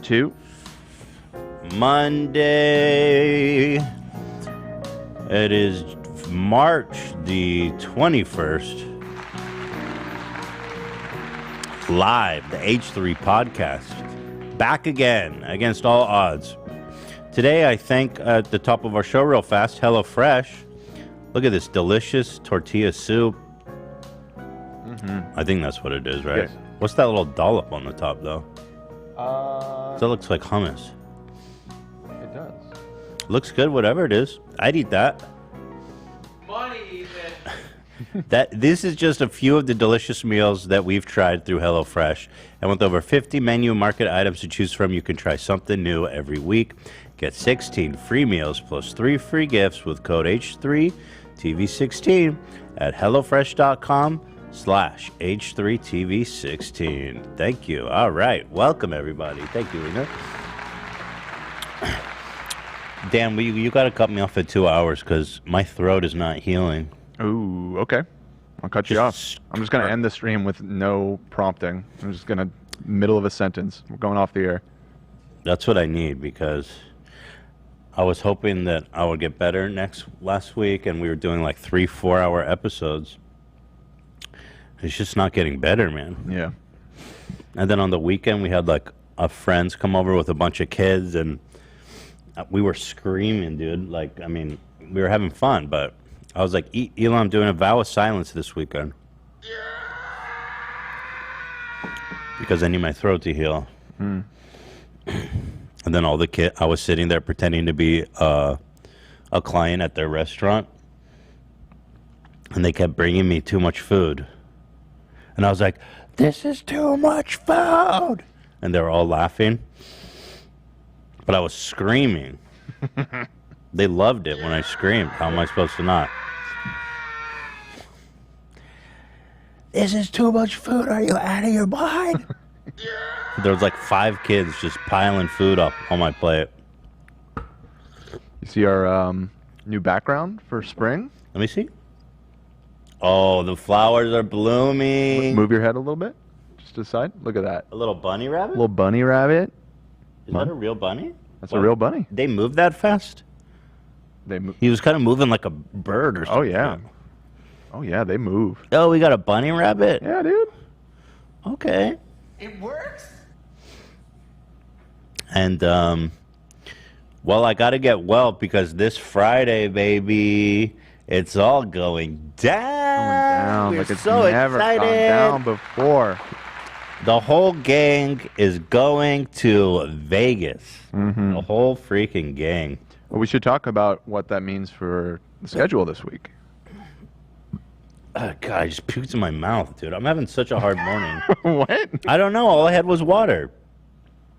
2. Monday. It is March the 21st. Live, the H3 podcast. Back again, against all odds. Today, I think at the top of our show real fast, HelloFresh. Look at this delicious tortilla soup. I think that's what it is, right? Yes. What's that little dollop on the top, though? That looks like hummus. It does. Looks good, whatever it is. I'd eat that. Money, This is just a few of the delicious meals that we've tried through HelloFresh. And with over 50 menu market items to choose from, you can try something new every week. Get 16 free meals plus 3 free gifts with code H3TV16 at HelloFresh.com/H3TV16. Thank you. All right. Welcome, everybody. Thank you, Lena. Dan, you got to cut me off at 2 hours because my throat is not healing. Ooh, okay. I'll cut you off. I'm just going to end the stream with no prompting. I'm just going to, middle of a sentence. We're going off the air. That's what I need because I was hoping that I would get better last week, and we were doing like 3-4 hour episodes. It's just not getting better, man. Yeah. And then on the weekend, we had like friends come over with a bunch of kids, and we were screaming, dude. Like, I mean, we were having fun, but I was like, Elon, I'm doing a vow of silence this weekend. Because I need my throat to heal. And then all the kids, I was sitting there pretending to be a client at their restaurant. And they kept bringing me too much food. And I was like, this is too much food. And they were all laughing. But I was screaming. They loved it when I screamed. How am I supposed to not? This is too much food. Are you out of your mind? There was like 5 kids just piling food up on my plate. You see our new background for spring? Let me see. Oh, the flowers are blooming. Move your head a little bit. Just to the side. Look at that. A little bunny rabbit? Little bunny rabbit. Is that a real bunny? That's a real bunny. They move that fast? He was kind of moving like a bird or something. Oh, yeah. Oh, yeah, they move. Oh, we got a bunny rabbit? Yeah, dude. Okay. It works? And, well, I got to get well because this Friday, baby, it's all going down. We're Like it's so never excited. gone down before. The whole gang is going to Vegas. The whole freaking gang. Well, we should talk about what that means for the schedule this week. God, I just puked in my mouth, dude. I'm having such a hard morning. What? I don't know. All I had was water.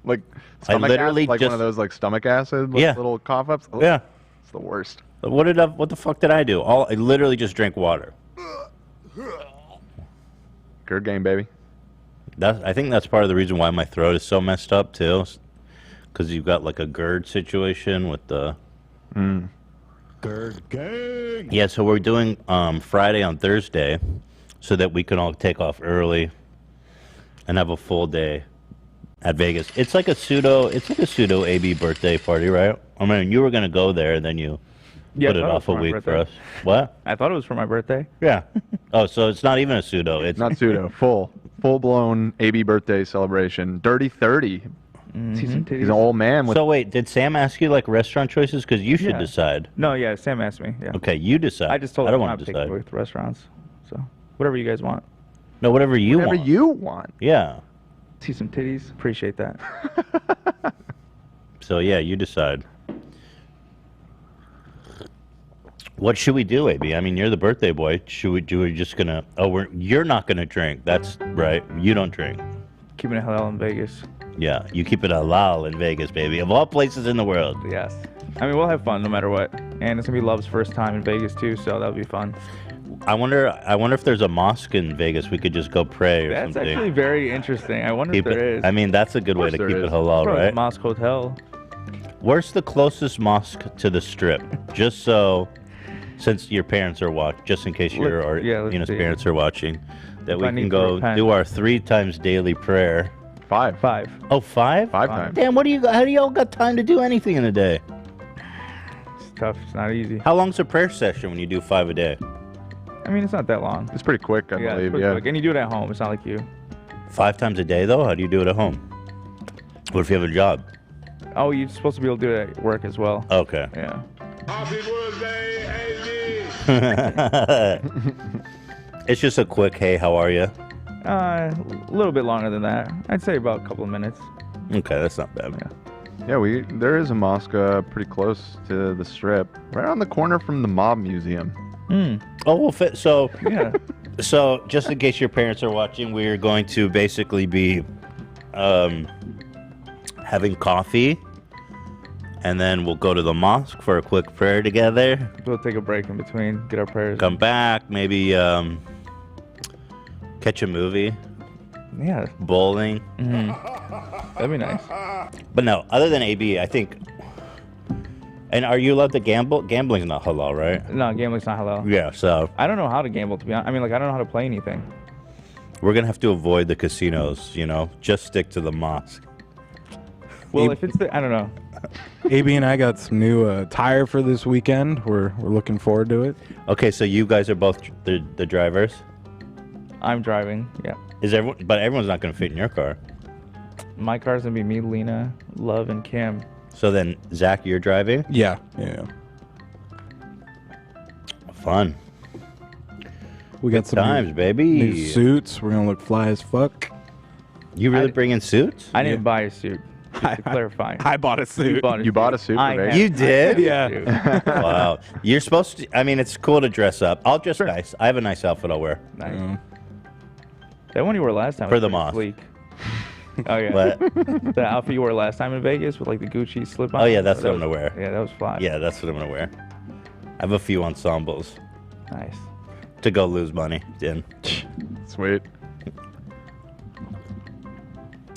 Like I literally acid, like just one of those like stomach acid little cough ups? Oh, yeah. It's the worst. What the fuck did I do? I literally just drank water. Good game, baby. I think that's part of the reason why my throat is so messed up too, because you've got like a GERD situation with the GERD gang. Yeah, so we're doing Friday on Thursday, so that we can all take off early and have a full day at Vegas. It's like a pseudo AB birthday party, right? I mean, you were gonna go there, and then you put it off a week for us. What? I thought it was for my birthday. Yeah. Oh, so it's not even a pseudo. It's Not pseudo. Full-blown AB birthday celebration. Dirty 30. See some He's an old man with... So wait, did Sam ask you like restaurant choices? Because you should Yeah. decide. No, yeah, Sam asked me. Yeah. Okay, you decide. I just told I him don't I'm want not to picky decide. with restaurants. So whatever you guys want. No, whatever you Whatever want. you want. Yeah. See some titties. Appreciate that. So yeah, you decide. What should we do, AB? I mean, you're the birthday boy. We're just gonna? Oh, you're not gonna drink. That's right. You don't drink. Keeping it halal in Vegas. Yeah, you keep it halal in Vegas, baby. Of all places in the world. Yes. I mean, we'll have fun no matter what. And it's gonna be Love's first time in Vegas too, so that'll be fun. I wonder if there's a mosque in Vegas. We could just go pray or That's something. actually very interesting. I wonder if there is. I mean, that's a good way to keep it halal, Probably right? Mosque Hotel. Where's the closest mosque to the Strip? Just so, since your parents are watching, just in case your let's see. parents are watching, that If we I can need go to repent. do our 3 times daily prayer. 5. 5. Oh, 5? 5 times. Damn, how do y'all got time to do anything in a day? It's tough. It's not easy. How long's a prayer session when you do 5 a day? I mean, it's not that long. It's pretty quick, I Yeah, it's believe. pretty Yeah. quick. And you do it at home. It's not like you. 5 times a day, though? How do you do it at home? What if you have a job? Oh, you're supposed to be able to do it at work as well. Okay. Yeah. Happy birthday, AD! It's just a quick, hey, how are you? A little bit longer than that. I'd say about a couple of minutes. Okay, that's not bad. Yeah, there is a mosque pretty close to the strip, right on the corner from the Mob Museum. Oh, well, so Yeah. so just in case your parents are watching, we're going to basically be having coffee, and then we'll go to the mosque for a quick prayer together. We'll take a break in between, get our prayers. Come back, maybe catch a movie, Yeah. bowling. That'd be nice. But no, other than AB, I think. And are you allowed to gamble? Gambling's not halal, right? No, gambling's not halal. Yeah, so I don't know how to gamble, to be honest. I mean, like, I don't know how to play anything. we're gonna have to avoid the casinos. Just stick to the mosque. Well, if it's I don't know. AB and I got some new tire for this weekend. We're looking forward to it. Okay, so you guys are both the drivers. I'm driving. Yeah. Is everyone? But everyone's not gonna fit in your car. My car's gonna be me, Lena, Love, and Kim. So then, Zach, you're driving. Yeah. Fun. We got some Times, baby. new suits. We're gonna look fly as fuck. You really bring in suits? I didn't buy a suit. Just to clarify. I bought a suit. You bought a suit I for have- Vegas? You did? Yeah. Wow. You're supposed to. I mean, it's cool to dress up. I'll dress nice. I have a nice outfit I'll wear. Nice. Mm. That one you wore last time For was the pretty mosque. sleek. Oh yeah. But The outfit you wore last time in Vegas with like the Gucci slip on. Oh, yeah, that's That what I'm was- gonna wear. Yeah, that was fly. yeah, that's what I'm gonna wear. I have a few ensembles Nice. to go lose money in. Sweet.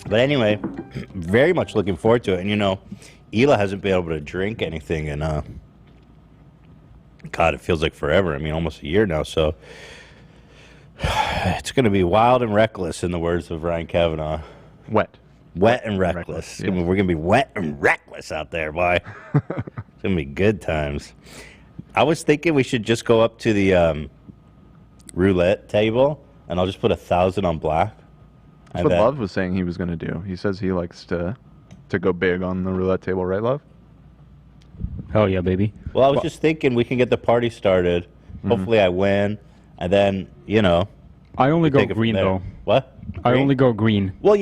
But anyway, very much looking forward to it. And Hila hasn't been able to drink anything in God, it feels like forever. I mean, almost a year now. So it's gonna be wild and reckless, in the words of Ryan Kavanaugh. Wet. Wet and reckless. yeah. We're gonna be wet and reckless out there, boy. It's gonna be good times. I was thinking we should just go up to the roulette table, and I'll just put 1,000 on black. That's And what then- Love was saying he was going to do. He says he likes to go big on the roulette table, right, Love? Hell yeah, baby. Well, I was just thinking we can get the party started. Hopefully, I win, and then I only go take it from green there. though. What? I Green? only go green. Well,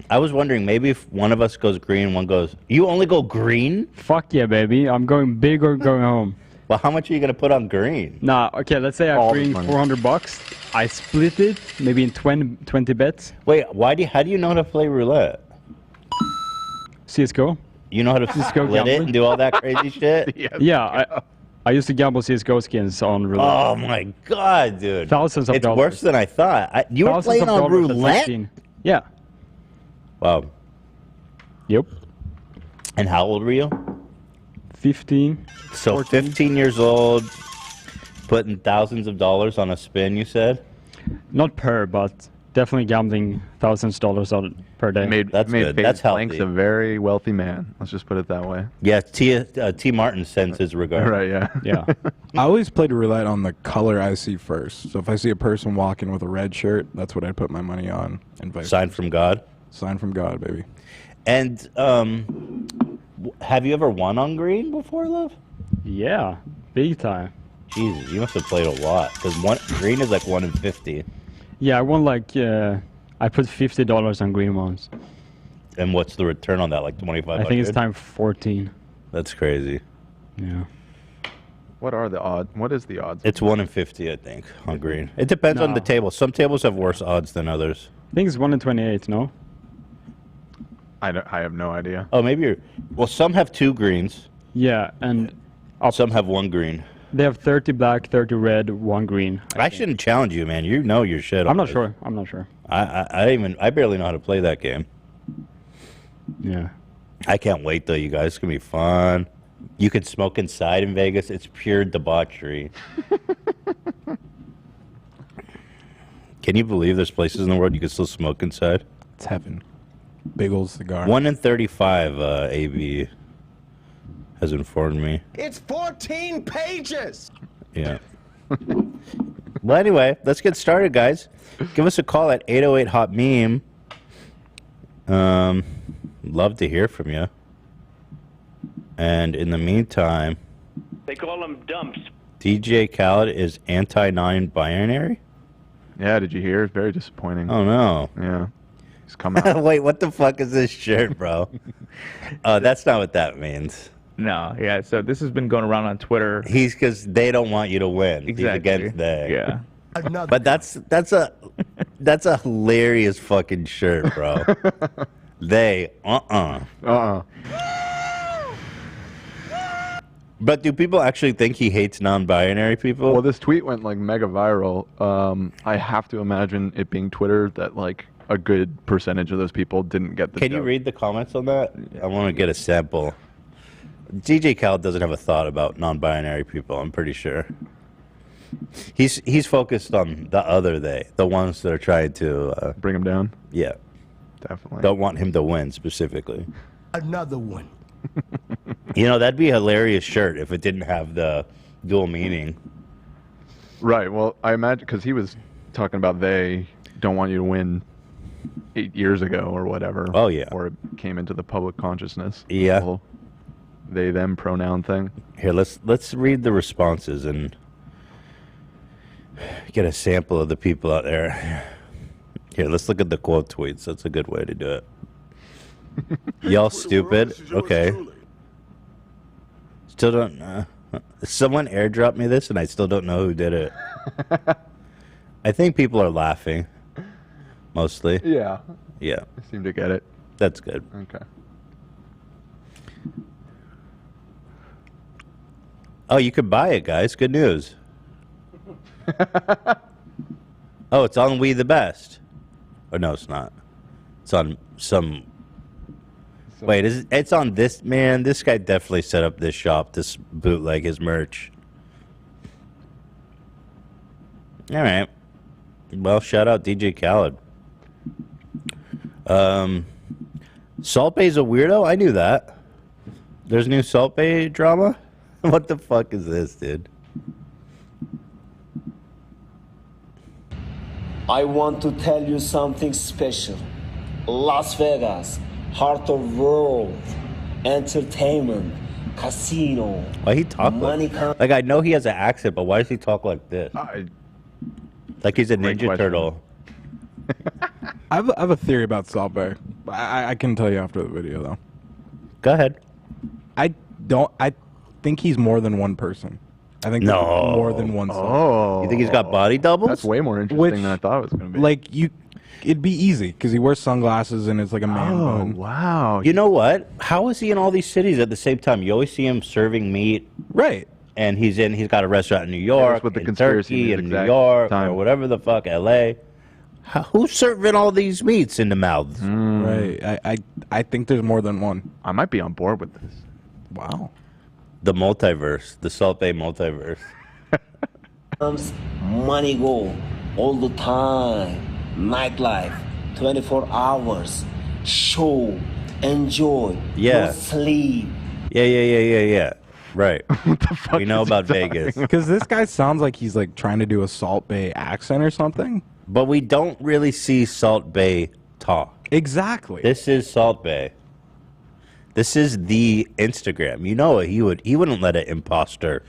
I was wondering maybe if one of us goes green, one goes. You only go green? Fuck yeah, baby. I'm going big or going home. Well, how much are you gonna put on green? Nah, okay, let's say I All the bring money. $400. I split it, maybe in 20 bets. Wait, how do you know how to play roulette? CSGO? You know how to Just split go it gambling? and do all that crazy shit? Yeah, I used to gamble CSGO skins on roulette. Oh my god, dude! Thousands of it's dollars. worse than I thought. You were Thousands playing of on dollars at roulette? 16. Yeah. Wow. Yep. And how old were you? 15. So 14. 15 years old, putting thousands of dollars on a spin. You said Not per, but definitely gambling thousands of dollars on per day. Made That's made good. Faith That's Blank's healthy. a very wealthy man. Let's just put it that way. yeah. T. Martin sends his regards. Right? Yeah. Yeah. I always played roulette on the color I see first. So if I see a person walking with a red shirt, that's what I put my money on. And vice Sign from God. Sign from God, baby. And have you ever won on green before, Love? Yeah. Big time. Jesus, you must have played a lot because green is like 1 in 50. Yeah, I won like, I put $50 on green ones. And what's the return on that? Like 2,500? I think it's time 14. That's crazy. Yeah. What are the odds? What is the odds? It's 1 in 50, I think, on green. It depends on the No. table. Some tables have worse odds than others. I think it's 1 in 28, no? I have no idea. Oh, maybe you're. Well, some have 2 greens. Yeah, and Some have 1 green. they have 30 black, 30 red, 1 green. I shouldn't challenge you, man. You know your shit. I'm on not this. sure. I'm not sure. I barely know how to play that game. Yeah. I can't wait though, you guys. It's gonna be fun. You can smoke inside in Vegas. It's pure debauchery. Can you believe there's places in the world you can still smoke inside? It's heaven. big old cigar. 1 in 35, AB has informed me. It's 14 pages. Yeah. Well, anyway, let's get started, guys. Give us a call at 808 Hot Meme. Love to hear from you. And in the meantime, They call them dumps. DJ Khaled is anti-non-binary. Yeah, did you hear? It's very disappointing. Oh no. Yeah. He's come out. Wait, what the fuck is this shirt, bro? Oh, that's not what that means. No, yeah. So this has been going around on Twitter. He's because they don't want you to win. Exactly. He's against they. Yeah. But that's a hilarious fucking shirt, bro. They But do people actually think he hates non-binary people? Well, this tweet went like mega viral. I have to imagine it being Twitter that like a good percentage of those people didn't get the Can you joke. read the comments on that? I want to get a sample. DJ Khaled doesn't have a thought about non-binary people, I'm pretty sure. He's focused on the other they, the ones that are trying to bring him down? Yeah. Definitely. Don't want him to win specifically. Another one. You know, that'd be a hilarious shirt if it didn't have the dual meaning. Right. Well, I imagine because he was talking about they don't want you to win 8 years ago or whatever. Oh, yeah. Or it came into the public consciousness. Yeah. The whole they them pronoun thing. Here, let's read the responses and get a sample of the people out there. Here, let's look at the quote tweets. That's a good way to do it. Y'all stupid. Okay. Still don't. Someone airdropped me this, and I still don't know who did it. I think people are laughing, mostly. Yeah. Yeah. I seem to get it. That's good. Okay. Oh, you could buy it, guys. Good news. Oh, it's on We the Best. Oh, no, it's not. It's on some... Wait, it's on this... Man, this guy definitely set up this shop to bootleg his merch. All right. Well, shout out DJ Khaled. Salt Bae's a weirdo? I knew that. There's new Salt Bae drama? What the fuck is this, dude? I want to tell you something special. Las Vegas, heart of world, entertainment, casino. Why he talk money like I know he has an accent, but why does he talk like this? Like he's a Great Ninja question. Turtle. I have a theory about Salt Bae. I can tell you after the video, though. Go ahead. I think he's more than one person. I think No. there's more than one Salt. Oh. You think he's got body doubles? That's way more interesting Which, than I thought it was going to be. Like, it'd be easy because he wears sunglasses and it's like a man oh, bun. wow. You know what? How is he in all these cities at the same time? You always see him serving meat, Right. and he's got a restaurant in New York, with the in conspiracy Turkey, news in New exact York, time. or whatever the fuck, L.A. Who's serving all these meats in the mouths? Right. I think there's more than one. I might be on board with this. Wow. The multiverse, the Salt Bae multiverse. money go all the time. Nightlife, 24 hours. Show, enjoy, Yeah. no sleep. Yeah. Right. What the fuck? We know is he about saying? Vegas. Because this guy sounds like he's like trying to do a Salt Bae accent or something. But we don't really see Salt Bae talk. Exactly. This is Salt Bae. This is the Instagram. You know he wouldn't let an imposter.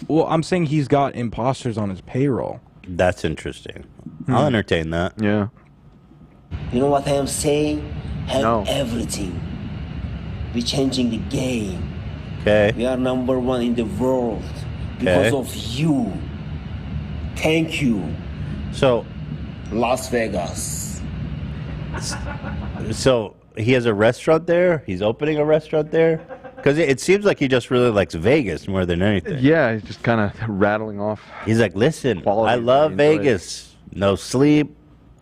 Well, I'm saying he's got imposters on his payroll. That's interesting. I'll entertain that. Yeah. You know what I am saying? Have No. everything. We're changing the game. Okay. We are number one in the world because Okay. of you. Thank you, So Las Vegas. he has a restaurant there? He's opening a restaurant there? Because it seems like he just really likes Vegas more than anything. Yeah, he's just kind of rattling off. He's like, listen, Quality I love that he enjoys. Vegas. No sleep,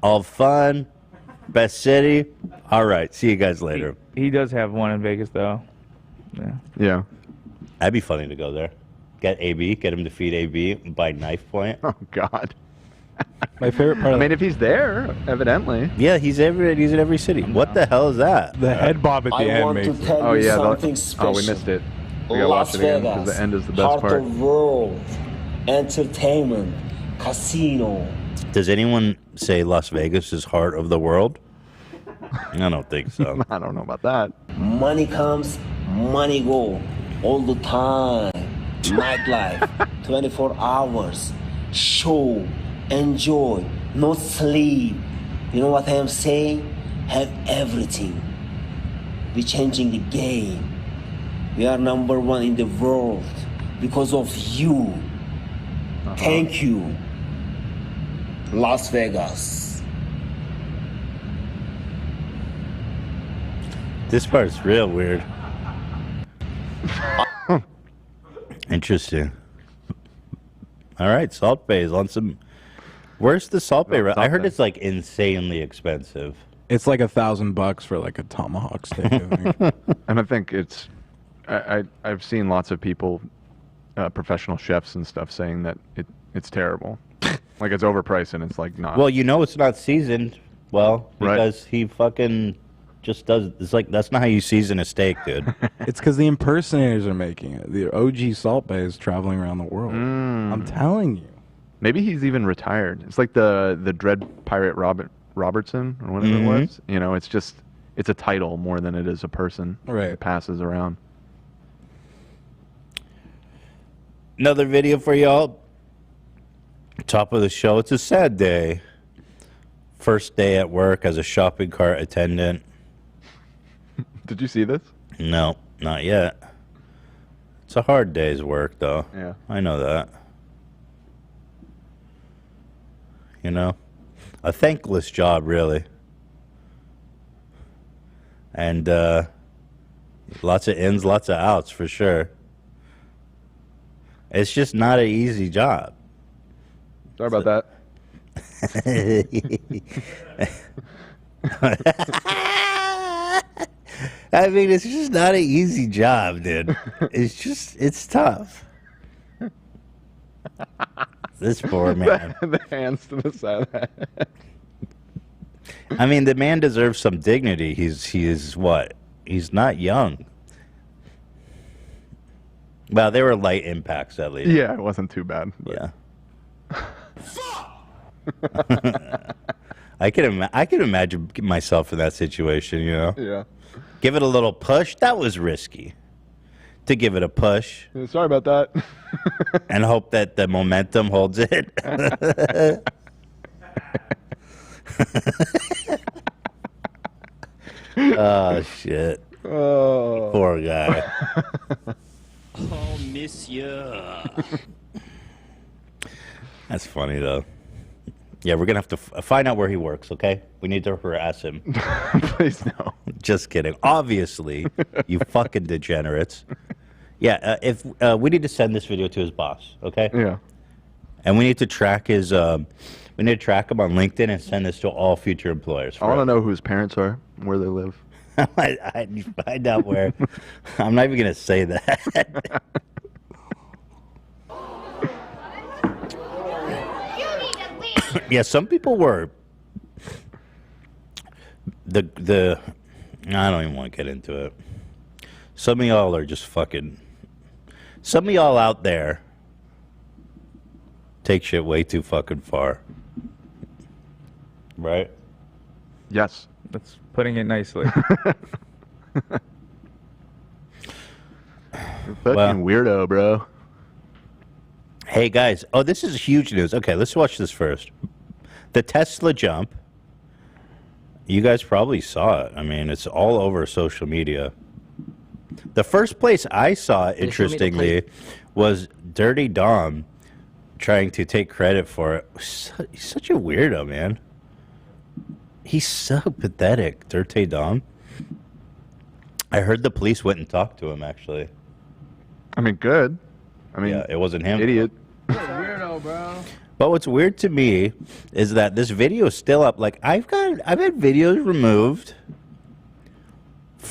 all fun, best city. All right, see you guys later. He does have one in Vegas, though. Yeah. Yeah. That'd be funny to go there. Get AB, get him to feed AB by knife point. Oh, God. My favorite part I of mean, if he's there, evidently. Yeah, he's in every city. What the hell is that? the head bob at the I end want to makes tell Oh you yeah. something special. Oh, we missed it. We gotta Las watch it again Vegas, because the end is the best heart part. of world, entertainment, casino. Does anyone say Las Vegas is heart of the world? I don't think so. I don't know about that. Money comes, money go, all the time. Nightlife, 24 hours, show, enjoy, no sleep. You know what I am saying? Have everything. We're changing the game. We are number one in the world because of you. Thank you, Las Vegas. This part's real weird. Interesting. All right, Salt Bae is on some. Where's the Salt Bae? I heard it's like insanely expensive. It's like $1,000 for like a tomahawk steak. I think. And I think it's. I've seen lots of people, professional chefs and stuff, saying that it's terrible. Like it's overpriced and it's like not. Well, you know it's not seasoned well Right. because he fucking just does. It's like that's not how you season a steak, dude. It's because the impersonators are making it. The OG Salt Bae is traveling around the world. I'm telling you. Maybe he's even retired. It's like the Dread Pirate Robertson or whatever it was. You know, it's just it's a title more than it is a person. Right. That passes around. Another video for y'all. Top of the show. It's a sad day. First day at work as a shopping cart attendant. Did you see this? No, not yet. It's a hard day's work, though. Yeah. I know that. You know? A thankless job, really. And lots of ins, lots of outs, for sure. It's just not an easy job. Sorry about that. I mean, it's just not an easy job, dude. It's tough. This poor man. The hands to the side of the head. I mean, the man deserves some dignity. He is what? He's not young. Well, they were light impacts, at least. Yeah, it wasn't too bad. But. Yeah. I can imagine myself in that situation, you know? Yeah. Give it a little push. That was risky. To give it a push. Yeah, sorry about that. And hope that the momentum holds it. Oh, shit. Oh. Poor guy. Oh, monsieur. That's funny, though. Yeah, we're going to have to find out where he works, okay? We need to harass him. Please no. Just kidding. Obviously, you fucking degenerates. Yeah, if we need to send this video to his boss, okay? Yeah. And we need to track his. We need to track him on LinkedIn and send this to all future employers. I want to know who his parents are, where they live. I find out where. I'm not even gonna say that. Yeah, some people were. The I don't even want to get into it. Some of y'all are just fucking. Some of y'all out there take shit way too fucking far. Right? Yes. That's putting it nicely. You're fucking weirdo, bro. Hey guys, oh, this is huge news. Okay, let's watch this first. The Tesla jump. You guys probably saw it. I mean, it's all over social media. The first place I saw it, interestingly, was Dirty Dom trying to take credit for it. He's such a weirdo, man. He's so pathetic, Dirty Dom. I heard the police went and talked to him, actually. I mean, good. I mean, yeah, it wasn't him. Idiot. Weirdo, bro. But what's weird to me is that this video is still up. Like I've had videos removed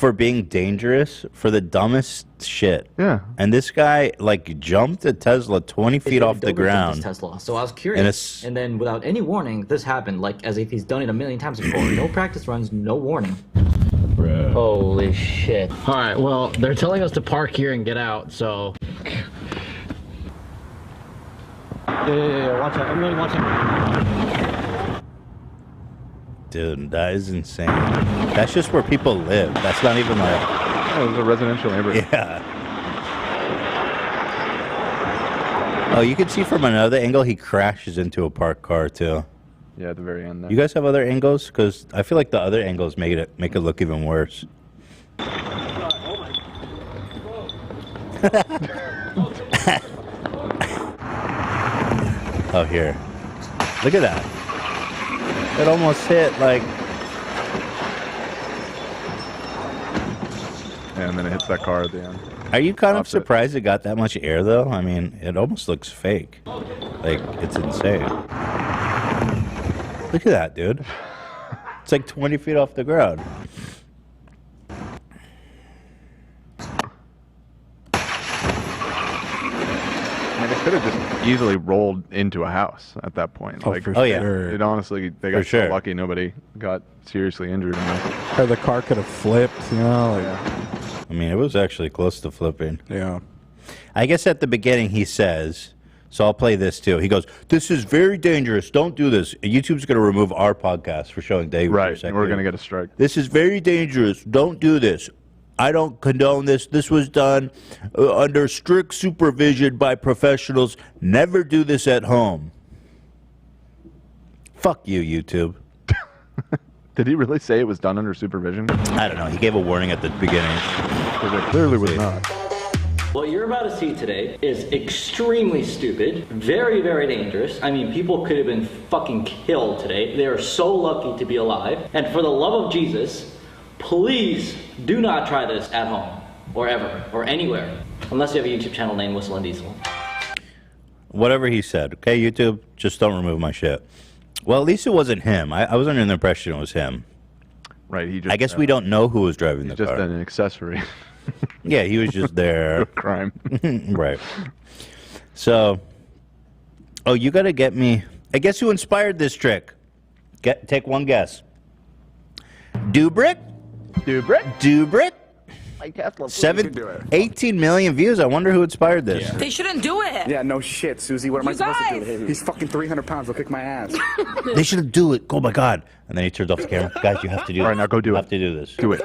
for being dangerous for the dumbest shit. Yeah. And this guy like jumped a Tesla 20 feet off the ground. Tesla. So I was curious, and then without any warning, this happened. Like as if he's done it a million times before. No practice runs, no warning. Bruh. Holy shit! All right, well they're telling us to park here and get out. So. Yeah. Watch out! Everybody, watch out! Dude, that is insane. That's just where people live. That's not even like... Oh, it was a residential neighborhood. Yeah. Oh, you can see from another angle, he crashes into a parked car, too. Yeah, at the very end there. You guys have other angles? Because I feel like the other angles make it look even worse. Oh, here. Look at that. It almost hit, like... And then it hits that car at the end. Are you kind of surprised it got that much air, though? I mean, it almost looks fake. Like, it's insane. Look at that, dude. It's like 20 feet off the ground. I mean, it could have just easily rolled into a house at that point. Oh, for sure. It honestly, they got so lucky nobody got seriously injured in this. Or the car could have flipped, you know? Like, I mean, it was actually close to flipping. Yeah. I guess at the beginning he says, so I'll play this too. He goes, "This is very dangerous. Don't do this." YouTube's going to remove our podcast for showing Dave. Right, and we're going to get a strike. "This is very dangerous. Don't do this. I don't condone this. This was done under strict supervision by professionals. Never do this at home." Fuck you, YouTube. Did he really say it was done under supervision? I don't know. He gave a warning at the beginning. Because it clearly was not. What you're about to see today is extremely stupid, very, very dangerous. I mean, people could have been fucking killed today. They are so lucky to be alive. And for the love of Jesus, please do not try this at home, or ever, or anywhere, unless you have a YouTube channel named Whistle and Diesel. Whatever he said, okay, YouTube, just don't remove my shit. Well, at least it wasn't him. I was under the impression it was him. Right. He just, I guess we don't know who was driving the car. Just an accessory. Yeah, he was just there. Crime. Right. So, oh, you got to get me. I guess who inspired this trick? Take one guess. Dubrick? Dubrick? 18 million views. I wonder who inspired this. They shouldn't do it. Yeah, no shit, Susie. What am I supposed to do? He's fucking 300 pounds. He'll kick my ass. They shouldn't do it. Oh my god! And then he turns off the camera. Guys, you have to do it. All right, now go do it. You have to do this. Do it.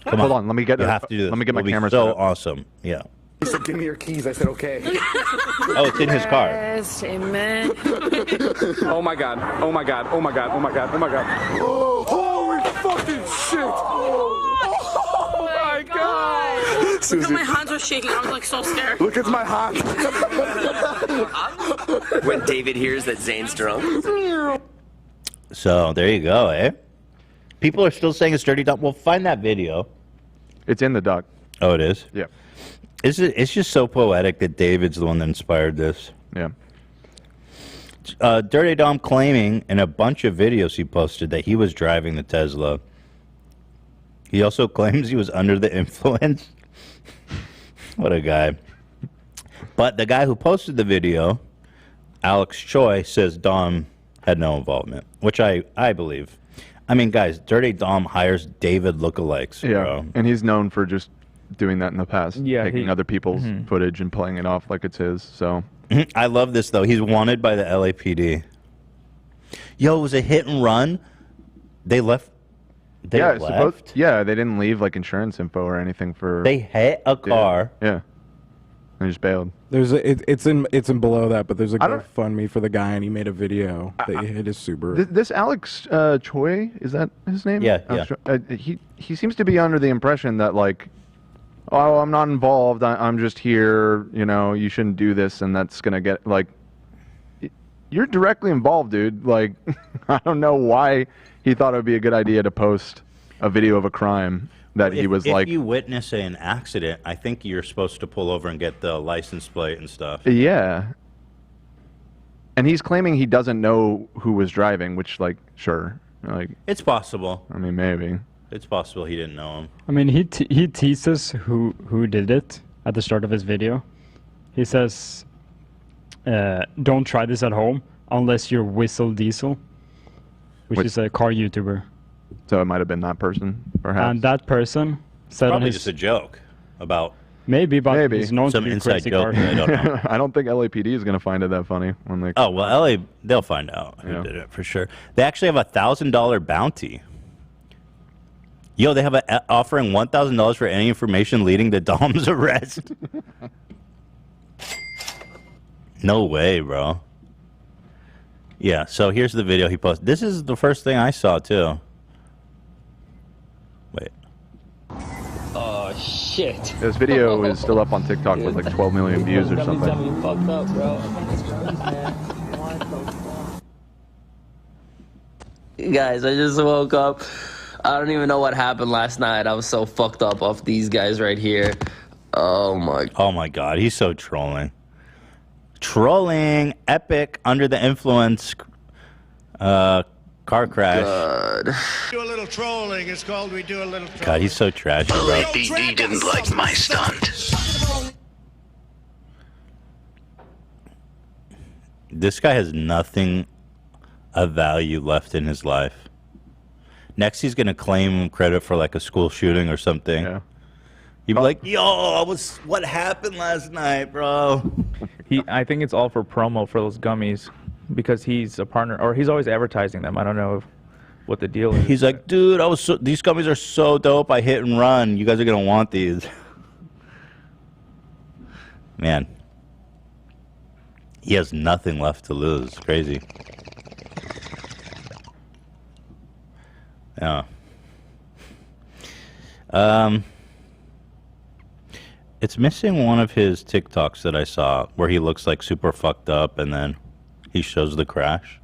Come Hold on. Let me get. You have to do this. Let me get my It'll be camera. So set up. awesome. Yeah. He said, "Give me your keys." I said, "Okay." Oh, it's in his car. Yes, amen. Oh my god. Oh my god. Oh my god. Oh my god. Oh my god. Oh, holy fucking shit. Oh my god. Look at my hands are shaking. I'm like so scared. Look at my hands. When David hears that Zane's drunk. So there you go, eh? People are still saying it's dirty dump. Well, find that video. It's in the doc. Oh, it is? Yeah. It's just so poetic that David's the one that inspired this. Yeah. Dirty Dom claiming in a bunch of videos he posted that he was driving the Tesla. He also claims he was under the influence. What a guy. But the guy who posted the video, Alex Choi, says Dom had no involvement, which I believe. I mean, guys, Dirty Dom hires David lookalikes. Yeah, bro. and he's known for just doing that in the past. Yeah, taking other people's footage and playing it off like it's his. So I love this though. He's wanted by the LAPD. Yo, it was a hit and run. They left. They left. They didn't leave like insurance info or anything for. They hit a car. Yeah. They just bailed. There's it's in below that, but there's a GoFundMe for the guy, and he made a video that he hit his Subaru. This Alex Choi, is that his name? Yeah, Alex he seems to be under the impression that like, oh, I'm not involved. I'm just here. You know, you shouldn't do this, and that's gonna get like. You're directly involved, dude. Like, I don't know why he thought it would be a good idea to post a video of a crime that he was like. If you witness an accident, I think you're supposed to pull over and get the license plate and stuff. Yeah. And he's claiming he doesn't know who was driving, which, like, sure, like it's possible. I mean, maybe. It's possible he didn't know him. I mean, he teases who did it at the start of his video. He says, "Don't try this at home unless you're Whistle Diesel," which is a car YouTuber. So it might have been that person, perhaps. And that person said Probably on his, just a joke about maybe, he's known some to be inside crazy joke. car. I don't know. I don't think LAPD is going to find it that funny when they. Oh well, LA, they'll find out who did it for sure. They actually have $1,000 bounty. Yo, they have offering $1,000 for any information leading to Dom's arrest. No way, bro. Yeah, so here's the video he posted. This is the first thing I saw too. Wait. Oh shit. This video is still up on TikTok with like 12 million views or something. Fucked up, bro. Guys, I just woke up. I don't even know what happened last night. I was so fucked up off these guys right here. Oh my God, he's so trolling. Trolling, epic, under the influence, car crash. God. Do a little trolling. It's called we do a little trolling. God, he's so trashy, bro. LAPD didn't like my stunt. This guy has nothing of value left in his life. Next, he's gonna claim credit for like a school shooting or something. Yeah. He'd be like, "Yo, what happened last night, bro?" I think it's all for promo for those gummies, because he's a partner, or he's always advertising them. I don't know what the deal is. He's like, "Dude, these gummies are so dope. I hit and run. You guys are gonna want these." Man, he has nothing left to lose. It's crazy. Yeah. It's missing one of his TikToks that I saw where he looks like super fucked up and then he shows the crash.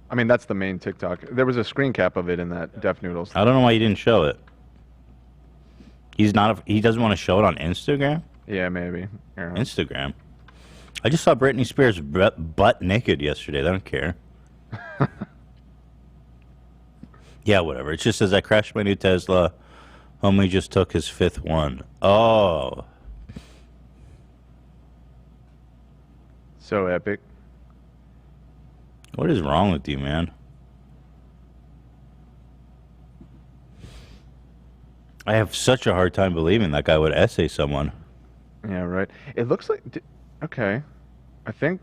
I mean, that's the main TikTok. There was a screen cap of it in that Def Noodles. I don't know why he didn't show it. He doesn't want to show it on Instagram? Yeah, maybe. Yeah. Instagram. I just saw Britney Spears butt naked yesterday. I don't care. Yeah, whatever. It just says, "I crashed my new Tesla. Homie just took his 5th one." Oh. So epic. What is wrong with you, man? I have such a hard time believing that guy would essay someone. Yeah, right. It looks like... Okay. I think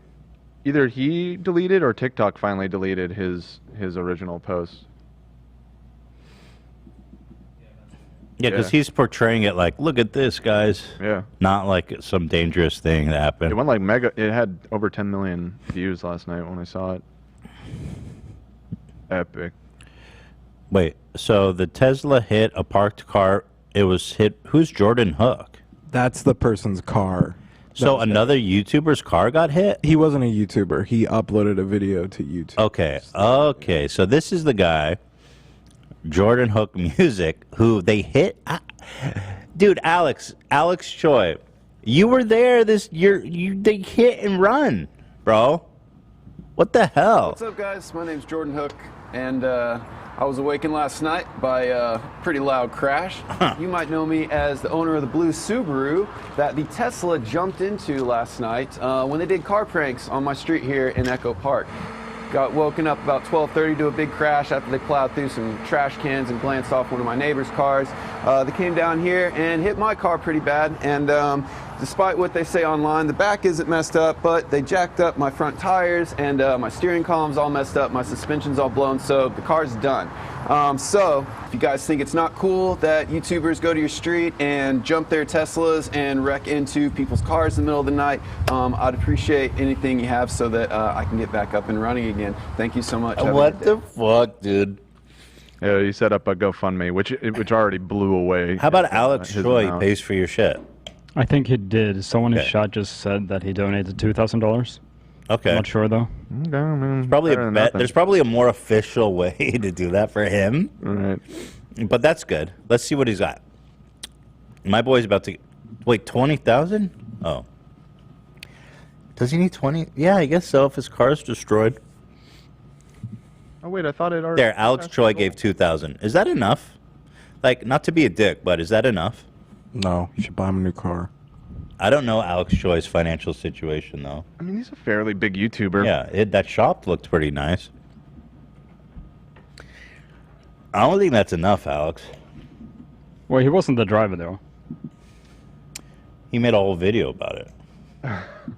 either he deleted or TikTok finally deleted his original post. Yeah, because he's portraying it like, "Look at this, guys." Yeah. Not like some dangerous thing that happened. It went like mega... It had over 10 million views last night when I saw it. Epic. Wait, so the Tesla hit a parked car. It was hit... Who's Jordan Hook? That's the person's car. So another YouTuber's car got hit? He wasn't a YouTuber. He uploaded a video to YouTube. Okay. So this is the guy, Jordan Hook Music, who they hit. Dude, Alex Choi, you were there this year. They hit and run, bro. What the hell? What's up, guys? My name's Jordan Hook, and I was awakened last night by a pretty loud crash. You might know me as the owner of the blue Subaru that the Tesla jumped into last night when they did car pranks on my street here in Echo Park. Got woken up about 12:30 to a big crash after they plowed through some trash cans and glanced off one of my neighbor's cars. They came down here and hit my car pretty bad, and despite what they say online, the back isn't messed up, but they jacked up my front tires, and my steering column's all messed up, my suspension's all blown, so the car's done. So if you guys think it's not cool that YouTubers go to your street and jump their Teslas and wreck into people's cars in the middle of the night, I'd appreciate anything you have so that I can get back up and running again. Thank you so much. What the fuck, dude? Yeah, he set up a GoFundMe, which already blew away. How about Alex Choi pays for your shit? I think he did. Someone in chat just said that he donated $2,000. Okay. I'm not sure though. There's probably a bet. There's probably a more official way to do that for him. Right. But that's good. Let's see what he's got. My boy's about to wait 20,000. Oh. Does he need 20? Yeah, I guess so. If his car's destroyed. Oh wait, I thought it already. There, Alex Choi gave 2,000. Is that enough? Like, not to be a dick, but is that enough? No, you should buy him a new car. I don't know Alex Choi's financial situation, though. I mean, he's a fairly big YouTuber. Yeah, that shop looked pretty nice. I don't think that's enough, Alex. Well, he wasn't the driver, though. He made a whole video about it.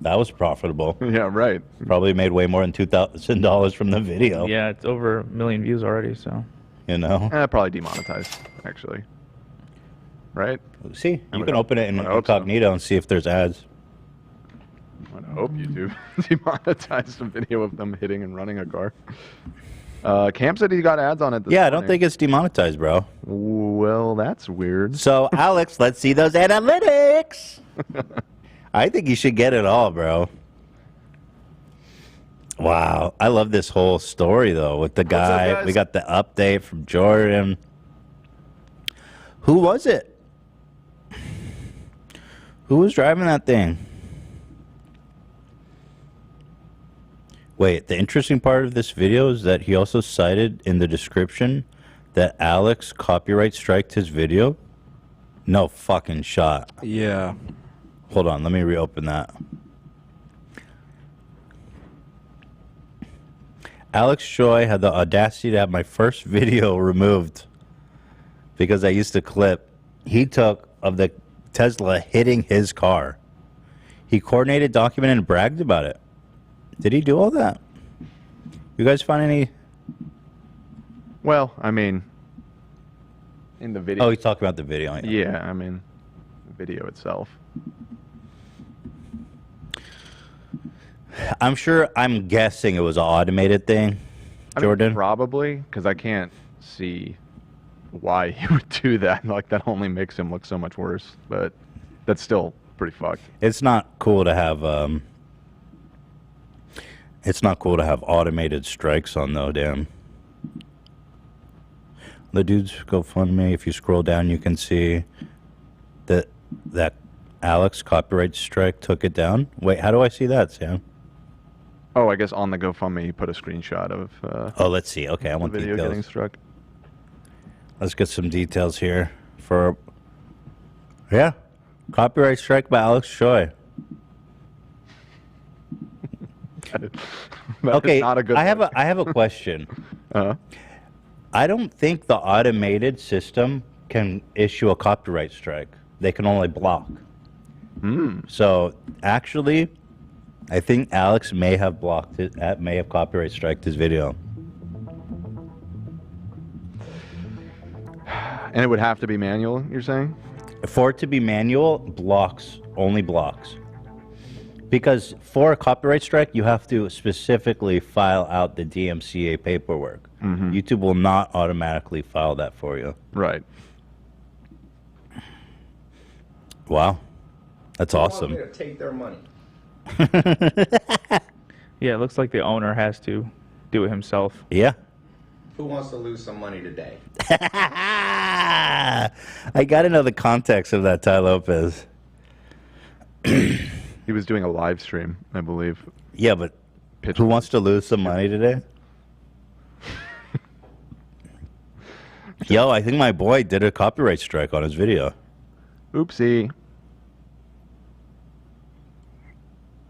That was profitable. Yeah, right. Probably made way more than $2,000 from the video. Yeah, it's over 1 million views already, so. You know? Probably demonetized, actually. Right? See, you can open it in incognito and see if there's ads. I hope YouTube demonetized a video of them hitting and running a car. Cam said he got ads on it this Yeah, I morning. don't think it's demonetized, bro. Well, that's weird. So, Alex, let's see those analytics. I think you should get it all, bro. Wow. I love this whole story, though, with the guy. guys? We got the update from Jordan. Who was it? Who was driving that thing? Wait, the interesting part of this video is that he also cited in the description that Alex copyright striked his video. No fucking shot. Yeah. Hold on, let me reopen that. Alex Choi had the audacity to have my first video removed because I used to clip he took of the Tesla hitting his car. He coordinated, documented, and bragged about it. Did he do all that? You guys find any? Well, I mean, in the video. Oh, he's talking about the video. Yeah, I mean, the video itself. I'm guessing it was an automated thing, Jordan. I mean, probably, because I can't see why he would do that. Like, that only makes him look so much worse. But that's still pretty fucked. It's not cool to have automated strikes on, though. Damn. The dude's GoFundMe. If you scroll down, you can see that Alex copyright strike took it down. Wait, how do I see that, Sam? Oh, I guess on the GoFundMe, he put a screenshot of. Oh, let's see. Okay, I want the video details. getting struck. Let's get some details here for. Yeah, copyright strike by Alex Choi. Okay, not a good I have a question. I don't think the automated system can issue a copyright strike. They can only block. So actually, I think Alex may have blocked it. May have copyright striked his video. And it would have to be manual, you're saying? For it to be manual, only blocks. Because for a copyright strike, you have to specifically file out the DMCA paperwork. YouTube will not automatically file that for you. Right. Wow. That's awesome. To take their money. Yeah, it looks like the owner has to do it himself. Yeah. Who wants to lose some money today? I got to know the context of that, Ty Lopez. He was doing a live stream, I believe. Yeah, but who wants to lose some money today? Yo, I think my boy did a copyright strike on his video. Oopsie.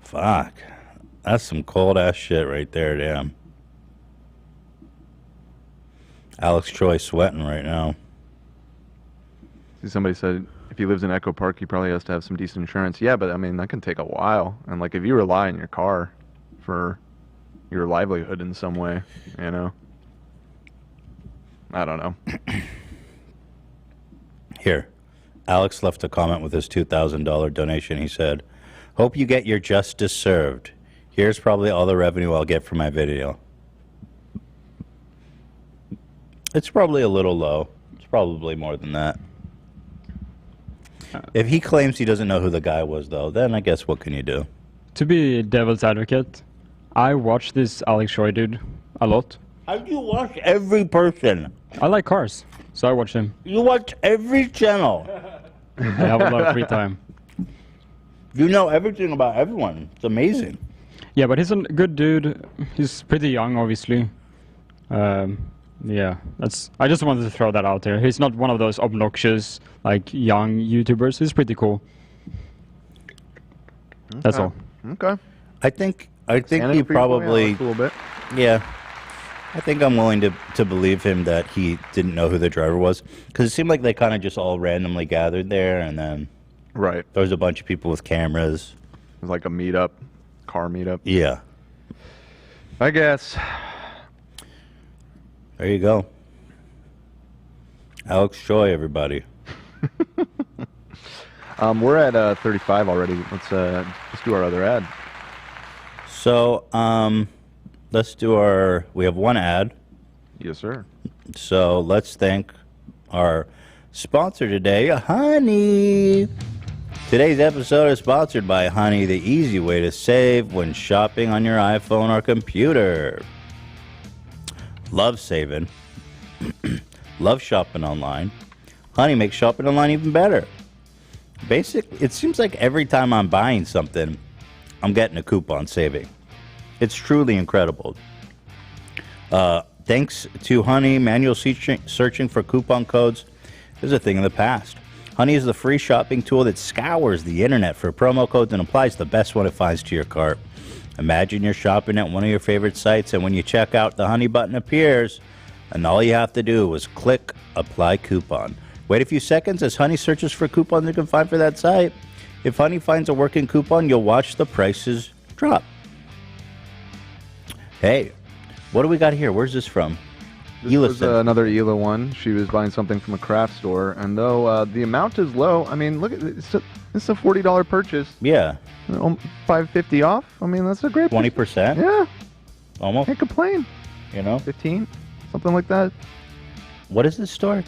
Fuck. That's some cold-ass shit right there, damn. Alex Choi sweating right now. See, somebody said if he lives in Echo Park, he probably has to have some decent insurance. Yeah, but I mean, that can take a while. And like, if you rely on your car for your livelihood in some way, you know? I don't know. Here. Alex left a comment with his $2,000 donation. He said, "Hope you get your justice served. Here's probably all the revenue I'll get from my video." It's probably a little low. It's probably more than that. If he claims he doesn't know who the guy was, though, then I guess what can you do? To be devil's advocate, I watch this Alex Choi dude a lot. How do you watch every person? I like cars, so I watch him. You watch every channel. I have a lot of free time. You know everything about everyone. It's amazing. Yeah, but he's a good dude. He's pretty young, obviously. Yeah, that's. I just wanted to throw that out there. He's not one of those obnoxious, like, young YouTubers. He's pretty cool. That's all. Okay. I think Standing he up for your boy, probably. Alex, a little bit. Yeah. I think I'm willing to believe him that he didn't know who the driver was, because it seemed like they kind of just all randomly gathered there, and then right there was a bunch of people with cameras. It was like a meetup, car meetup. Yeah. I guess. There you go. Alex Joy, everybody. We're at 35 already. Let's do our other ad. So, let's do our. We have one ad. Yes, sir. So let's thank our sponsor today, Honey. Today's episode is sponsored by Honey, the easy way to save when shopping on your iPhone or computer. Love saving. Love shopping online. Honey makes shopping online even better. It seems like every time I'm buying something, I'm getting a coupon saving. It's truly incredible. Thanks to Honey, manual searching for coupon codes is a thing of the past. Honey is the free shopping tool that scours the internet for promo codes and applies the best one it finds to your cart. Imagine you're shopping at one of your favorite sites, and when you check out, the Honey button appears, and all you have to do is click Apply Coupon. Wait a few seconds as Honey searches for coupons you can find for that site. If Honey finds a working coupon, you'll watch the prices drop. Hey, what do we got here? Where's this from? This was another Ela one. She was buying something from a craft store, and though the amount is low, I mean, look at this. It's a $40 purchase. Yeah. $5.50 off. I mean, that's a great 20%. Yeah. Almost. Can't complain. You know, 15, something like that. What is this store?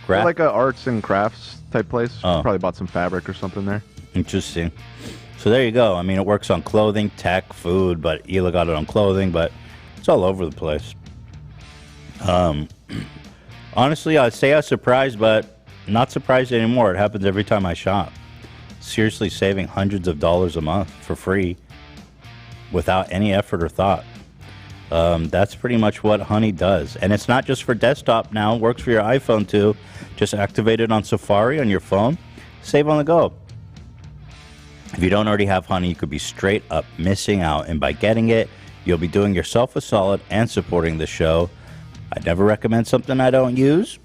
Like a arts and crafts type place. Oh. Probably bought some fabric or something there. Interesting. So there you go. I mean, it works on clothing, tech, food, but Ela got it on clothing, but it's all over the place. Honestly, I'd say I was surprised, but not surprised anymore. It happens every time I shop. Seriously saving hundreds of dollars a month for free without any effort or thought. That's pretty much what Honey does. And it's not just for desktop now. It works for your iPhone too. Just activate it on Safari on your phone. Save on the go. If you don't already have Honey, you could be straight up missing out. And by getting it, you'll be doing yourself a solid and supporting the show. I'd never recommend something I don't use.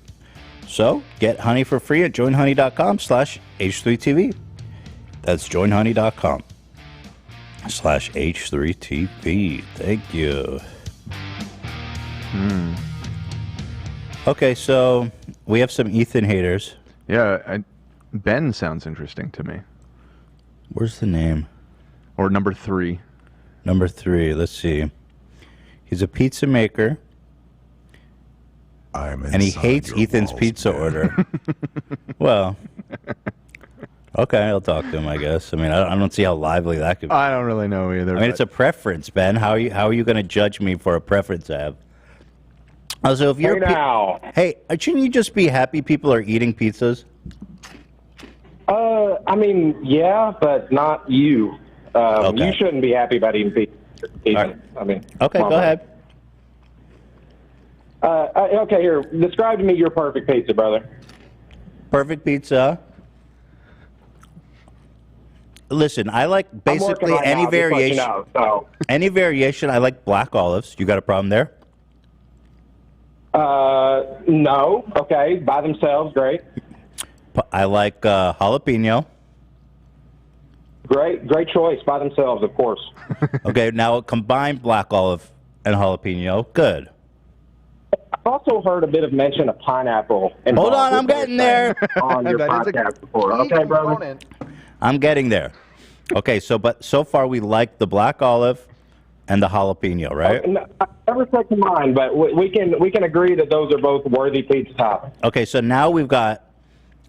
So get Honey for free at joinhoney.com/H3TV. That's joinhoney.com/H3TV. Thank you. Okay, so we have some Ethan haters. Yeah, Ben sounds interesting to me. Where's the name? Or number 3. Number 3, let's see. He's a pizza maker. And he hates Ethan's pizza order. Well, okay, I'll talk to him, I guess. I mean, I don't see how lively that could be. I don't really know either. I mean, it's a preference, Ben. How are you going to judge me for a preference I have? Also, if you're hey, shouldn't you just be happy people are eating pizzas? I mean, yeah, but not you. Okay. You shouldn't be happy about eating pizza. Right. I mean, okay, go ahead. Okay, here. Describe to me your perfect pizza, brother. Perfect pizza. Listen, I like basically right any now, just to let you variation. know, so. Any variation. I like black olives. You got a problem there? No. Okay, by themselves, great. I like jalapeno. Great choice by themselves, of course. Okay, now combine black olive and jalapeno. Good. I've also heard a bit of mention of pineapple. Hold on, I'm getting there. On your podcast before. Okay, brother. I'm getting there. Okay, but so far we like the black olive and the jalapeno, right? No, I never said to mine, but we can agree that those are both worthy pizza toppings. Okay, so now we've got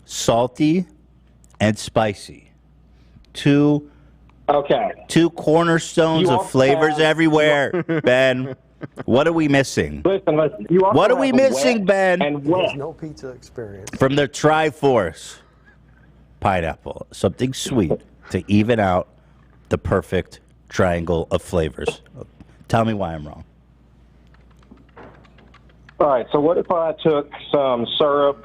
salty and spicy. Two cornerstones of flavors everywhere, Ben. What are we missing? Listen. What are we missing, Ben? There's no pizza experience. From the Triforce. Pineapple. Something sweet to even out the perfect triangle of flavors. Tell me why I'm wrong. All right, so what if I took some syrup,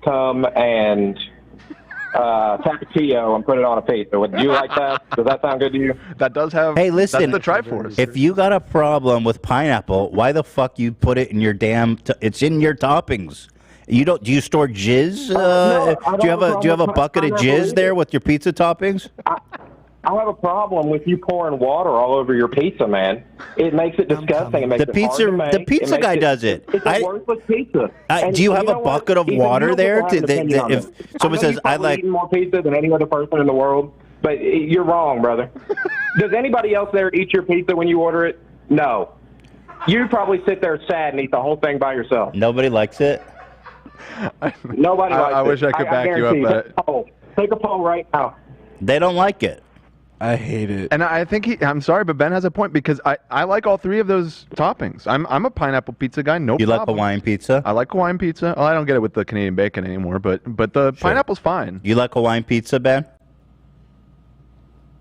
cum, and tapatio and put it on a pizza? Would you like that? Does that sound good to you? That does have. Hey, listen. That's the Triforce. If you got a problem with pineapple, why the fuck you put it in your damn? It's in your toppings. You don't? Do you store jizz? No, I do you don't have a bucket of pineapple jizz there with your pizza toppings? I have a problem with you pouring water all over your pizza, man. It makes it disgusting. It makes The it hard to make. the pizza guy does it. It's a worthless pizza. Do you have a bucket of water there? If someone says, "I like," eating more pizza than any other person in the world, but you're wrong, brother. Does anybody else there eat your pizza when you order it? No. You probably sit there sad and eat the whole thing by yourself. Nobody likes it. Nobody likes it. I wish I could back you up. Guarantee. Take a poll right now. They don't like it. I hate it. And I think I'm sorry, but Ben has a point because I like all three of those toppings. I'm a pineapple pizza guy. No You problem. like Hawaiian pizza? I like Hawaiian pizza. Well, I don't get it with the Canadian bacon anymore, but the pineapple's fine. You like Hawaiian pizza, Ben?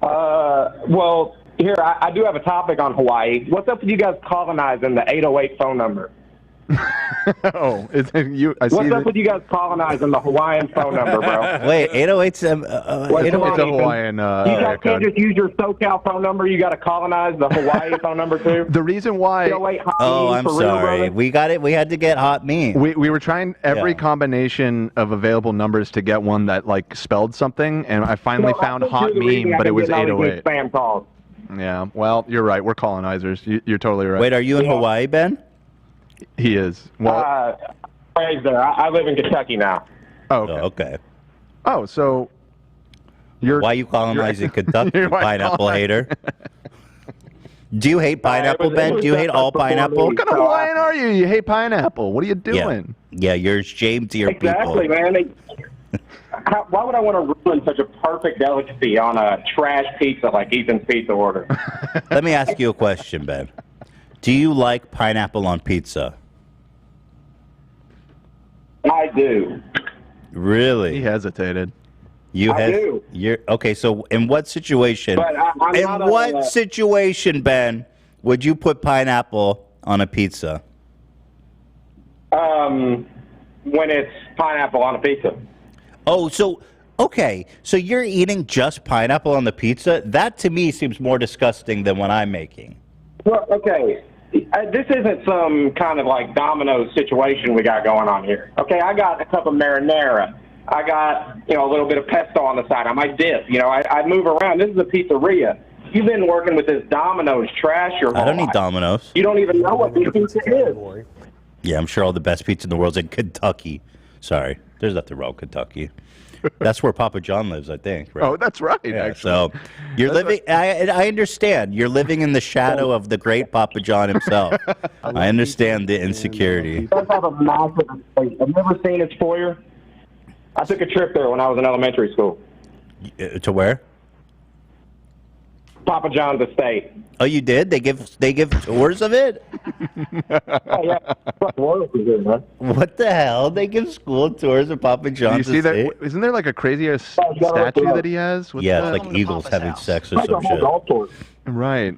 Well, here, I do have a topic on Hawaii. What's up with you guys colonizing the 808 phone number? Oh, is it you? I see What's up with you guys colonizing the Hawaiian phone number, bro? Wait, 808's it's a Hawaiian you area guys can't code. just use your SoCal phone number. You got to colonize the Hawaii phone number too. The reason why. 808 hot Oh, memes I'm for real, sorry. brother? We got it. We had to get hot meat. We were trying every Yeah. combination of available numbers to get one that like spelled something, and I finally No, I found think hot you're the reason meme, I but it can was get all these 808. Spam calls. Yeah, well, you're right. We're colonizers. You're totally right. Wait, are you in Hawaii, Ben? He is. Well, Praise there. I live in Kentucky now. oh, okay. Okay. Oh, so you're Why are you colonizing Kentucky, You're you white pineapple colonized. hater? Do you hate pineapple, Ben? Do you hate all pineapple? What kind of Hawaiian are you? You hate pineapple. What are you doing? Yeah, you're ashamed to your Exactly, people. man. Why would I want to ruin such a perfect delicacy on a trash pizza like Ethan's Pizza order? Let me ask you a question, Ben. Do you like pineapple on pizza? I do. Really? He hesitated. You I do. You're okay. So, in what situation? But I'm in not a- what situation, Ben, would you put pineapple on a pizza? When it's pineapple on a pizza. Oh, so okay. So you're eating just pineapple on the pizza? That to me seems more disgusting than what I'm making. Well, okay. This isn't some kind of like Domino's situation we got going on here. Okay, I got a cup of marinara. I got, a little bit of pesto on the side. I might dip. I move around. This is a pizzeria. You've been working with this Domino's trash your whole I don't need life. Domino's. You don't even know what this pizza is. Yeah, I'm sure all the best pizza in the world's in Kentucky. Sorry, there's nothing wrong with Kentucky. That's where Papa John lives, I think. Right? Oh, that's right. Yeah, actually, so you're living. I understand. You're living in the shadow of the great Papa John himself. I understand the insecurity. It does have a massive estate. Have you ever seen its foyer? I took a trip there when I was in elementary school. To where? Papa John's estate. Oh, you did? They give tours of it? Oh, yeah. What the hell? They give school tours of Papa Do you John's see estate? that? Isn't there like a crazy statue that he has? What's Yeah, that? it's like eagles having sex or some shit. Right.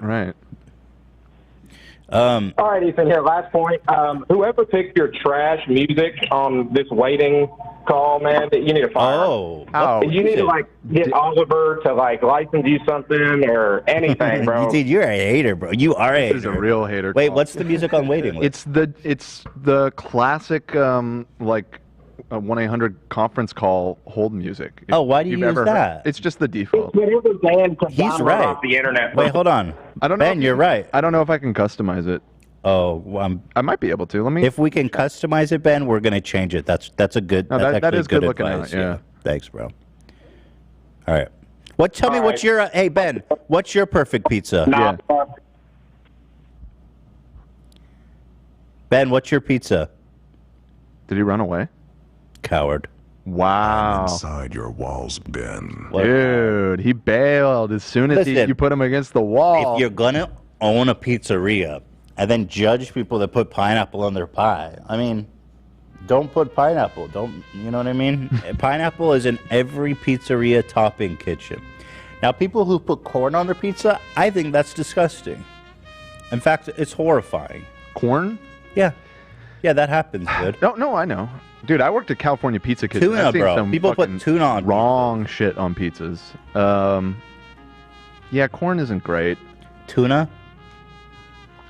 All right, Ethan, here, last point. Whoever picked your trash music on this waiting call, man, you need to fire. Oh. You need to, get Oliver to, license you something or anything, bro. Dude, you're a hater, bro. You are a hater. This is a real hater. Wait, call. what's the music on waiting list? It's the classic a 1-800 conference call hold music. Oh, why do you You've use ever that? Heard, it's just the default. He's right. Off the internet. Wait, hold on. I don't know. Ben, you're right. I don't know if I can customize it. Oh, well, I might be able to. Let me. If we can customize it, Ben, we're gonna change it. That's a good. No, that's that actually is good looking advice. out, yeah. Thanks, bro. All right. Tell me what's your hey Ben? What's your perfect pizza? Ben, what's your pizza? Did he run away? Coward. Wow. Inside your walls, Ben. Dude, he bailed as soon as Listen, you put him against the wall. If you're gonna own a pizzeria and then judge people that put pineapple on their pie, I mean, don't put pineapple. Don't, you know what I mean? Pineapple is in every pizzeria topping kitchen. Now, people who put corn on their pizza, I think that's disgusting. In fact, it's horrifying. Corn? Yeah. Yeah, that happens, dude. No, I know. Dude, I worked at California Pizza Kitchen. Tuna, I've seen bro. some People put fucking tuna on wrong shit on pizzas. Yeah, corn isn't great. Tuna?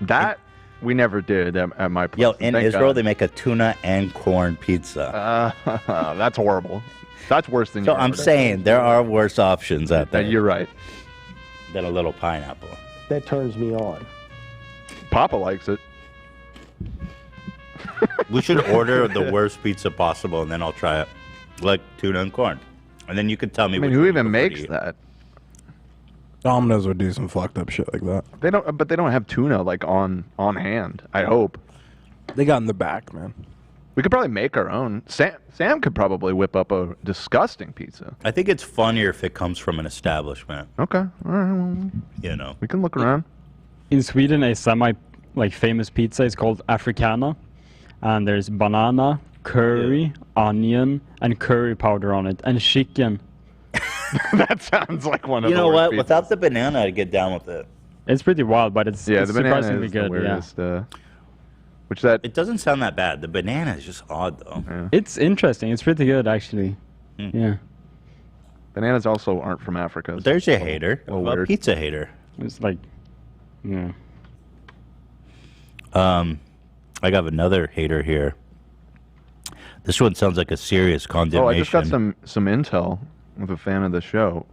That we never did at my place. Yo, in Thank Israel, God. they make a tuna and corn pizza. That's horrible. That's worse than So your I'm order. saying there are worse options out there. You're right. Than a little pineapple. That turns me on. Papa likes it. We should order the worst pizza possible, and then I'll try it. Like tuna and corn. And then you can tell me I mean, which who one even you prefer makes to eat. that? Domino's would do some fucked up shit like that. They don't, but they don't have tuna like on hand. I hope. They got in the back, man. We could probably make our own. Sam could probably whip up a disgusting pizza. I think it's funnier if it comes from an establishment. Okay, all right. Well, You know. we can look around. In Sweden, a famous pizza is called Africana, and there's banana, curry, onion, and curry powder on it, and chicken. That sounds like one of You the know worst what? pizzas. Without the banana, I'd get down with it. It's pretty wild, but it's Yeah, the banana surprisingly is good. the weirdest. Which that It doesn't sound that bad. The banana is just odd, though. Yeah. It's interesting. It's pretty good, actually. Yeah. Bananas also aren't from Africa. But there's your hater. A A pizza hater. It's like, yeah. I got another hater here. This one sounds like a serious condemnation. Oh, I just got some intel with a fan of the show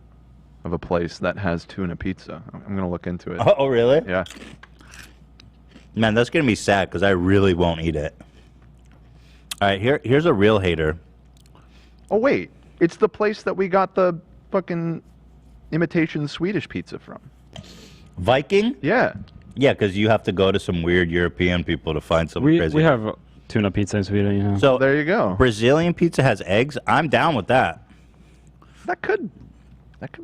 of a place that has tuna pizza. I'm gonna look into it. Oh, really? Yeah. Man, that's gonna be sad because I really won't eat it. All right, here's a real hater. Oh wait, it's the place that we got the fucking imitation Swedish pizza from. Viking? Yeah. Yeah, because you have to go to some weird European people to find something crazy. We have tuna pizza in Sweden, yeah. So there you go. Brazilian pizza has eggs. I'm down with that. That could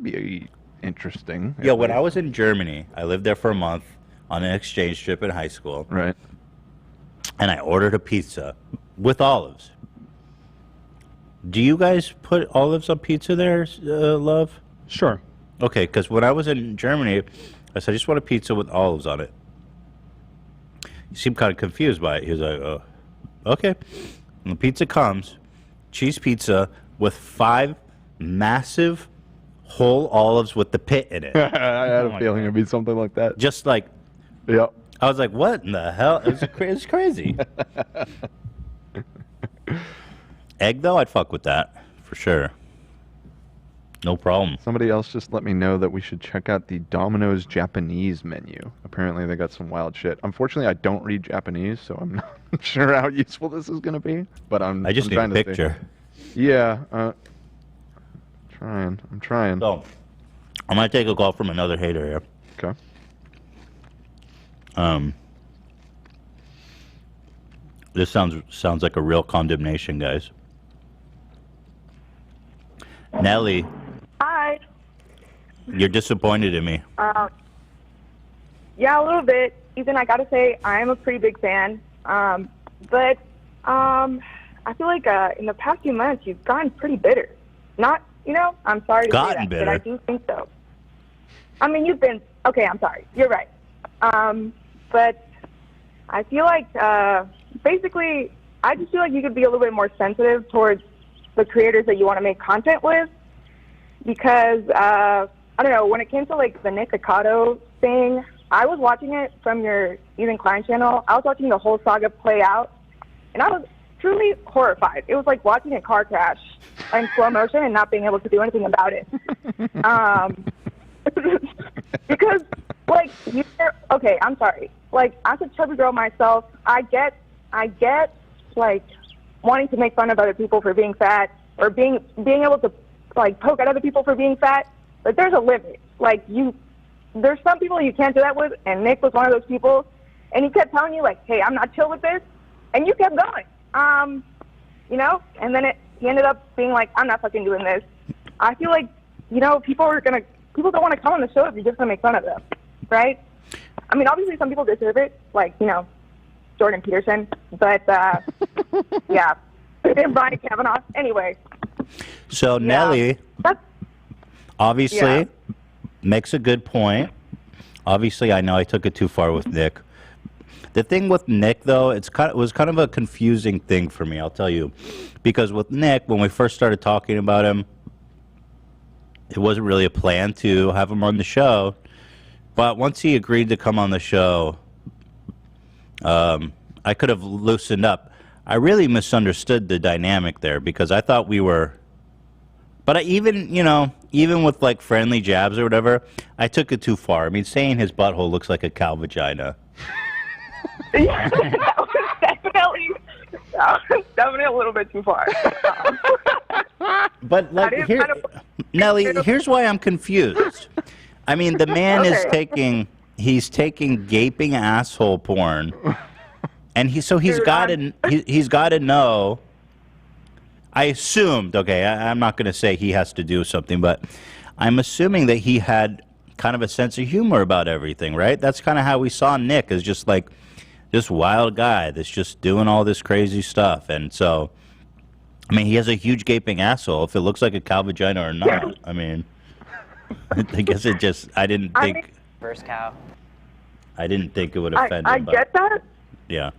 be interesting. Yo, when I was in Germany, I lived there for a month on an exchange trip in high school. Right. And I ordered a pizza with olives. Do you guys put olives on pizza there, love? Sure. Okay, because when I was in Germany, I said, I just want a pizza with olives on it. He seemed kind of confused by it. He was like, oh, okay. And the pizza comes, cheese pizza with 5 massive whole olives with the pit in it. I had a feeling it'd be something like that. Just like, yeah. I was like, what in the hell? It's crazy. Egg, though, I'd fuck with that, for sure. No problem. Somebody else just let me know that we should check out the Domino's Japanese menu. Apparently they got some wild shit. Unfortunately, I don't read Japanese, so I'm not sure how useful this is going to be. But I just I'm need trying a to see. picture. Yeah. I'm trying. So, I'm going to take a call from another hater here. Okay. This sounds like a real condemnation, guys. Nelly, Hi. you're disappointed in me. Yeah, a little bit. Ethan, I gotta say, I'm a pretty big fan. But I feel like in the past few months, you've gotten pretty bitter. Not, I'm sorry to Gotten say that, bitter? but I do think so. I mean, you've been, okay, I'm sorry. You're right. But I feel like, basically, I just feel like you could be a little bit more sensitive towards the creators that you want to make content with, because I don't know, when it came to like the Nick Ocado thing, I was watching it from your Ethan Klein channel. I was watching the whole saga play out, and I was truly horrified. It was like watching a car crash in slow motion and not being able to do anything about it. Because like okay, I'm sorry. Like, as a chubby girl myself, I get like wanting to make fun of other people for being fat, or being able to like poke at other people for being fat, but there's a limit. Like, there's some people you can't do that with, and Nick was one of those people, and he kept telling you like, hey, I'm not chill with this, and you kept going. And then he ended up being like, I'm not fucking doing this. I feel like, people don't want to come on the show if you're just gonna make fun of them, right? I mean, obviously some people deserve it, like, Jordan Peterson, but yeah, and Brian Kavanaugh. Anyway. So Yeah. Nelly, obviously, Yeah. makes a good point. Obviously, I know I took it too far with Nick, The thing with Nick, though, it was kind of a confusing thing for me, I'll tell you. Because with Nick, when we first started talking about him, it wasn't really a plan to have him on the show. But once he agreed to come on the show, I could have loosened up. I really misunderstood the dynamic there because I thought we were... But even with like friendly jabs or whatever, I took it too far. I mean, saying his butthole looks like a cow vagina. That was definitely a little bit too far. But like, Nelly, here's why I'm confused. I mean, the man is he's taking gaping asshole porn, and he's got to know. I assumed, okay, I'm not going to say he has to do something, but I'm assuming that he had kind of a sense of humor about everything, right? That's kind of how we saw Nick, as just like this wild guy that's just doing all this crazy stuff. And so, I mean, he has a huge gaping asshole. If it looks like a cow vagina or not, I mean, I guess I didn't think. First cow. I didn't think it would offend him. I get that. Yeah.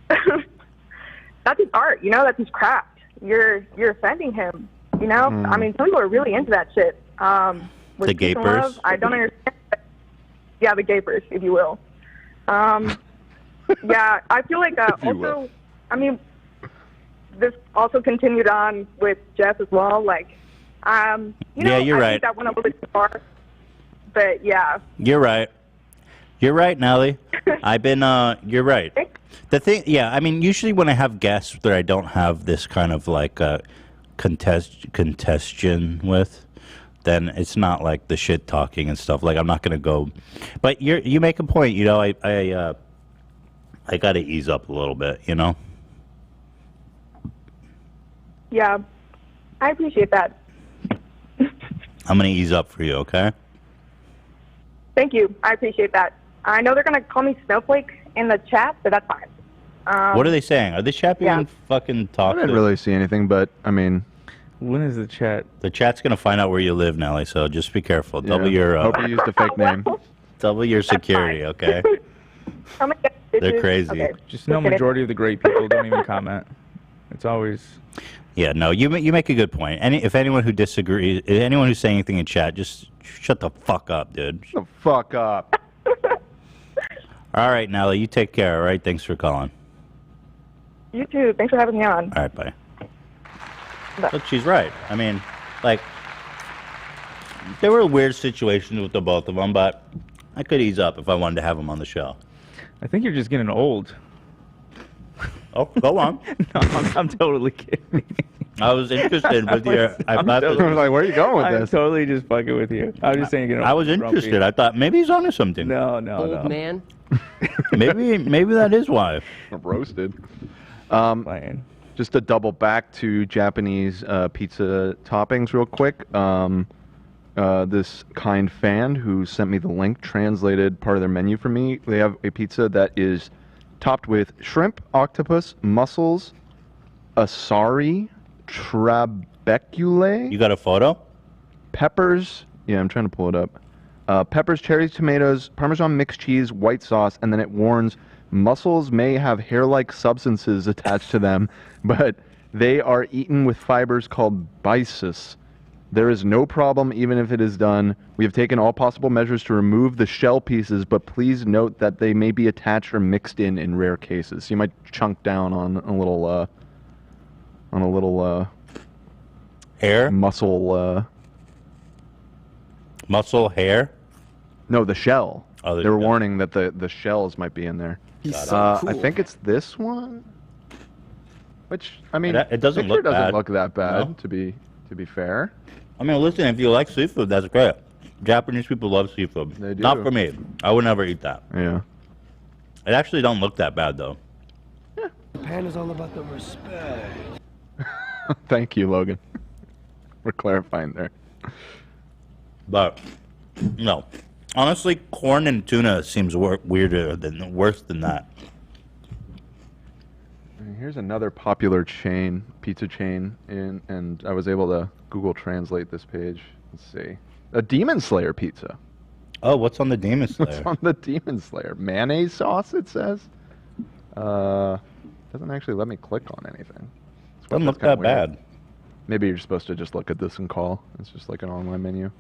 That's his art, that's his craft. You're offending him, I mean, some people are really into that shit. With the peace and gapers? love, I don't understand. Yeah, the gapers, if you will. Yeah, I feel like also, I mean, this also continued on with Jeff as well. Like, yeah, you're I right. think that went a little bit too far. But yeah. You're right. You're right, Nelly. I've been, you're right. The thing, yeah, I mean, usually when I have guests that I don't have this kind of like contestion with, then it's not like the shit talking and stuff. Like, I'm not going to go. But you make a point, I got to ease up a little bit, Yeah, I appreciate that. I'm going to ease up for you, okay? Thank you. I appreciate that. I know they're going to call me Snowflake in the chat, but that's fine. What are they saying? Are the chat being fucking talked? I didn't really see anything, but I mean, when is the chat? The chat's gonna find out where you live, Nelly. So just be careful. Double your. Hope you used a fake name. Double your security, okay? They're crazy. Okay. Just know majority of the great people don't even comment. It's always. Yeah, no, you make a good point. If anyone who disagrees, anyone who's saying anything in chat, just shut the fuck up, dude. Shut the fuck up. All right, Nelly, you take care. All right, thanks for calling. You too. Thanks for having me on. All right, bye. Look, she's right. I mean, like, there were weird situations with the both of them, but I could ease up if I wanted to have them on the show. I think you're just getting old. Oh, go on. No, I'm totally kidding. I was interested with your. I was like, where are you going with I'm this? totally just fucking with you. I was just saying, I was interested. I thought maybe he's onto something. No. Old man. Maybe that is why. Roasted. Just to double back to Japanese pizza toppings real quick. This kind fan who sent me the link translated part of their menu for me. They have a pizza that is topped with shrimp, octopus, mussels, asari, trabeculae. You got a photo? Peppers. Yeah, I'm trying to pull it up. Peppers, cherries, tomatoes, Parmesan mixed cheese, white sauce, and then it warns mussels may have hair-like substances attached to them, but they are eaten with fibers called byssus. There is no problem even if it is done. We have taken all possible measures to remove the shell pieces, but please note that they may be attached or mixed in rare cases. So you might chunk down on a little hair? Mussel hair? No, the shell. Oh, they were warning that the shells might be in there. So cool. I think it's this one. Which, I mean, it doesn't look bad. look that bad, No. to be fair. I mean, listen, if you like seafood, that's great. Japanese people love seafood. They do. Not for me. I would never eat that. Yeah. It actually don't look that bad, though. Japan is all about the respect. Thank you, Logan. We're clarifying there. But, no. Honestly, corn and tuna seems worse than that. And here's another popular pizza chain, and I was able to Google Translate this page. Let's see. A Demon Slayer pizza. Oh, what's on the Demon Slayer? What's on the Demon Slayer? Mayonnaise sauce, it says. Doesn't actually let me click on anything. Doesn't look that bad. Maybe you're supposed to just look at this and call. It's just like an online menu.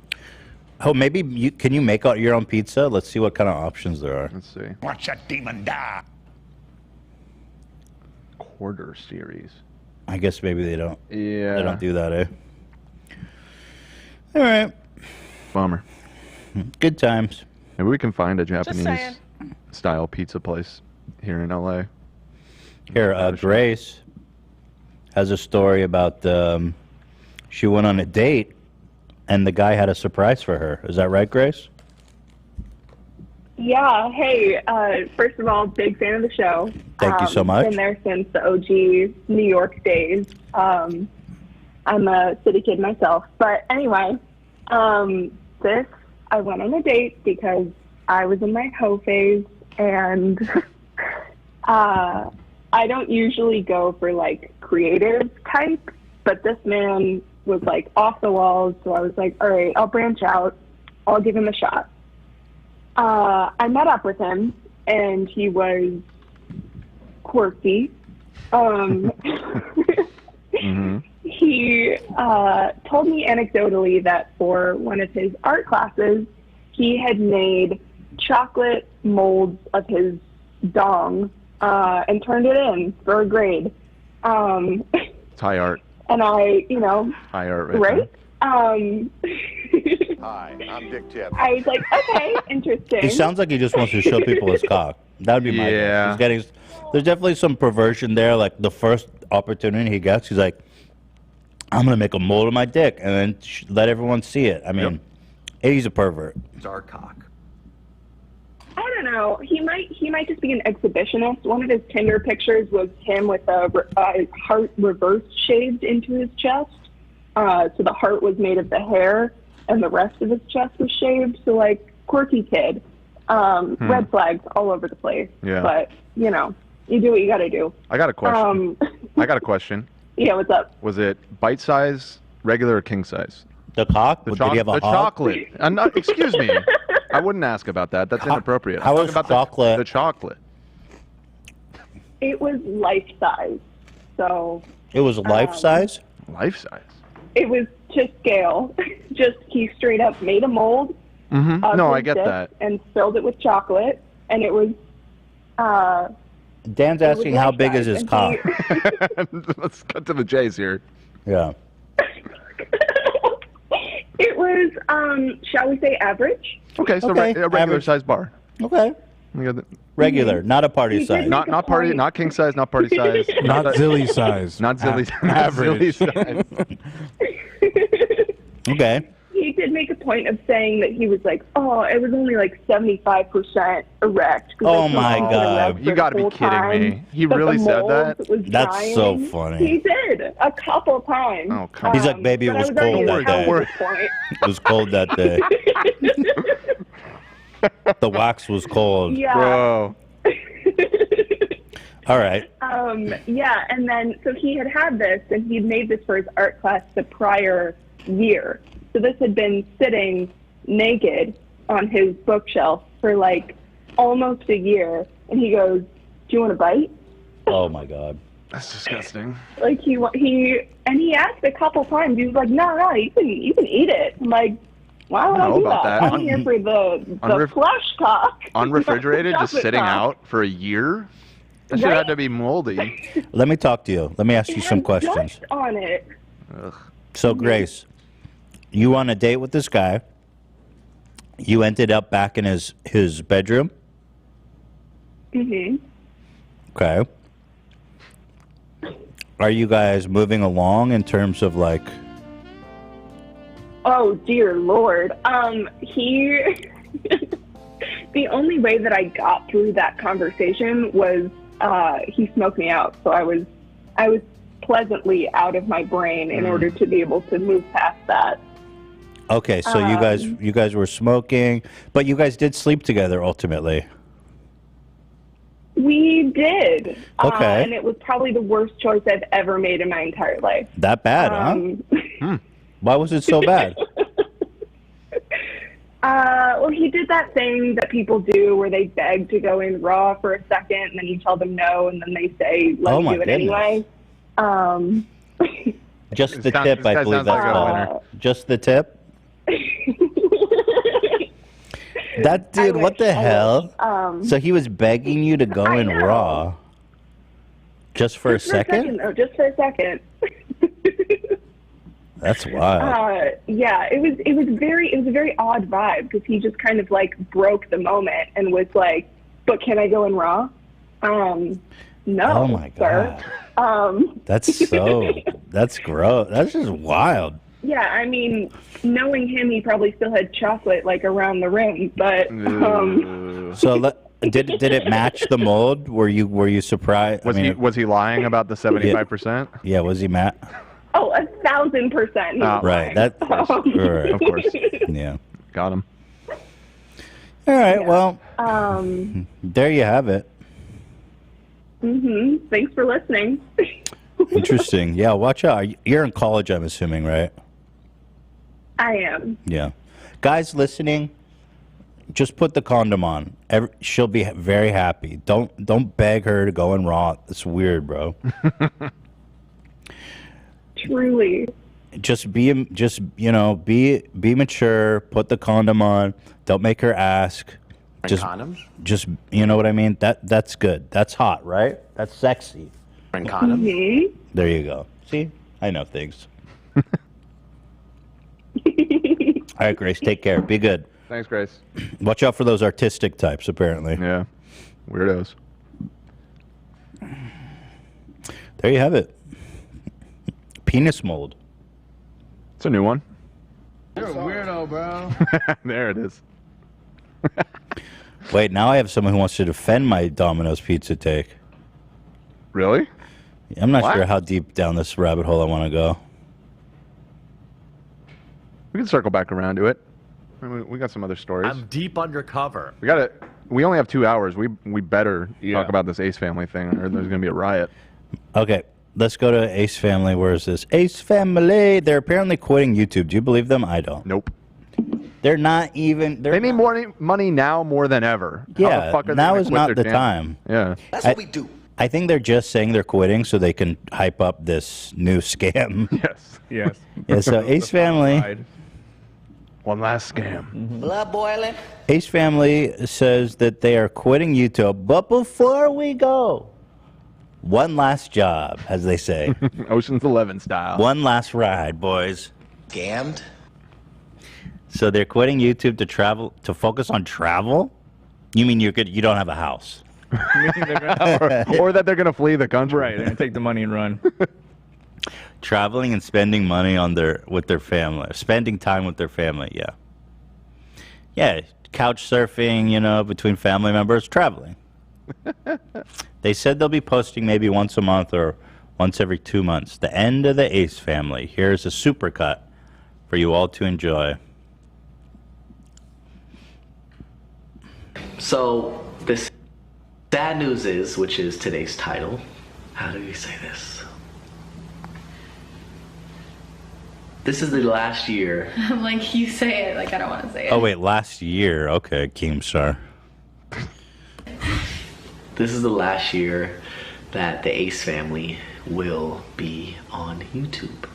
Oh, maybe can you make out your own pizza? Let's see what kind of options there are. Let's see. Watch that demon die. Quarter series. I guess maybe they don't. Yeah. They don't do that, eh? All right. Bummer. Good times. Maybe we can find a Japanese style pizza place here in LA. Here, Grace has a story about she went on a date and the guy had a surprise for her. Is that right, Grace? Yeah, hey, first of all, big fan of the show. Thank you so much. Been there since the OG New York days. I'm a city kid myself. But anyway, I went on a date because I was in my hoe phase, and I don't usually go for, like, creative type, but this man was, like, off the walls, so I was like, all right, I'll branch out. I'll give him a shot. I met up with him, and he was quirky. He told me anecdotally that for one of his art classes, he had made chocolate molds of his dong and turned it in for a grade. It's high art. And I, you know, High art, right? Hi, I'm Dick Tip. I was like, okay, interesting. He sounds like he just wants to show people his cock. That would be my guess. He's getting, there's definitely some perversion there. Like the first opportunity he gets, he's like, I'm going to make a mold of my dick and then let everyone see it. I mean, he's a pervert. It's our cock. I don't know. He might just be an exhibitionist. One of his Tinder pictures was him with a heart reverse shaved into his chest. So the heart was made of the hair, and the rest of his chest was shaved. So, like, quirky kid. Red flags all over the place. Yeah. But, you know, you do what you got to do. I got a question. Yeah, what's up? Was it bite size, regular, or king size? The cock? The, Did he have a the hog? chocolate. Excuse me. I wouldn't ask about that. That's inappropriate. How I'm is talking about chocolate? The chocolate. It was life size. So. It was life size? Life size? It was to scale. Just he straight up made a mold. Of No, his I get dick that. And filled it with chocolate, and it was. Dan's asking how big is his cock? Let's cut to the chase here. Yeah. It was, shall we say, average? Okay, so Okay, a regular average. size bar. Okay. Regular, not a party size. Not party, not king size, not party size. Not Zilly size. Not Zilly, Average. not Zilly size. Okay. He did make a point of saying that he was like, oh, it was only like 75% erect. Oh my God. You got to be kidding me. He really said that? That's so funny. He did a couple times. Oh, come He's like, baby, it was cold that day. It was cold that day. The wax was cold. Yeah. Bro. All right. Yeah, and then, so he had this, and he'd made this for his art class the prior year. So this had been sitting naked on his bookshelf for like almost a year, and he goes, "Do you want a bite?" Oh my God. That's disgusting. Like he asked a couple times. He was like, "No, you can eat it." I'm like, "Why would I do about that. I'm here for the flesh cock." Unrefrigerated, just Chocolate sitting cock. out for a year? That shit had to be moldy. Let me talk to you. Let me ask you It some had questions. dust on it. Ugh. So, Grace, you on a date with this guy. You ended up back in his bedroom. Mhm. Okay. Are you guys moving along in terms of like? Oh dear Lord. He. The only way that I got through that conversation was he smoked me out, so I was pleasantly out of my brain in order to be able to move past that. Okay, so you guys were smoking, but you guys did sleep together ultimately. We did. Okay. And it was probably the worst choice I've ever made in my entire life. That bad, huh? Why was it so bad? Well, he did that thing that people do where they beg to go in raw for a second, and then you tell them no, and then they say, let me do it anyway. Just the tip, I believe that's called. Just the tip? That dude, what the hell? So he was begging you to go in raw? Just for a second? No, just for a second. That's wild. Yeah, it was a very odd vibe because he just kind of like broke the moment and was like, "But can I go in raw?" No, oh my sir. God. That's gross. That's just wild. Yeah, I mean, knowing him, he probably still had chocolate like around the rim, but So did it match the mold? Were you surprised? Was he lying about the 75%? Yeah, was he mad? Oh, 1,000%. he was Right. lying. Right. Of course. Yeah. Got him. All right. Well, there you have it. Thanks for listening. Interesting. Yeah. Watch out. You're in college, I'm assuming, right? I am. Yeah. Guys listening, just put the condom on. She'll be very happy. Don't beg her to go in raw. It's weird, bro. Truly. Just be mature. Put the condom on. Don't make her ask. Condoms? Just you know what I mean. That's good. That's hot, right? That's sexy. Bring condoms. There you go. See, I know things. All right, Grace. Take care. Be good. Thanks, Grace. Watch out for those artistic types. Apparently. Yeah. Weirdos. There you have it. Penis mold. It's a new one. You're a weirdo, bro. There it is. Wait, now I have someone who wants to defend my Domino's pizza take. Really? I'm not What? sure how deep down this rabbit hole I want to go. We can circle back around to it. I mean, we got some other stories. I'm deep undercover. We only have 2 hours. We better talk about this Ace Family thing, or there's going to be a riot. Okay, let's go to Ace Family. Where is this? Ace Family. They're apparently quitting YouTube. Do you believe them? I don't. Nope. They're not even. They need more money now more than ever. How Yeah, the fuck are they now gonna is quit not their the channel? time. Yeah. That's what we do. I think they're just saying they're quitting so they can hype up this new scam. Yes. Yes. Yeah, so Ace Family. One last scam. Blood boiling. Ace Family says that they are quitting YouTube. But before we go, one last job, as they say. Ocean's 11 style. One last ride, boys. Scammed? So they're quitting YouTube to focus on travel? You mean you don't have a house? or that they're going to flee the country. Right, and take the money and run. Traveling and spending money with their family. Spending time with their family, yeah. Yeah, couch surfing, between family members, traveling. They said they'll be posting maybe once a month or once every 2 months. The end of the Ace Family. Here's a supercut for you all to enjoy. So, this sad news is, which is today's title, how do we say this? This is the last year. I'm like, you say it, like I don't want to say it. Oh, wait, last year. Okay, Keemstar. This is the last year that the Ace Family will be on YouTube.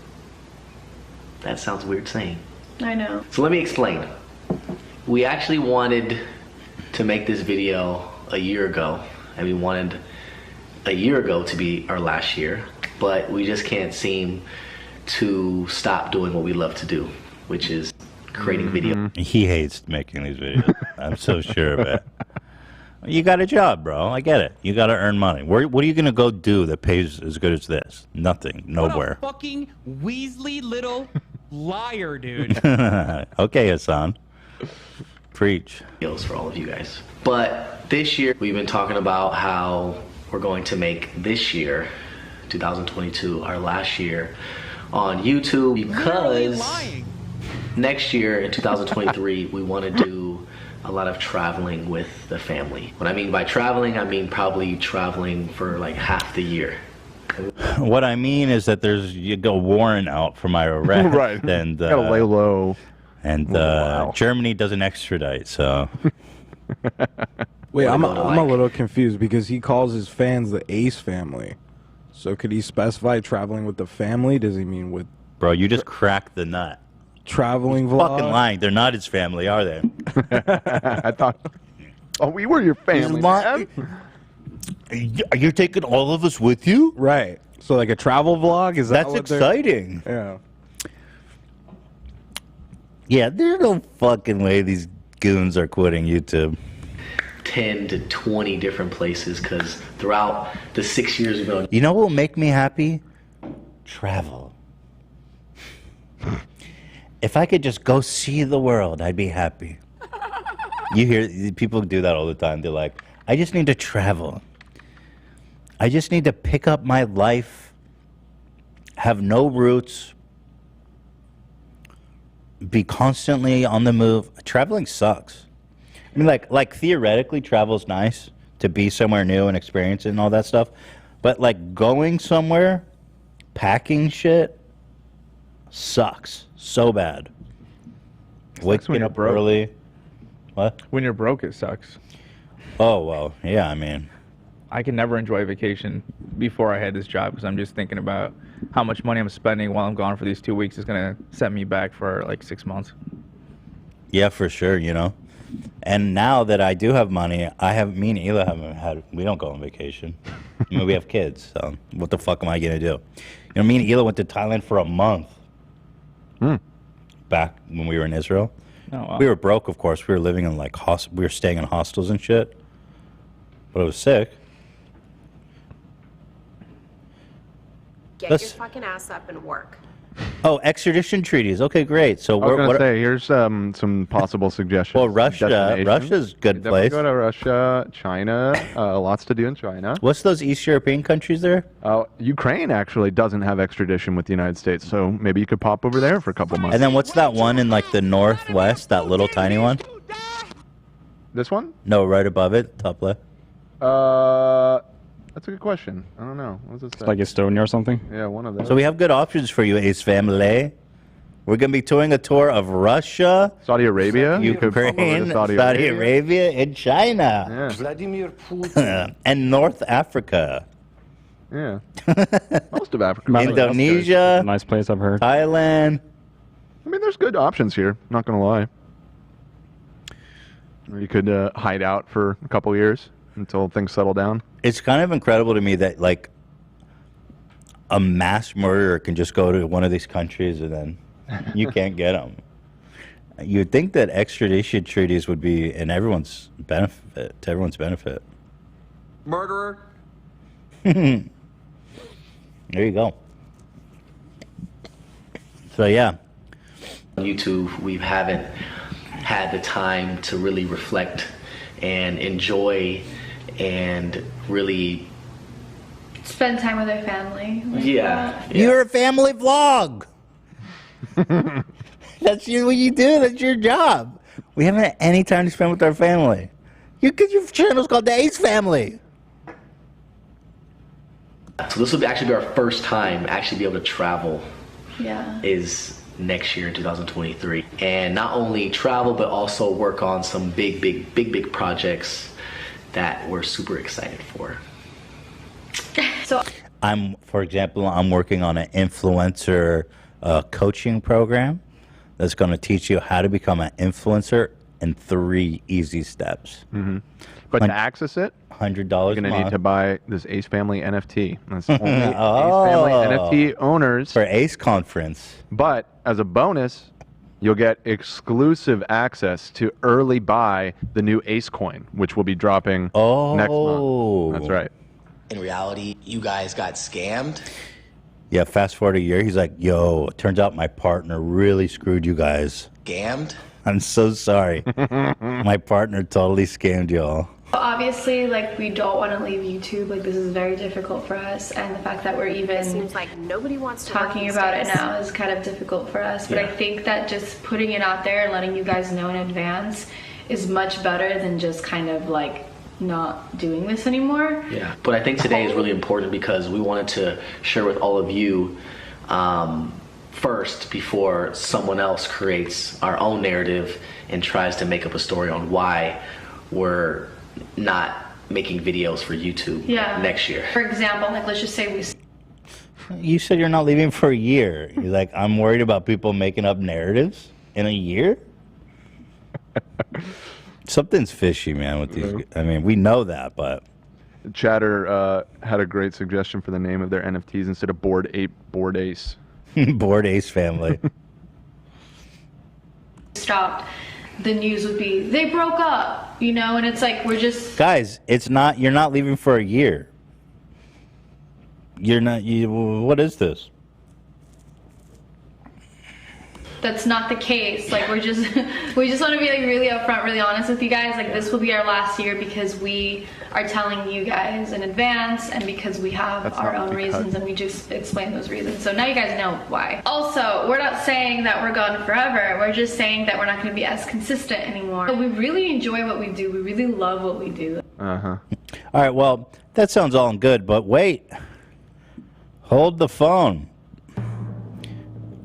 That sounds weird saying. I know. So let me explain. We actually wanted to make this video a year ago, and we wanted a year ago to be our last year, but we just can't seem to stop doing what we love to do, which is creating video. He hates making these videos. I'm so sure of it. You got a job, bro. I get it. You got to earn money. What are you going to go do that pays as good as this? Nothing. Nowhere. What a fucking Weasley little liar, dude. Okay, Hassan. Preach. Deals for all of you guys. But this year, we've been talking about how we're going to make this year, 2022, our last year on YouTube, because next year in 2023, we want to do a lot of traveling with the family. What I mean by traveling, I mean probably traveling for like half the year. What I mean is that you go warrant out for my arrest. Right. And, gotta lay low. And Germany doesn't extradite, so. Wait, I'm a little confused because he calls his fans the Ace family. So could he specify traveling with the family? Does he mean with... Bro, you just cracked the nut. Traveling vlog? Fucking lying. They're not his family, are they? I thought... Oh, we were your family, man. Are you taking all of us with you? Right. So like a travel vlog? Is that That's what exciting. Yeah. Yeah, there's no fucking way these goons are quitting YouTube. 10 to 20 different places because throughout the 6 years we've been. You know what will make me happy? Travel. If I could just go see the world, I'd be happy. You hear people do that all the time. They're like, I just need to travel. I just need to pick up my life, have no roots, be constantly on the move. Traveling sucks. I mean, like theoretically, travel's nice to be somewhere new and experience it and all that stuff. But like going somewhere, packing shit, sucks so bad. Waking up early. What? When you're broke, it sucks. Oh, well, yeah, I mean. I can never enjoy vacation before I had this job because I'm just thinking about how much money I'm spending while I'm gone for these 2 weeks is going to set me back for like 6 months. Yeah, for sure, you know. And now that I do have money, me and Hila haven't had, we don't go on vacation. I mean, we have kids, so what the fuck am I going to do? You know, me and Hila went to Thailand for a month. Back when we were in Israel. Oh, wow. We were broke, of course. We were living in like, we were staying in hostels and shit. But it was sick. Get your fucking ass up and work. Oh, extradition treaties. Okay, great. So I was going to say, here's some possible suggestions. Well, Russia's a good Definitely place. Go to Russia, China. Lots to do in China. What's those East European countries there? Ukraine actually doesn't have extradition with the United States, so maybe you could pop over there for a couple months. And then what's that one in like the northwest? That little tiny one? This one? No, right above it, top left. That's a good question. I don't know. What does it say? Like Estonia or something? Yeah, one of those. So we have good options for you, Ace family. We're going to be touring a tour of Russia, Saudi Arabia, Ukraine, Saudi Arabia, and China. Vladimir and North Africa. Yeah. Most of Africa. Indonesia. Nice place, I've heard. Thailand. I mean, there's good options here. Not going to lie. You could hide out for a couple years until things settle down. It's kind of incredible to me that, like, a mass murderer can just go to one of these countries and then you can't get them. You'd think that extradition treaties would be in everyone's benefit, to everyone's benefit. Murderer. There you go. So, yeah. On YouTube, we haven't had the time to really reflect and enjoy and really Spend time with our family. yeah. You're a family vlog. That's what you do. That's your job. We haven't had any time to spend with our family. Because your channel's called the Ace Family. So this will actually be our first time actually be able to travel. Yeah. Is next year in 2023, and not only travel but also work on some big projects that we're super excited for. So For example, I'm working on an influencer coaching program that's going to teach you how to become an influencer in 3 easy steps. But to access it, $100 you're going to need to buy this Ace Family NFT. That's only Ace Family NFT owners. For Ace Conference. But as a bonus, you'll get exclusive access to early buy the new Ace coin, which will be dropping next month. That's right. In reality, you guys got scammed. Yeah, fast forward a year, he's like, yo, it turns out my partner really screwed you guys. Scammed? I'm so sorry. My partner totally scammed y'all. obviously, like, we don't want to leave YouTube. Like, this is very difficult for us, and the fact that we're even It seems like nobody wants to talking about it now is kind of difficult for us. But I think that just putting it out there and letting you guys know in advance is much better than just kind of like not doing this anymore. Yeah, but I think today is really important because we wanted to share with all of you first before someone else creates our own narrative and tries to make up a story on why we're not making videos for YouTube next year. For example, like let's just say we. You said you're not leaving for a year. You're like, I'm worried about people making up narratives in a year? Something's fishy, man, with these. I mean, we know that, but... Chatter had a great suggestion for the name of their NFTs instead of Bored Ape, Bored Ace. Bored Ace family. Stopped, the news would be, they broke up, you know, and it's like, we're just... Guys, it's not, you're not leaving for a year. You're not, what is this? That's not the case. Like, we just want to be like really upfront, really honest with you guys. Like, this will be our last year because we are telling you guys in advance and because we have our own reasons and we just explain those reasons. So now you guys know why. Also, we're not saying that we're gone forever. We're just saying that we're not going to be as consistent anymore. But we really enjoy what we do. We really love what we do. All right, well, that sounds all good, but wait. Hold the phone.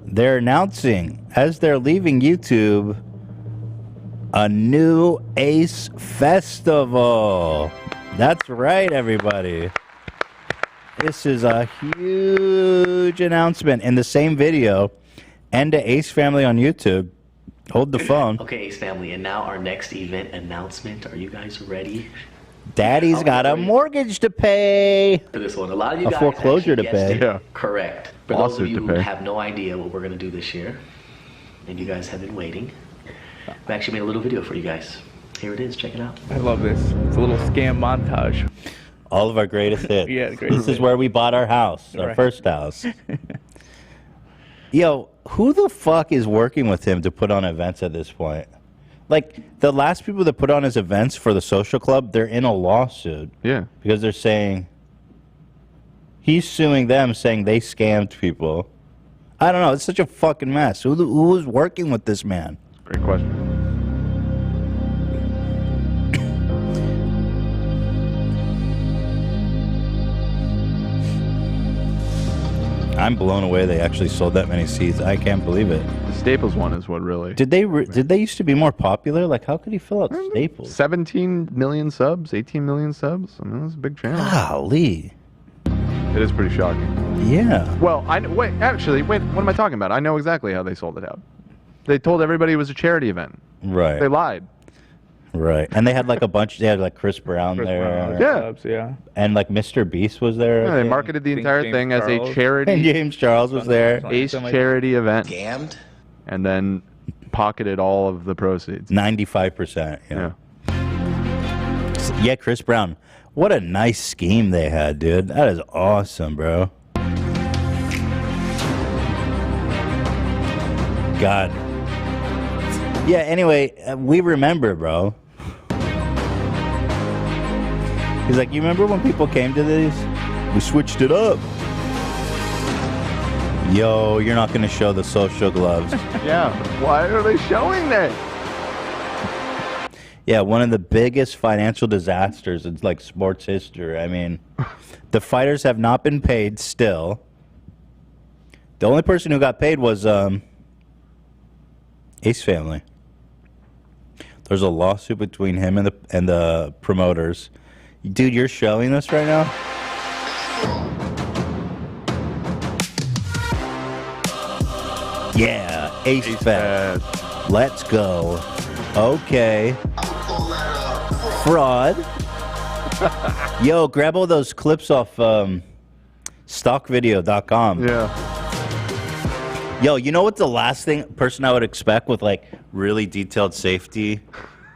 They're announcing, as they're leaving YouTube, a new Ace Festival. That's right, everybody. This is a huge announcement. In the same video, and to Ace Family on YouTube. Hold the phone. Okay, Ace Family, and now our next event announcement. Are you guys ready? Daddy's got a mortgage to pay. For this one, a lot of you a guys foreclosure to actually pay. guessed it correct. For those of Lawsuit you to who pay. have no idea what we're going to do this year, and you guys have been waiting, we actually made a little video for you guys. Here it is. Check it out. I love this. It's a little scam montage. All of our greatest hits. Yeah, the greatest This is where we bought our house, our Right. first house. Yo, who the fuck is working with him to put on events at this point? Like, the last people that put on his events for the social club, they're in a lawsuit. Yeah. Because they're saying, he's suing them, saying they scammed people. I don't know. It's such a fucking mess. Who's working with this man? Great question. I'm blown away they actually sold that many seats. I can't believe it. The Staples one is what really. Did they used to be more popular? Like, how could he fill out Staples? 17 million subs, 18 million subs. I mean, that's a big channel. Golly. It is pretty shocking. Yeah. Well, wait, what am I talking about? I know exactly how they sold it out. They told everybody it was a charity event. Right. They lied. Right. And they had like a bunch, they had like Chris Brown there. Yeah. And like Mr. Beast was there. Yeah, they marketed the entire thing as a charity. And James Charles was there. Ace charity event. Scammed? And then pocketed all of the proceeds. 95%. Yeah. Yeah, Chris Brown. What a nice scheme they had, dude. That is awesome, bro. God. Yeah, anyway, we remember, bro. He's like, you remember when people came to these? We switched it up. Yo, you're not going to show the social gloves. Yeah, why are they showing that? Yeah, one of the biggest financial disasters in like sports history. I mean, the fighters have not been paid still. The only person who got paid was Ace Family. There's a lawsuit between him and the promoters. Dude, you're showing this right now? Yeah, Ace Fest. Let's go. Okay. Fraud. Yo, grab all those clips off stockvideo.com. Yeah. Yo, you know what's the last person I would expect with like really detailed safety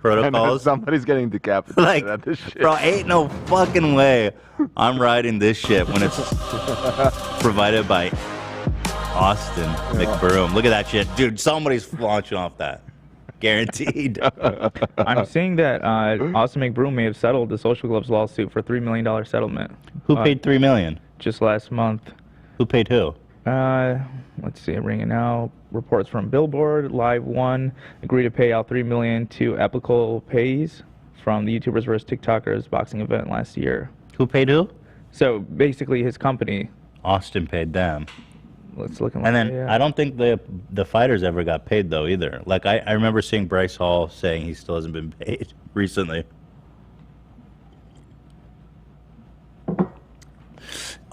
protocols? Somebody's getting decapitated Like, at this shit. bro, ain't no fucking way I'm riding this shit when it's provided by Austin McBroom. Look at that shit. Dude, somebody's launching off that. Guaranteed. I'm seeing that Austin McBroom may have settled the Social Club's lawsuit for $3 million settlement. Who paid $3 million? Just last month. Who paid who? Let's see, I'm ringing now. Reports from Billboard, Live One, agreed to pay out $3 million to applicable pays from the YouTubers vs. TikTokers boxing event last year. Who paid who? So basically his company. Austin paid them. It's looking like And then it, yeah. I don't think the fighters ever got paid though either. Like I remember seeing Bryce Hall saying he still hasn't been paid recently.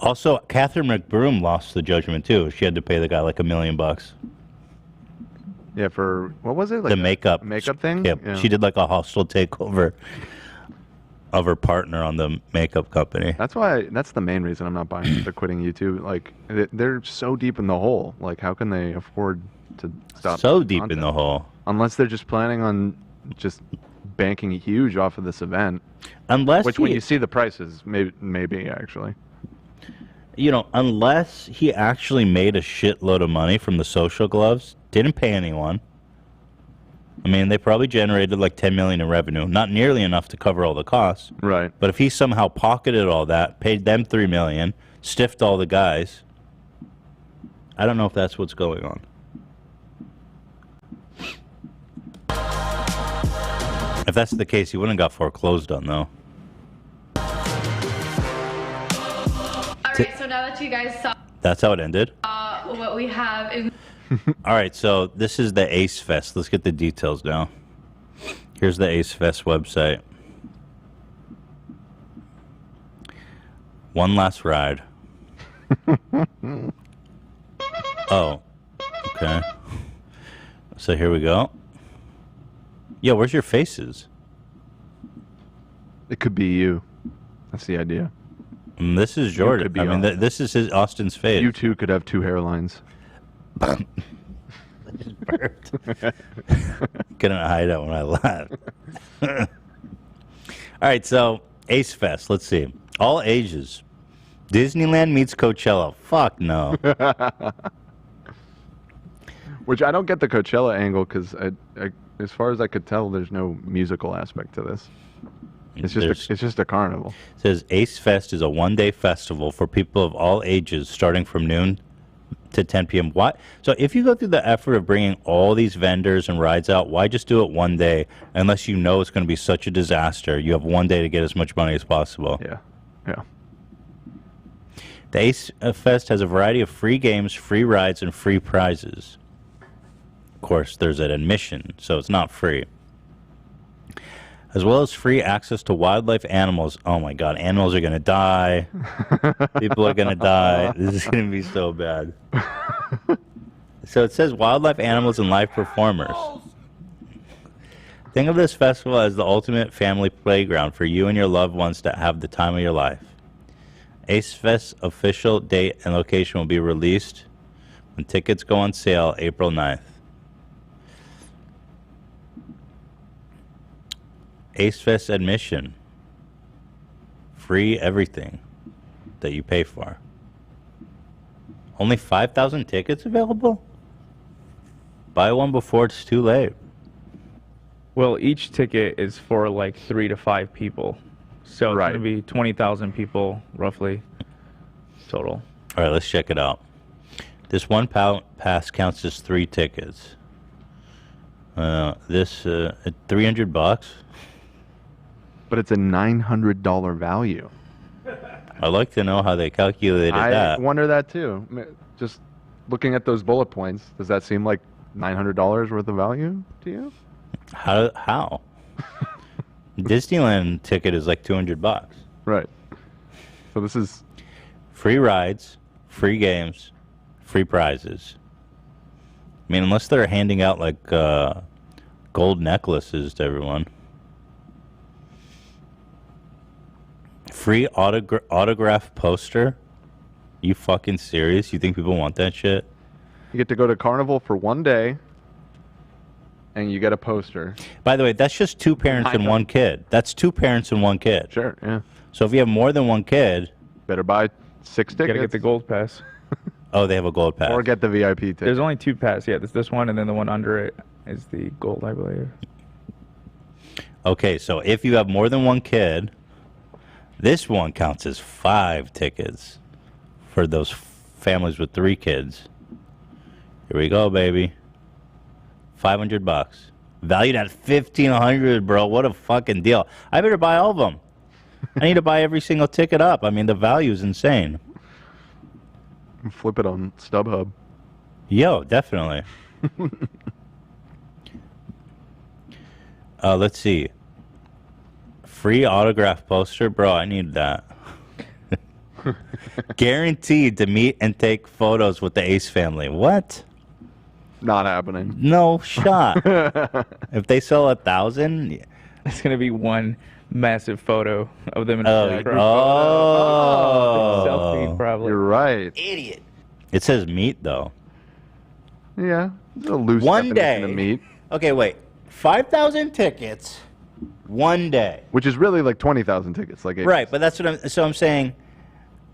Also, Catherine McBroom lost the judgment too. She had to pay the guy like $1 million. Yeah, for what was it? Like The makeup thing? Yep. Yeah. She did like a hostile takeover of her partner on the makeup company. That's the main reason I'm not buying. They're quitting YouTube. Like they're so deep in the hole. Like how can they afford to stop? So deep in content? the hole. Unless they're just planning on just banking huge off of this event. Unless when you see the prices, maybe actually. You know, unless he actually made a shitload of money from the social gloves, didn't pay anyone. I mean, they probably generated like $10 million in revenue, not nearly enough to cover all the costs. Right. But if he somehow pocketed all that, paid them $3 million, stiffed all the guys, I don't know if that's what's going on. If that's the case, he wouldn't have got foreclosed on, though. Alright, so now that you guys saw That's how it ended. what we have in All right, so this is the Ace Fest. Let's get the details now. Here's the Ace Fest website. One last ride. Oh, okay. So here we go. Yo, where's your faces? It could be you. That's the idea. This is Jordan. could be I mean, Austin. this is Austin's face. You two could have two hairlines. Burped. Couldn't hide it when I laughed. All right, so Ace Fest. Let's see. All ages. Disneyland meets Coachella. Fuck no. Which I don't get the Coachella angle because as far as I could tell, there's no musical aspect to this. It's just a carnival. It says Ace Fest is a one-day festival for people of all ages, starting from noon to 10 p.m. Why? So if you go through the effort of bringing all these vendors and rides out, why just do it one day? Unless you know it's going to be such a disaster, you have one day to get as much money as possible. Yeah, yeah. The Ace Fest has a variety of free games, free rides, and free prizes. Of course, there's an admission, so it's not free. As well as free access to wildlife animals. Oh my god, animals are going to die. People are going to die. This is going to be so bad. So it says wildlife animals and live performers. Think of this festival as the ultimate family playground for you and your loved ones to have the time of your life. Ace Fest's official date and location will be released when tickets go on sale April 9th. Ace Fest admission. Free everything that you pay for. Only 5,000 tickets available? Buy one before it's too late. Well, each ticket is for like 3 to 5 people. So it's Right. going to be 20,000 people, roughly, total. All right, let's check it out. This one pass counts as 3 tickets. This at $300. But it's a $900 value. I'd like to know how they calculated I that. wonder that too. Just looking at those bullet points, does that seem like $900 worth of value to you? How? Disneyland ticket is like $200. Right. So this is free rides, free games, free prizes. I mean, unless they're handing out like gold necklaces to everyone. Free autograph poster? You fucking serious? You think people want that shit? you get to go to Carnival for one day, and you get a poster. By the way, that's just 2 parents and 1 kid. That's 2 parents and 1 kid. Sure, yeah. So if you have more than 1 kid, better buy 6 tickets. Gotta get the gold pass. Oh, they have a gold pass. Or get the VIP ticket. There's only 2 passes. Yeah, there's this one, and then the one under it is the gold, I believe. Okay, so if you have more than 1 kid, this one counts as 5 tickets for those families with 3 kids. Here we go, baby. $500. Valued at $1,500, bro. What a fucking deal. I better buy all of them. I need to buy every single ticket up. I mean, the value is insane. Flip it on StubHub. Yo, definitely. Let's see. Free autograph poster, bro. I need that. Guaranteed to meet and take photos with the Ace family. What? Not happening. No shot. If they sell 1,000, it's gonna be one massive photo of them in a oh, group oh. selfie, probably. You're right. Idiot. It says meet though. Yeah, it's a loose One definition day. of meet. Okay, wait. 5,000 tickets, one day. Which is really like 20,000 tickets. Like Right, but that's what I'm saying.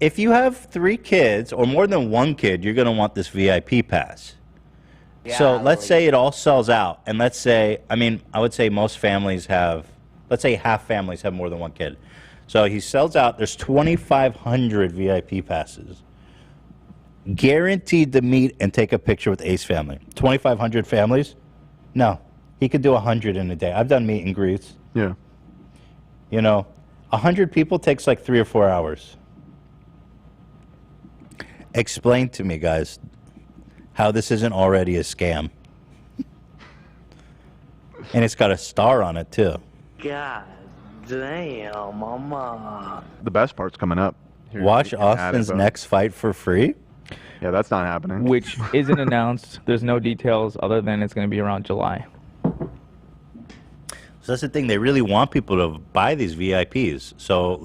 If you have 3 kids or more than 1 kid, you're gonna want this VIP pass. So let's say it all sells out, and let's say, I would say most families have, let's say half families have more than 1 kid. So he sells out, there's 2,500 VIP passes. Guaranteed to meet and take a picture with Ace family. 2,500 families? No. He could do 100 in a day. I've done meet and greets. Yeah. You know, 100 people takes like 3 or 4 hours. Explain to me, guys, how this isn't already a scam. And it's got a star on it, too. God damn, mama. The best part's coming up. Here, Watch you can add Austin's it, next fight for free? Yeah, that's not happening. Which isn't announced. There's no details other than it's going to be around July. So that's the thing. They really want people to buy these VIPs. So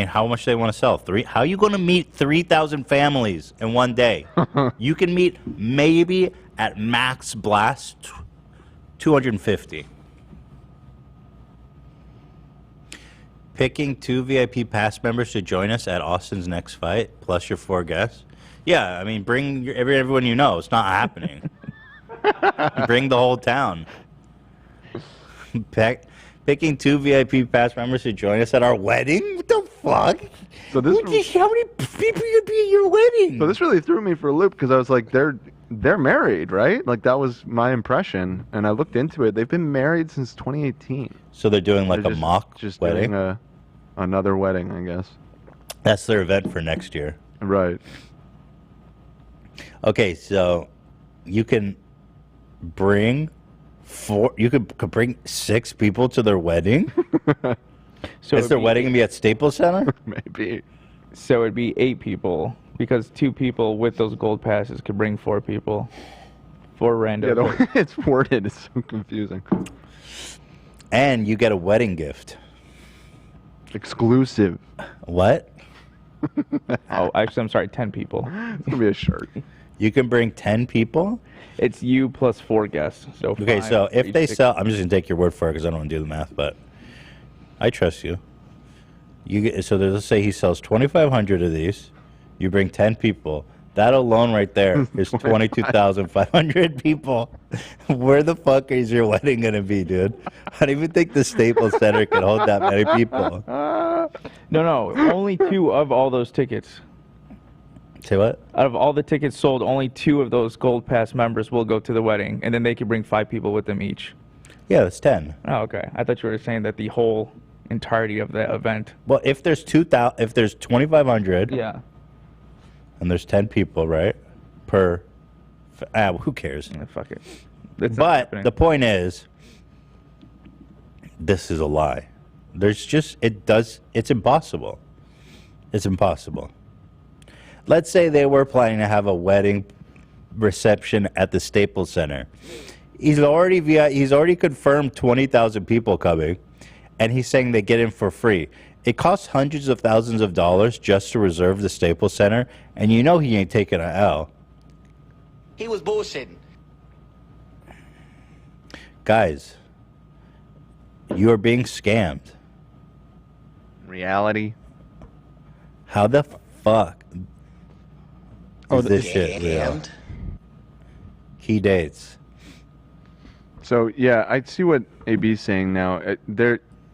how much do they want to sell? 3? How are you going to meet 3,000 families in one day? You can meet maybe at max blast 250. Picking 2 VIP pass members to join us at Austin's next fight, plus your 4 guests. Yeah, bring everyone you know. It's not happening. Bring the whole town. Picking 2 VIP pass members to join us at our wedding? What the fuck? So this how many people are gonna be at your wedding? So this really threw me for a loop because I was like, they're married, right? Like that was my impression, and I looked into it. They've been married since 2018. So they're doing like They're a mock just wedding? doing another wedding, I guess. That's their event for next year. Right. Okay, so you can bring 4. You could bring 6 people to their wedding. So is their wedding gonna be at Staples Center? Maybe. So it'd be 8 people because 2 people with those gold passes could bring 4 people. 4 random. Yeah, the way it's worded is so confusing. And you get a wedding gift. Exclusive. What? Oh, actually, I'm sorry, 10 people. It's gonna be a shirt. You can bring 10 people? It's you plus 4 guests. So Okay, 5 so for if each they ticket. sell, I'm just gonna take your word for it because I don't want to do the math, but I trust you. So let's say he sells 2,500 of these. You bring 10 people. That alone right there is 22,500 people. Where the fuck is your wedding gonna be, dude? I don't even think the Staples Center can hold that many people. No, only 2 of all those tickets. Say what? Out of all the tickets sold, only 2 of those Gold Pass members will go to the wedding, and then they can bring 5 people with them each. Yeah, that's 10. Oh, okay. I thought you were saying that the whole entirety of the event. Well, if there's 2,500, yeah, and there's 10 people, right? Per, who cares? Fuck it. But the point is, this is a lie. It's impossible. It's impossible. Let's say they were planning to have a wedding reception at the Staples Center. He's already confirmed 20,000 people coming, and he's saying they get in for free. It costs hundreds of thousands of dollars just to reserve the Staples Center, and you know he ain't taking an L. He was bullshitting. Guys, you are being scammed. Reality. How the fuck is this shit real? Key dates. So yeah, I see what AB's saying now.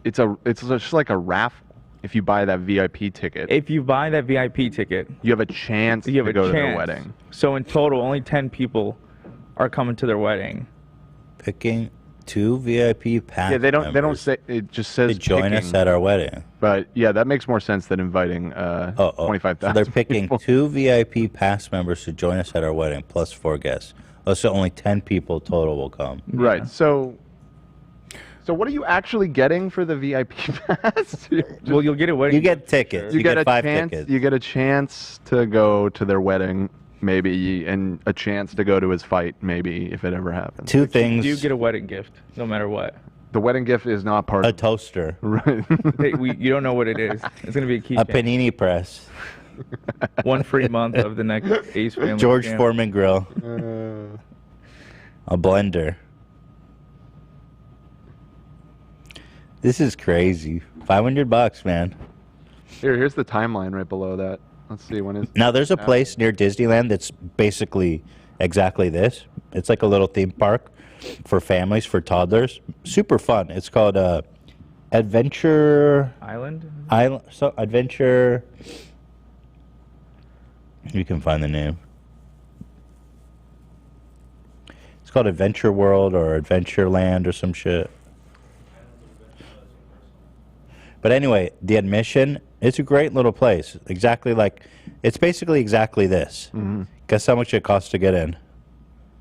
It's just like a raffle. If you buy that VIP ticket, if you buy that VIP ticket, you have a chance to go to their wedding. So in total, only 10 people are coming to their wedding. Picking 2 VIP pass. Yeah, they don't members say. It just says to join us picking. at our wedding. But yeah, that makes more sense than inviting 25,000. So they're picking people. 2 VIP pass members to join us at our wedding, plus 4 guests. Oh, so only 10 people total will come. Right. So what are you actually getting for the VIP pass? Well, you'll get a wedding. You get tickets. You get get a 5 chance. tickets. You get a chance to go to their wedding, maybe, and a chance to go to his fight, maybe, if it ever happens. 2 things. You get a wedding gift, no matter what. The wedding gift is not part A of toaster. Right. You don't know what it is. It's gonna be a key. A panini press. 1 free month of the next Ace Family. George camp. Foreman grill. A blender. This is crazy. $500, man. Here's the timeline right below that. Let's see when is. Now there's a place near Disneyland that's basically exactly this. It's like a little theme park for families, for toddlers. Super fun. It's called Adventure Island. So Adventure. You can find the name. It's called Adventure World or Adventureland or some shit. But anyway, the admission, it's a great little place. Exactly like, it's basically exactly this. Mm-hmm. Guess how much it costs to get in?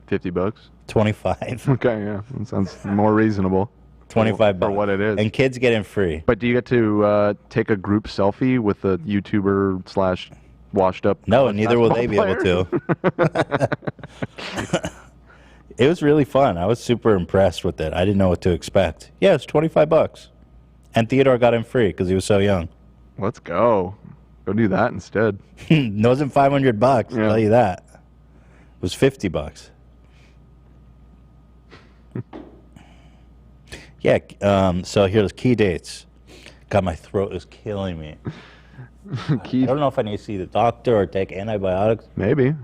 $50. 25. Okay, yeah, that sounds more reasonable. 25 for what it is. And kids get in free. But do you get to take a group selfie with a YouTuber slash washed up? No, and neither will they be able to. It was really fun. I was super impressed with it. I didn't know what to expect. Yeah, it's $25. And Theodore got in free because he was so young. Let's go. Go do that instead. It wasn't $500, I'll tell you that. It was $50. Yeah, so here's key dates. God, my throat is killing me. I don't know if I need to see the doctor or take antibiotics. Maybe, if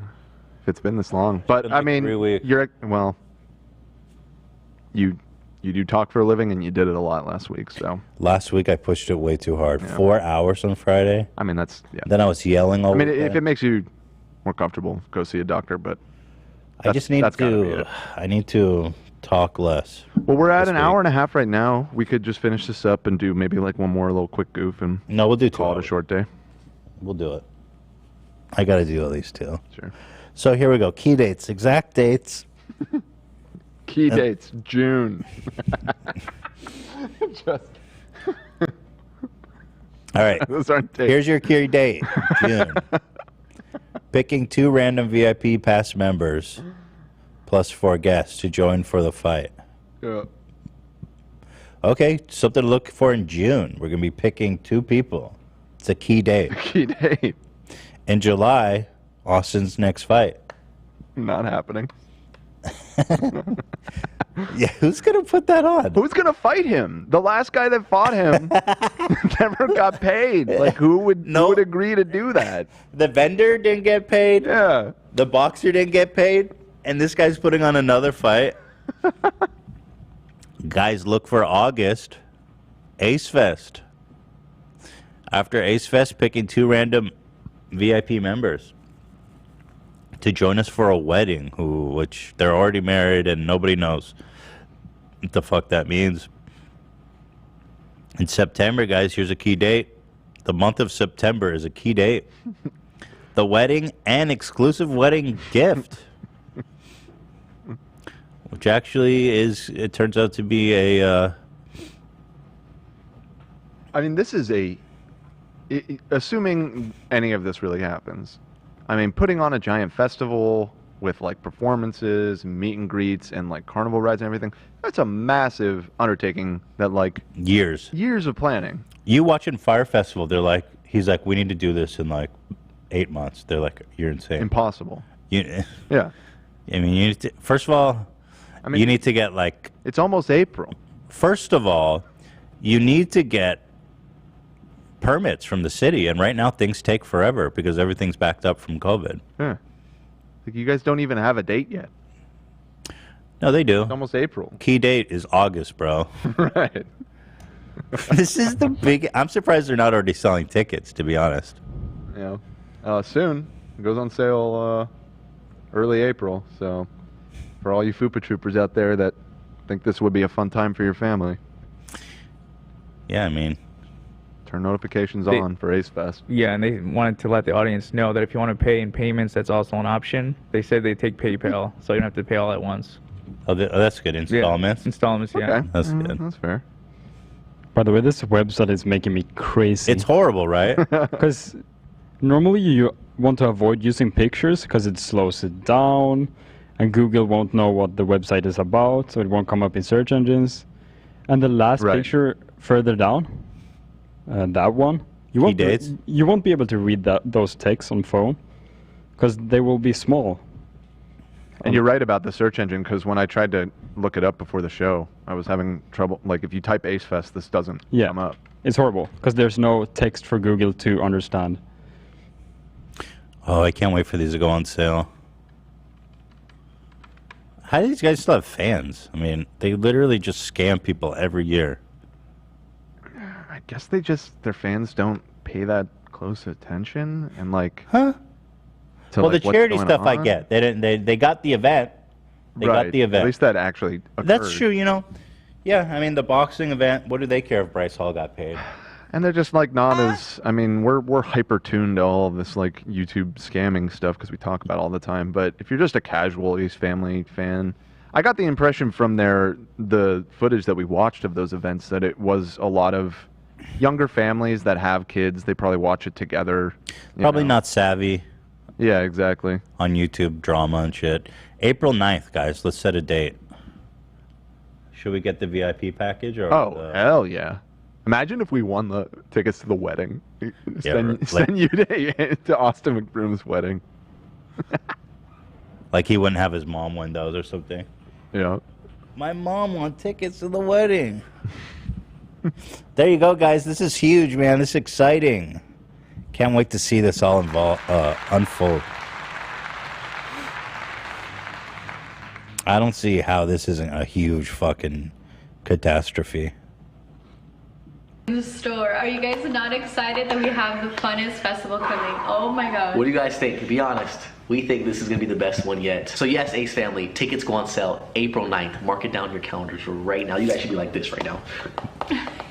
it's been this long. But been I like mean, 3 weeks. You do talk for a living, and you did it a lot last week. So Last week I pushed it way too hard. 4 hours on Friday. I mean, that's Then I was yelling all I mean, weekend. if it makes you more comfortable, go see a doctor. But I just need that's gotta be to. it. I need to talk less. Well, we're at this an week. hour and a half right now. We could just finish this up and do maybe like one more little quick goof and No, we'll do 2 call it a hours. short day. We'll do it. I got to do at least 2. Sure. So here we go. Key dates. Exact dates. Key dates, June. Just All right. Those aren't dates. Here's your key date. June. Picking 2 random VIP pass members plus 4 guests to join for the fight. Yeah. Okay, something to look for in June. We're going to be picking 2 people. It's a key date. Key date. In July, Austin's next fight. Not happening. Yeah, who's going to put that on? Who's gonna fight him? The last guy that fought him never got paid. Like, who would agree to do that? The vendor didn't get paid. Yeah. The boxer didn't get paid. And this guy's putting on another fight. Guys, look for August. Ace Fest. After Ace Fest, picking 2 random VIP members to join us for a wedding, which they're already married and nobody knows what the fuck that means. In September, guys, here's a key date. The month of September is a key date. The wedding and exclusive wedding gift. Which actually is, it turns out to be a... I mean, this is assuming any of this really happens. I mean, putting on a giant festival with like performances, and meet and greets, and like carnival rides and everything, that's a massive undertaking that like... Years of planning. You watching Fire Festival, he's like, we need to do this in like 8 months. They're like, you're insane. Impossible. Yeah. I mean, you need to, first of all, you need to get like... It's almost April. First of all, you need to get permits from the city, and right now things take forever because everything's backed up from COVID. Yeah. Like, you guys don't even have a date yet. No, they do. It's almost April. Key date is August, bro. Right. This is the big... I'm surprised they're not already selling tickets, to be honest. You know, soon. It goes on sale early April, so for all you FUPA troopers out there that think this would be a fun time for your family. Yeah, I mean, turn notifications on for Ace Fest. Yeah, and they wanted to let the audience know that if you want to pay in payments, that's also an option. They said they take PayPal, so you don't have to pay all at once. Oh, that's good. Installments? Yeah, installments, yeah. Okay. That's good. That's fair. By the way, this website is making me crazy. It's horrible, right? Because normally you want to avoid using pictures because it slows it down, and Google won't know what the website is about, so it won't come up in search engines. And the last picture further down, that one, you won't be able to read those texts on phone because they will be small. And you're right about the search engine, because when I tried to look it up before the show, I was having trouble. Like, if you type Ace Fest, this doesn't come up. It's horrible because there's no text for Google to understand. Oh, I can't wait for these to go on sale. How do these guys still have fans? I mean, they literally just scam people every year. I guess their fans don't pay that close attention, and like... Huh? Well, like, the charity what's stuff going I on. get. They got the event. They got the event. At least that actually occurred. That's true, you know. Yeah, I mean, the boxing event, what do they care if Bryce Hall got paid? And they're just like not as... I mean, we're hyper tuned to all of this like YouTube scamming stuff because we talk about it all the time. But if you're just a casual Ace Family fan, I got the impression from the footage that we watched of those events that it was a lot of younger families that have kids. They probably watch it together. Probably not savvy. Yeah, exactly. On YouTube drama and shit. April 9th, guys. Let's set a date. Should we get the VIP package? Or hell yeah. Imagine if we won the tickets to the wedding. Yeah, Send you to Austin McBroom's wedding. Like he wouldn't have his mom win those or something. Yeah. My mom won tickets to the wedding. There you go, guys. This is huge, man. This is exciting. Can't wait to see this all unfold. I don't see how this isn't a huge fucking catastrophe. In the store. Are you guys not excited that we have the funnest festival coming? Oh my god. What do you guys think? Be honest. We think this is going to be the best one yet. So yes, Ace Family, tickets go on sale April 9th. Mark it down your calendars right now. You guys should be like this right now.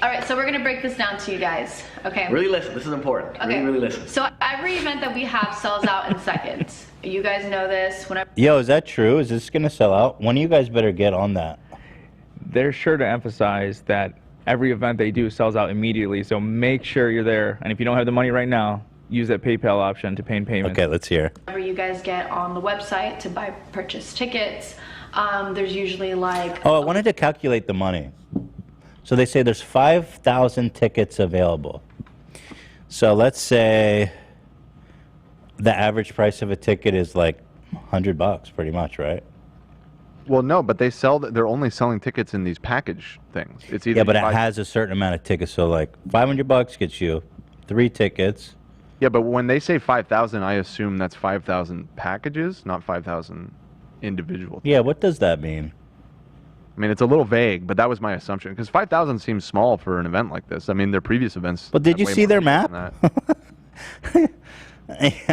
Alright, so we're going to break this down to you guys. Okay. Really listen. This is important. Okay. Really listen. So every event that we have sells out in seconds. You guys know this. Whenever Yo, is that true? Is this going to sell out? One of you guys better get on that. They're sure to emphasize that every event they do sells out immediately, so make sure you're there. And if you don't have the money right now, use that PayPal option to pay in payments. Okay, let's hear. Whenever you guys get on the website to purchase tickets, there's usually like... Oh, I wanted to calculate the money. So they say there's 5,000 tickets available. So let's say the average price of a ticket is like $100 pretty much, right? Well, no, but they're only selling tickets in these package things. It's either Yeah, but it has a certain amount of tickets. So like $500 gets you 3 tickets. Yeah, but when they say 5,000, I assume that's 5,000 packages, not 5,000 individual tickets. Yeah, what does that mean? I mean, it's a little vague, but that was my assumption. Because 5,000 seems small for an event like this. I mean, their previous events... But did you see their map? Well,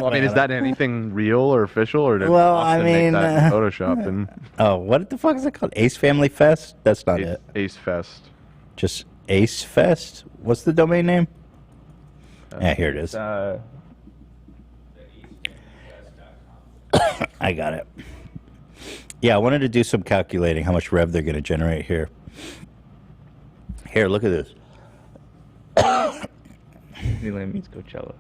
I mean, is that anything real or official, or did Well, Austin I mean, make that in Photoshop? And oh, what the fuck is it called? Ace Family Fest? That's not it. Ace Fest. Just Ace Fest? What's the domain name? Yeah, here it is. I got it. Yeah, I wanted to do some calculating how much rev they're going to generate here. Here, look at this. Disneyland meets Coachella.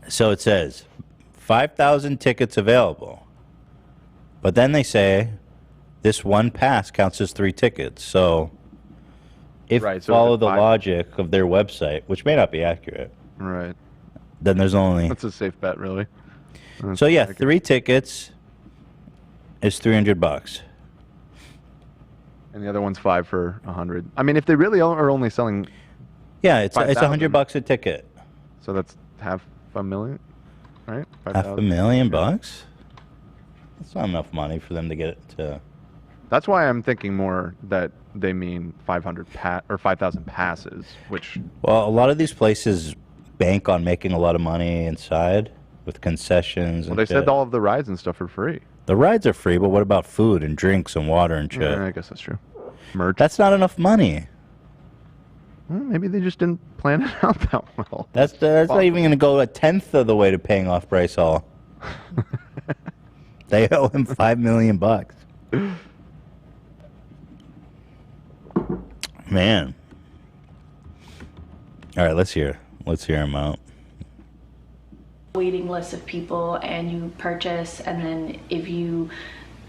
So it says 5,000 tickets available. But then they say this one pass counts as 3 tickets. So if you follow the logic of their website, which may not be accurate, right, then there's only... That's a safe bet, really. So yeah, 3 tickets is $300. And the other one's 5 for 100. I mean, if they really are only selling... Yeah, it's $5,000, $100 a ticket. So that's $500,000, right? $500,000? That's not enough money for them to get it to... That's why I'm thinking more that they mean 5,000 passes, which... Well, a lot of these places bank on making a lot of money inside with concessions and Well, they said shit. all of the rides and stuff are free. The rides are free, but what about food and drinks and water and shit? Yeah, I guess that's true. Merch. That's not enough money. Well, maybe they just didn't plan it out that well. That's not even going to go 1/10 of the way to paying off Bryce Hall. They owe him $5 million. Man. All right, let's hear him out. Waiting list of people and you purchase, and then if you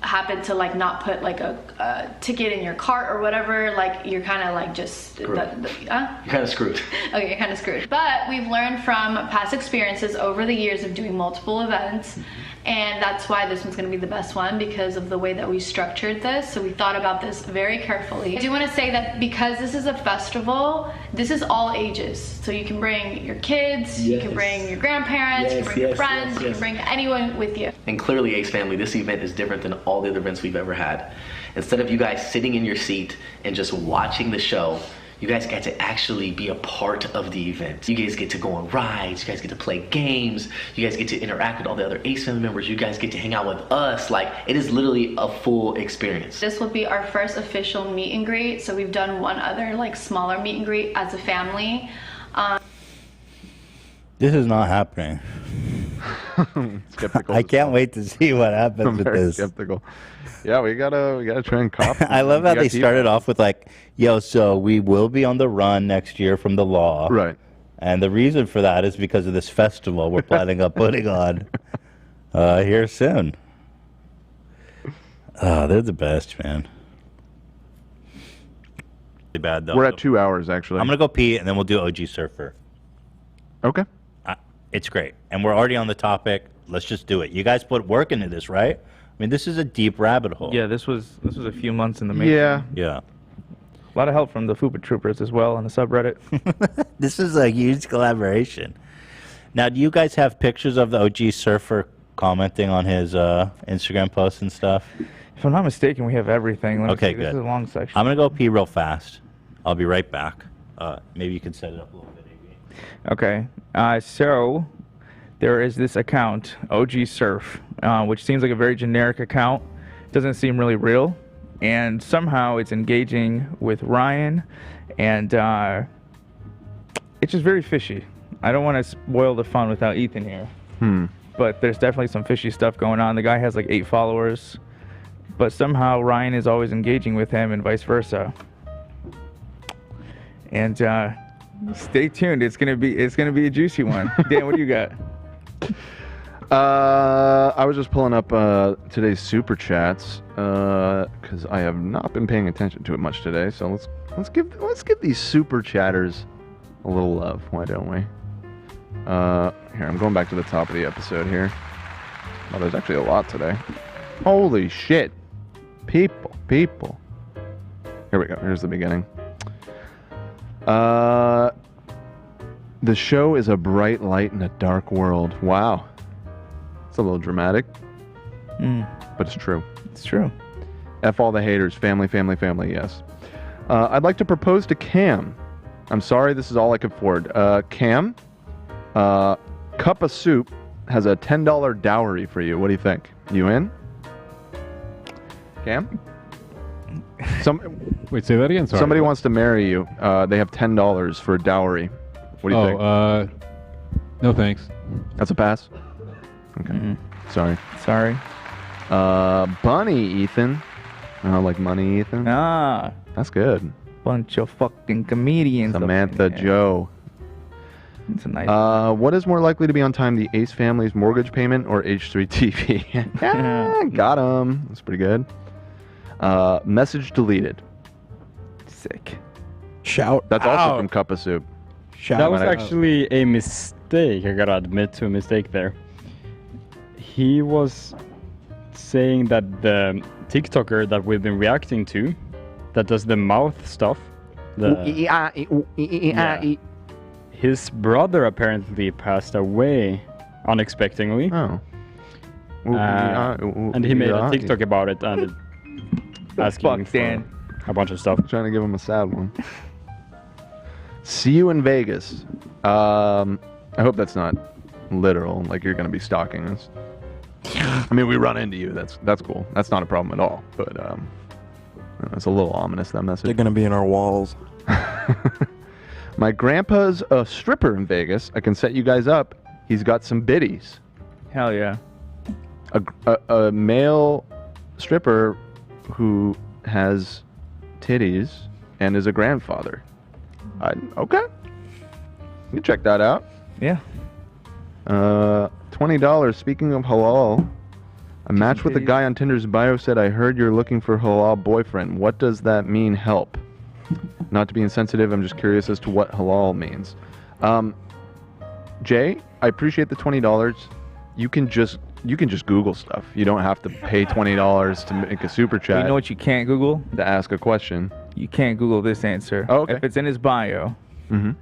happen to like not put like a ticket in your cart or whatever, like you're kind of like just You're kind of screwed. Okay, you're kind of screwed. But we've learned from past experiences over the years of doing multiple events, and that's why this one's going to be the best one, because of the way that we structured this. So we thought about this very carefully. I do want to say that because this is a festival, this is all ages. So you can bring your kids, you can bring your grandparents, you can bring your friends, you can bring anyone with you. And clearly, Ace Family, this event is different than all the other events we've ever had. Instead of you guys sitting in your seat and just watching the show, you guys get to actually be a part of the event. You guys get to go on rides, you guys get to play games, you guys get to interact with all the other Ace Family members, you guys get to hang out with us. Like, it is literally a full experience. This will be our first official meet and greet. So we've done one other like smaller meet and greet as a family. This is not happening. Skeptical. I can't wait to see what happens I'm with very this. skeptical. Yeah, we gotta try and copy. I love how they started off with like, yo, so we will be on the run next year from the law. Right. And the reason for that is because of this festival we're planning on putting on here soon. Oh, they're the best, man. Really bad, though. We're at 2 hours, actually. I'm going to go pee, and then we'll do OG Surfer. Okay. It's great. And we're already on the topic. Let's just do it. You guys put work into this, right? I mean, this is a deep rabbit hole. Yeah, this was a few months in the making. Yeah. Yeah. A lot of help from the Fupa Troopers as well on the subreddit. This is a huge collaboration. Now, do you guys have pictures of the OG Surfer commenting on his Instagram posts and stuff? If I'm not mistaken, we have everything. Let me Okay, see. good. This is a long section. I'm going to go pee real fast. I'll be right back. Maybe you can set it up a little bit. Okay, so there is this account, OG Surf, which seems like a very generic account. Doesn't seem really real, and somehow it's engaging with Ryan, and it's just very fishy. I don't want to spoil the fun without Ethan here, but there's definitely some fishy stuff going on. The guy has like 8 followers, but somehow Ryan is always engaging with him and vice versa. And stay tuned. It's gonna be a juicy one. Dan, what do you got? I was just pulling up today's super chats because I have not been paying attention to it much today. So let's give these super chatters a little love. Why don't we? Here, I'm going back to the top of the episode here. Oh, there's actually a lot today. Holy shit, people. Here we go. Here's the beginning. The show is a bright light in a dark world. Wow. It's a little dramatic. But it's true. It's true. F all the haters. Family, yes. I'd like to propose to Cam. I'm sorry, this is all I can afford. Cam, Cup of Soup has a $10 dowry for you. What do you think? You in? Cam? Wait, say that again? Sorry. Somebody wants to marry you. They have $10 for a dowry. What do you think? No thanks. That's a pass? Okay. Sorry. Sorry. Bunny Ethan. Like money Ethan? Ah. That's good. Bunch of fucking comedians. Samantha Joe. It's a nice what is more likely to be on time, the Ace family's mortgage payment or H3TV? Got him. That's pretty good. Message deleted. Sick. Shout That's out. also from Cup of Soup. That was actually a mistake. I gotta admit to a mistake there. He was saying that the TikToker that we've been reacting to, that does the mouth stuff, his brother apparently passed away unexpectedly. Oh. And he made a TikTok about it and asking for a bunch of stuff. Trying to give him a sad one. See you in Vegas. I hope that's not literal, like you're going to be stalking us. I mean, we run into you. That's cool. That's not a problem at all. But it's a little ominous, that message. They're gonna be in our walls. My grandpa's a stripper in Vegas. I can set you guys up. He's got some biddies. Hell yeah. A male stripper who has titties and is a grandfather. Okay. You can check that out. Yeah. $20. Speaking of halal, a match with a guy on Tinder's bio said, I heard you're looking for halal boyfriend. What does that mean, help? Not to be insensitive, I'm just curious as to what halal means. Jay, I appreciate the $20. You can just Google stuff. You don't have to pay $20 to make a super chat. You know what you can't Google? To ask a question. You can't Google this answer. Oh, okay. If it's in his bio,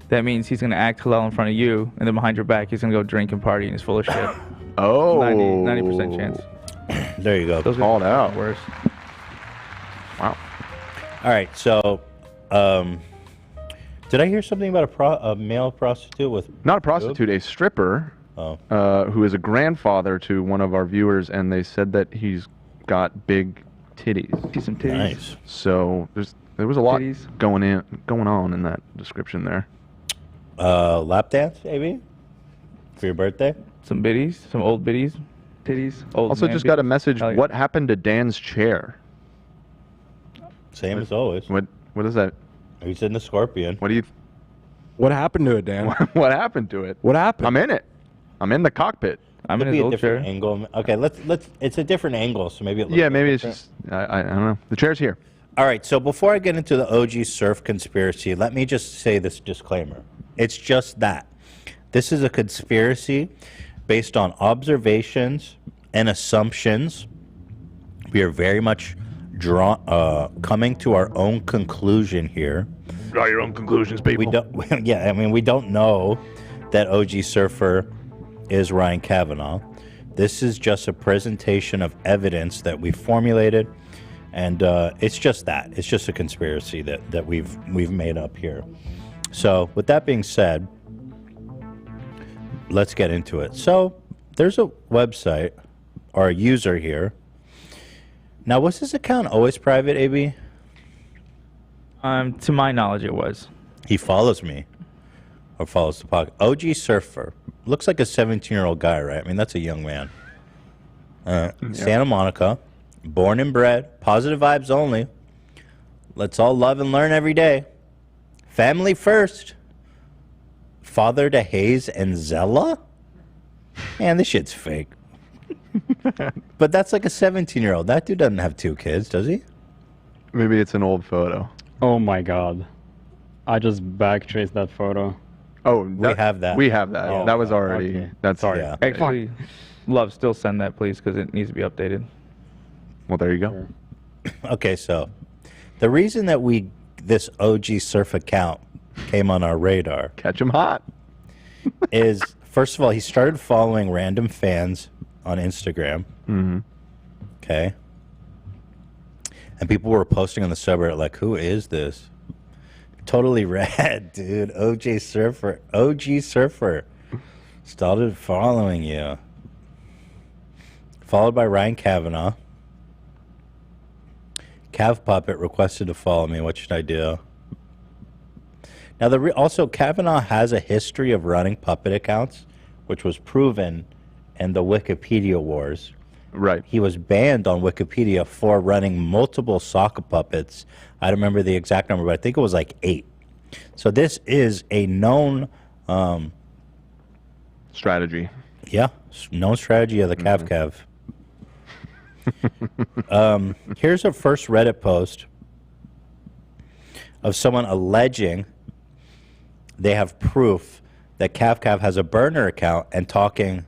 that means he's going to act halal in front of you, and then behind your back, he's going to go drink and party, and he's full of shit. Oh. 90% chance. There you go. Those are called out. Worse. Wow. All right, so did I hear something about a male prostitute with not a prostitute, a stripper, who is a grandfather to one of our viewers, and they said that he's got big titties. Some titties. Nice. So there was a lot going on in that description there. Lap dance, maybe? For your birthday? Some biddies, some old biddies, titties. Old Also, man just got a biddies. message. Hell yeah. What happened to Dan's chair? Same as always. What is that? He's in the Scorpion. What do you? What happened to it, Dan? What happened to it? What happened? I'm in it. I'm in the cockpit. I'm in Could his be a old different chair. angle. Okay, let's. It's a different angle, so maybe it looks Yeah, maybe it's different. just I don't know. The chair's here. All right, so before I get into the OG surf conspiracy, let me just say this disclaimer. It's just that. This is a conspiracy based on observations and assumptions. We are very much coming to our own conclusion here. Draw your own conclusions, people. We don't, yeah, I mean, we don't know that OG Surfer is Ryan Kavanaugh. This is just a presentation of evidence that we formulated, and it's just that. It's just a conspiracy that we've made up here. So, with that being said, let's get into it. So, there's a website or a user here. Now, was this account always private, AB? To my knowledge, it was. He follows me, or follows the podcast. OG Surfer. Looks like a 17-year-old guy, right? I mean, that's a young man. Santa Monica. Born and bred. Positive vibes only. Let's all love and learn every day. Family first. Father to Hayes and Zella? Man, this shit's fake. But that's like a 17-year-old. That dude doesn't have 2 kids, does he? Maybe it's an old photo. Oh my god. I just backtraced that photo. Oh, We have that. We have that. Oh, that was already. okay. That's Sorry. Yeah. Actually, love, still send that, please, because it needs to be updated. Well, there you go. Okay, so the reason that this OG Surf account came on our radar Catch him hot. is, first of all, he started following random fans on Instagram. Mm-hmm. Okay. And people were posting on the subreddit like, who is this? Totally rad, dude. OG Surfer started following you. Followed by Ryan Kavanaugh. Cav Puppet requested to follow me. What should I do? Now, also, Kavanaugh has a history of running puppet accounts, which was proven in the Wikipedia wars. Right. He was banned on Wikipedia for running multiple sock puppets. I don't remember the exact number, but I think it was like 8. So this is a known strategy. Yeah, known strategy of the Cav. Here's a first Reddit post of someone alleging they have proof that Cav has a burner account and talking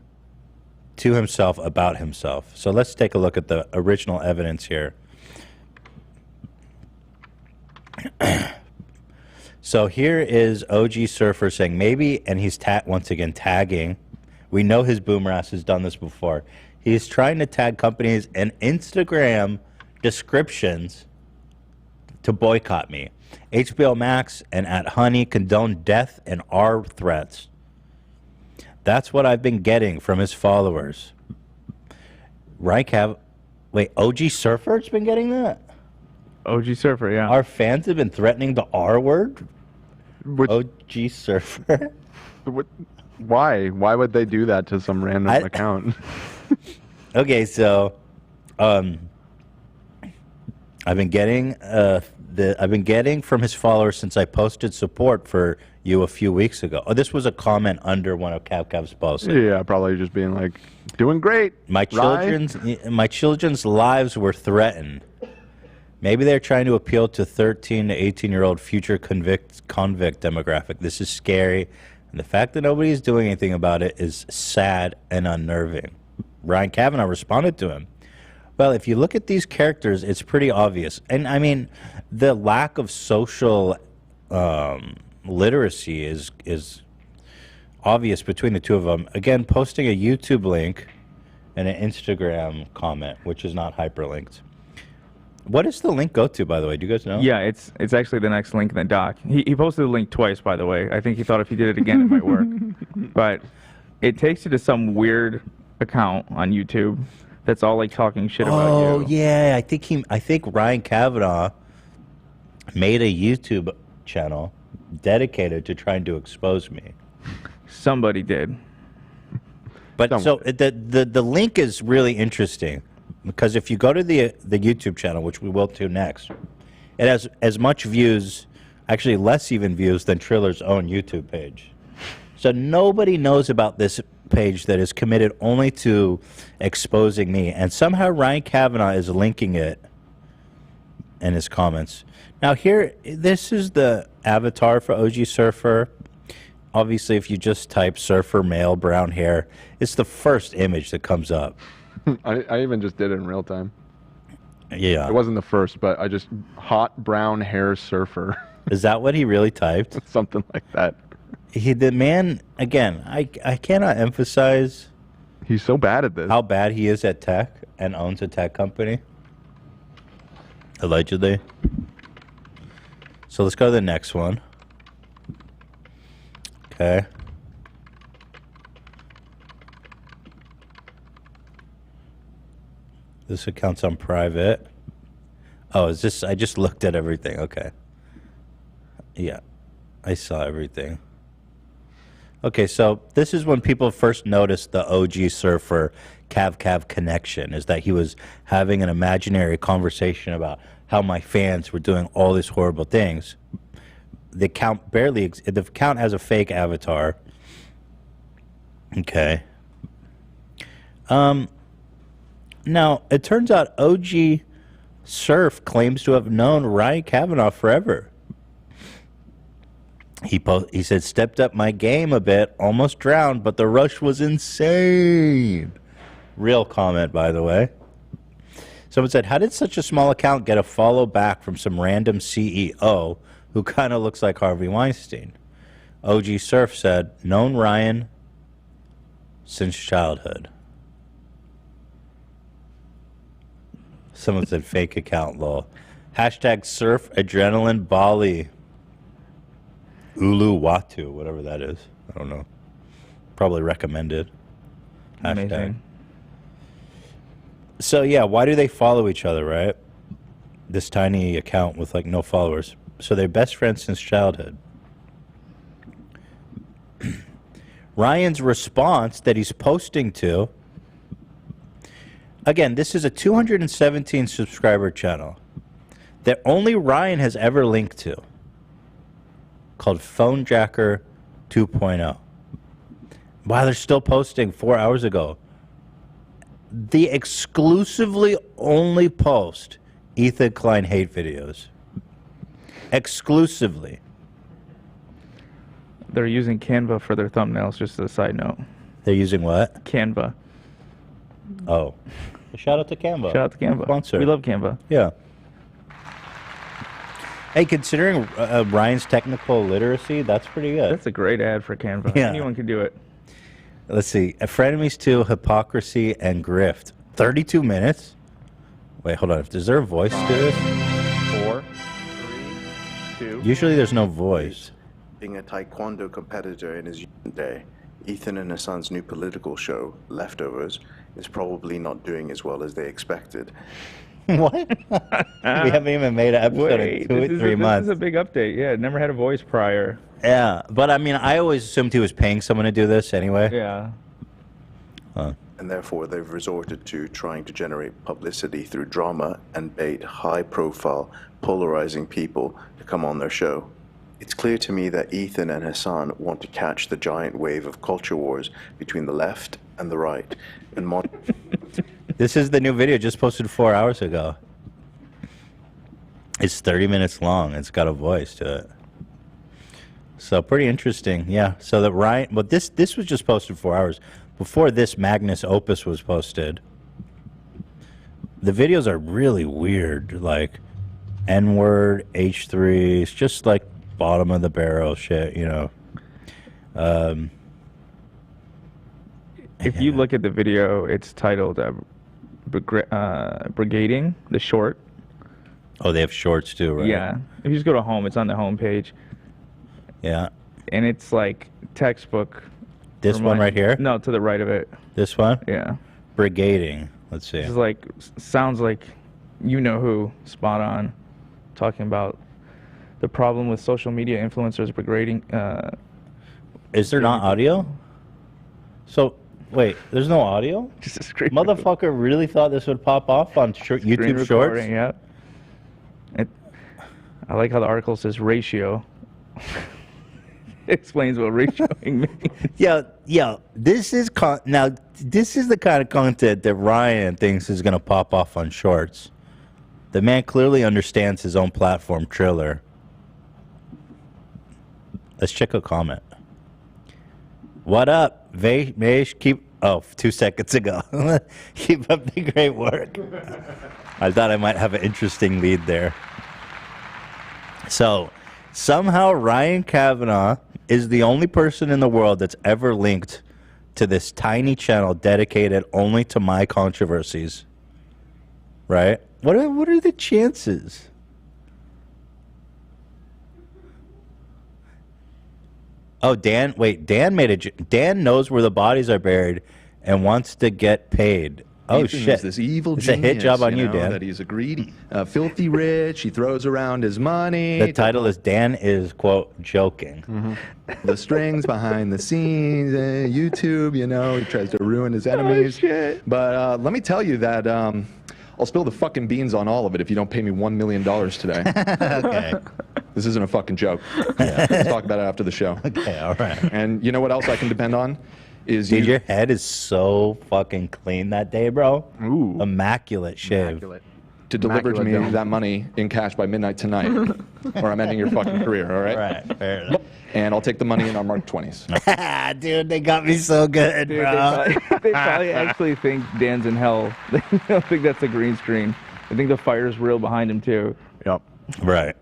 to himself about himself. So let's take a look at the original evidence here. So here is OG Surfer saying maybe, and he's once again tagging. We know his boomer ass has done this before. He's trying to tag companies in Instagram descriptions to boycott me. HBO Max and at Honey condone death and R threats. That's what I've been getting from his followers. Wait, OG Surfer's been getting that? OG Surfer, yeah. Our fans have been threatening the R word? OG Surfer? Why? Why would they do that to some random account? Okay, so I've been getting from his followers since I posted support for you a few weeks ago. Oh, this was a comment under one of Cav's posts. Yeah, probably just being like, doing great. My children's lives were threatened. Maybe they're trying to appeal to 13 to 18-year-old future convict demographic. This is scary, and the fact that nobody is doing anything about it is sad and unnerving. Ryan Kavanaugh responded to him. Well, if you look at these characters, it's pretty obvious. And I mean, the lack of social literacy is obvious between the two of them. Again, posting a YouTube link and an Instagram comment, which is not hyperlinked. What does the link go to, by the way? Do you guys know? Yeah, it's actually the next link in the doc. He posted the link twice, by the way. I think he thought if he did it again, it might work. But it takes you to some weird account on YouTube that's all like talking shit about you. Oh yeah, I think Ryan Kavanaugh made a YouTube channel dedicated to trying to expose me. Somebody did. But the link is really interesting because if you go to the YouTube channel, which we will do next, it has as much views, actually less even views than Triller's own YouTube page. So nobody knows about this page that is committed only to exposing me, and somehow Ryan Kavanaugh is linking it in his comments. Now here, this is the avatar for OG Surfer. Obviously, if you just type surfer male brown hair, it's the first image that comes up. I even just did it in real time. Yeah. It wasn't the first, but I just hot brown hair surfer. Is that what he really typed? Something like that. The man, again, I cannot emphasize he's so bad at this. How bad he is at tech and owns a tech company. Allegedly. So let's go to the next one. Okay. This account's on private. Oh, is this? I just looked at everything. Okay. Yeah, I saw everything. Okay, so this is when people first noticed the OG Surfer Cav connection, is that he was having an imaginary conversation about how my fans were doing all these horrible things. The account the account has a fake avatar. Okay. Now, it turns out OG Surf claims to have known Ryan Kavanaugh forever. He said, stepped up my game a bit, almost drowned, but the rush was insane. Real comment, by the way. Someone said, how did such a small account get a follow back from some random CEO who kind of looks like Harvey Weinstein? OG Surf said, known Ryan since childhood. Someone said, fake account, lol. Hashtag surf adrenaline Bali. Uluwatu, whatever that is. I don't know. Probably recommended. Hashtag. Amazing. So yeah, why do they follow each other, right? This tiny account with like no followers. So they're best friends since childhood. Ryan's response that he's posting to, again, this is a 217 subscriber channel that only Ryan has ever linked to, called Phone Jacker 2.0. Wow, they're still posting 4 hours ago. They exclusively only post Ethan Klein hate videos. Exclusively. They're using Canva for their thumbnails, just as a side note. They're using what? Canva. Oh. Shout out to Canva. Shout out to Canva. Sponsor. We love Canva. Yeah. Hey, considering Ryan's technical literacy, that's pretty good. That's a great ad for Canva. Yeah. Anyone can do it. Let's see. Frenemies 2, Hypocrisy, and Grift. 32 minutes? Wait, hold on. Is there a voice to this? 4, 3, 2. Usually there's no voice. Being a taekwondo competitor in his youth day, Ethan and his son's new political show, Leftovers, is probably not doing as well as they expected. What? We haven't even made an episode in 3 months. This is a big update. Yeah, never had a voice prior. Yeah, but I mean, I always assumed he was paying someone to do this anyway. Yeah. And therefore, they've resorted to trying to generate publicity through drama and bait high-profile, polarizing people to come on their show. It's clear to me that Ethan and Hassan want to catch the giant wave of culture wars between the left and the right. And This is the new video just posted 4 hours ago. It's 30 minutes long. It's got a voice to it. So pretty interesting. Yeah. So that Ryan, but this was just posted 4 hours. Before this, Magnus Opus was posted. The videos are really weird, like N-word, H3. It's just like bottom of the barrel shit, you know. If you look at the video, it's titled Brigading, the short. Oh, they have shorts too, right? Yeah. If you just go to home, it's on the home page. Yeah. And it's like textbook. This one right here? No, to the right of it. This one? Yeah. Brigading. Let's see. This is like, sounds like you know who, spot on, talking about the problem with social media influencers brigading. Is there not audio? So, wait, there's no audio? Just a screen. Motherfucker really thought this would pop off on YouTube Shorts? Yeah. I like how the article says ratio. Explains what ratioing means. Yeah. This is this is the kind of content that Ryan thinks is gonna pop off on Shorts. The man clearly understands his own platform, Triller. Let's check a comment. What up, Vaish? Keep 2 seconds ago. Keep up the great work. I thought I might have an interesting lead there. So somehow Ryan Kavanaugh is the only person in the world that's ever linked to this tiny channel dedicated only to my controversies. Right? What are the chances? Oh, Dan knows where the bodies are buried and wants to get paid. Oh, Ethan shit. is this evil it's genius, a hit job on you, know, Dan. That he's a greedy, filthy rich. He throws around his money. The title is Dan is, quote, joking. Mm-hmm. The strings behind the scenes, YouTube, you know, he tries to ruin his enemies. Shit. But let me tell you that I'll spill the fucking beans on all of it if you don't pay me $1 million today. Okay. This isn't a fucking joke. Yeah. Let's talk about it after the show. Okay, all right. And you know what else I can depend on? Dude, your head is so fucking clean that day, bro. Ooh. Immaculate shave. Immaculate. To deliver to me that money in cash by midnight tonight, or I'm ending your fucking career, all right? Right, fair enough. And I'll take the money in our marked 20s. Dude, they got me so good, Dude, bro. they probably actually think Dan's in hell. They don't think that's a green screen. I think the fire's real behind him, too. Yep. Right.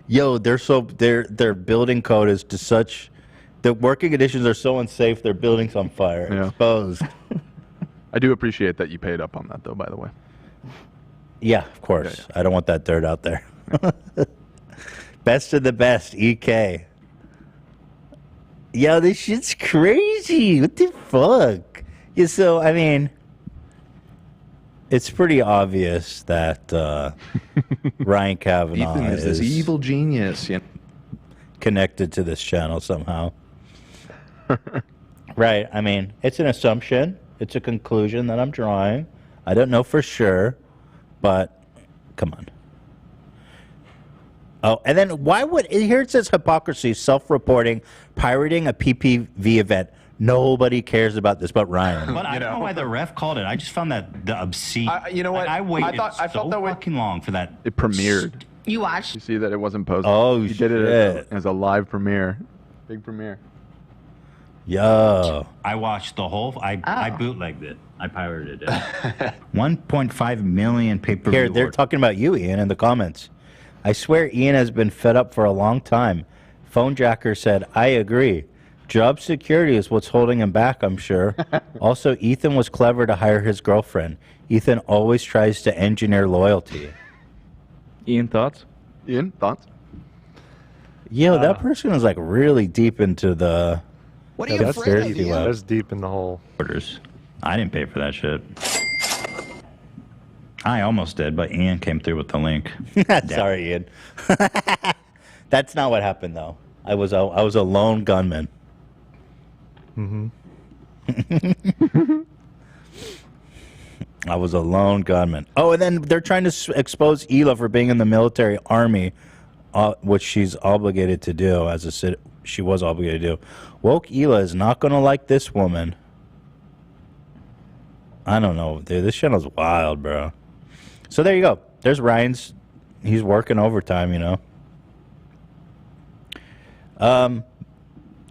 Yo, their building code is to such... The working conditions are so unsafe, their building's on fire. Yeah. Exposed. I do appreciate that you paid up on that, though, by the way. Yeah, of course. Yeah. I don't want that dirt out there. Best of the best, EK. Yo, this shit's crazy. What the fuck? Yeah, so, I mean, it's pretty obvious that Ryan Kavanaugh Ethan is this evil genius. You know? Connected to this channel somehow. Right. I mean, it's an assumption. It's a conclusion that I'm drawing. I don't know for sure, but come on. Oh, and then why would... Here it says hypocrisy, self-reporting, pirating a PPV event. Nobody cares about this but Ryan. But I don't know why the ref called it. I just found that the obscene... you know what? I waited I felt that fucking long for that. It premiered. You watched? You see that it wasn't posted? Oh, he did it as a live premiere. Big premiere. Yo. I watched the whole... I bootlegged it. I pirated it. 1.5 million pay-per-view. Here, they're talking about you, Ian, in the comments. I swear Ian has been fed up for a long time. Phone Jacker said, I agree. Job security is what's holding him back, I'm sure. Also, Ethan was clever to hire his girlfriend. Ethan always tries to engineer loyalty. Ian, thoughts? Ian, thoughts? Yo, that person is like really deep into the... What are you afraid of, Ian? That's deep in the hole. Orders. I didn't pay for that shit. I almost did, but Ian came through with the link. Sorry, Ian. That's not what happened, though. I was a lone gunman. Mm-hmm. I was a lone gunman. Oh, and then they're trying to expose Hila for being in the military army, which she's obligated to do she was obligated to do. Woke Hila is not going to like this woman. I don't know, dude. This channel's wild, bro. So there you go. There's Ryan's. He's working overtime, you know.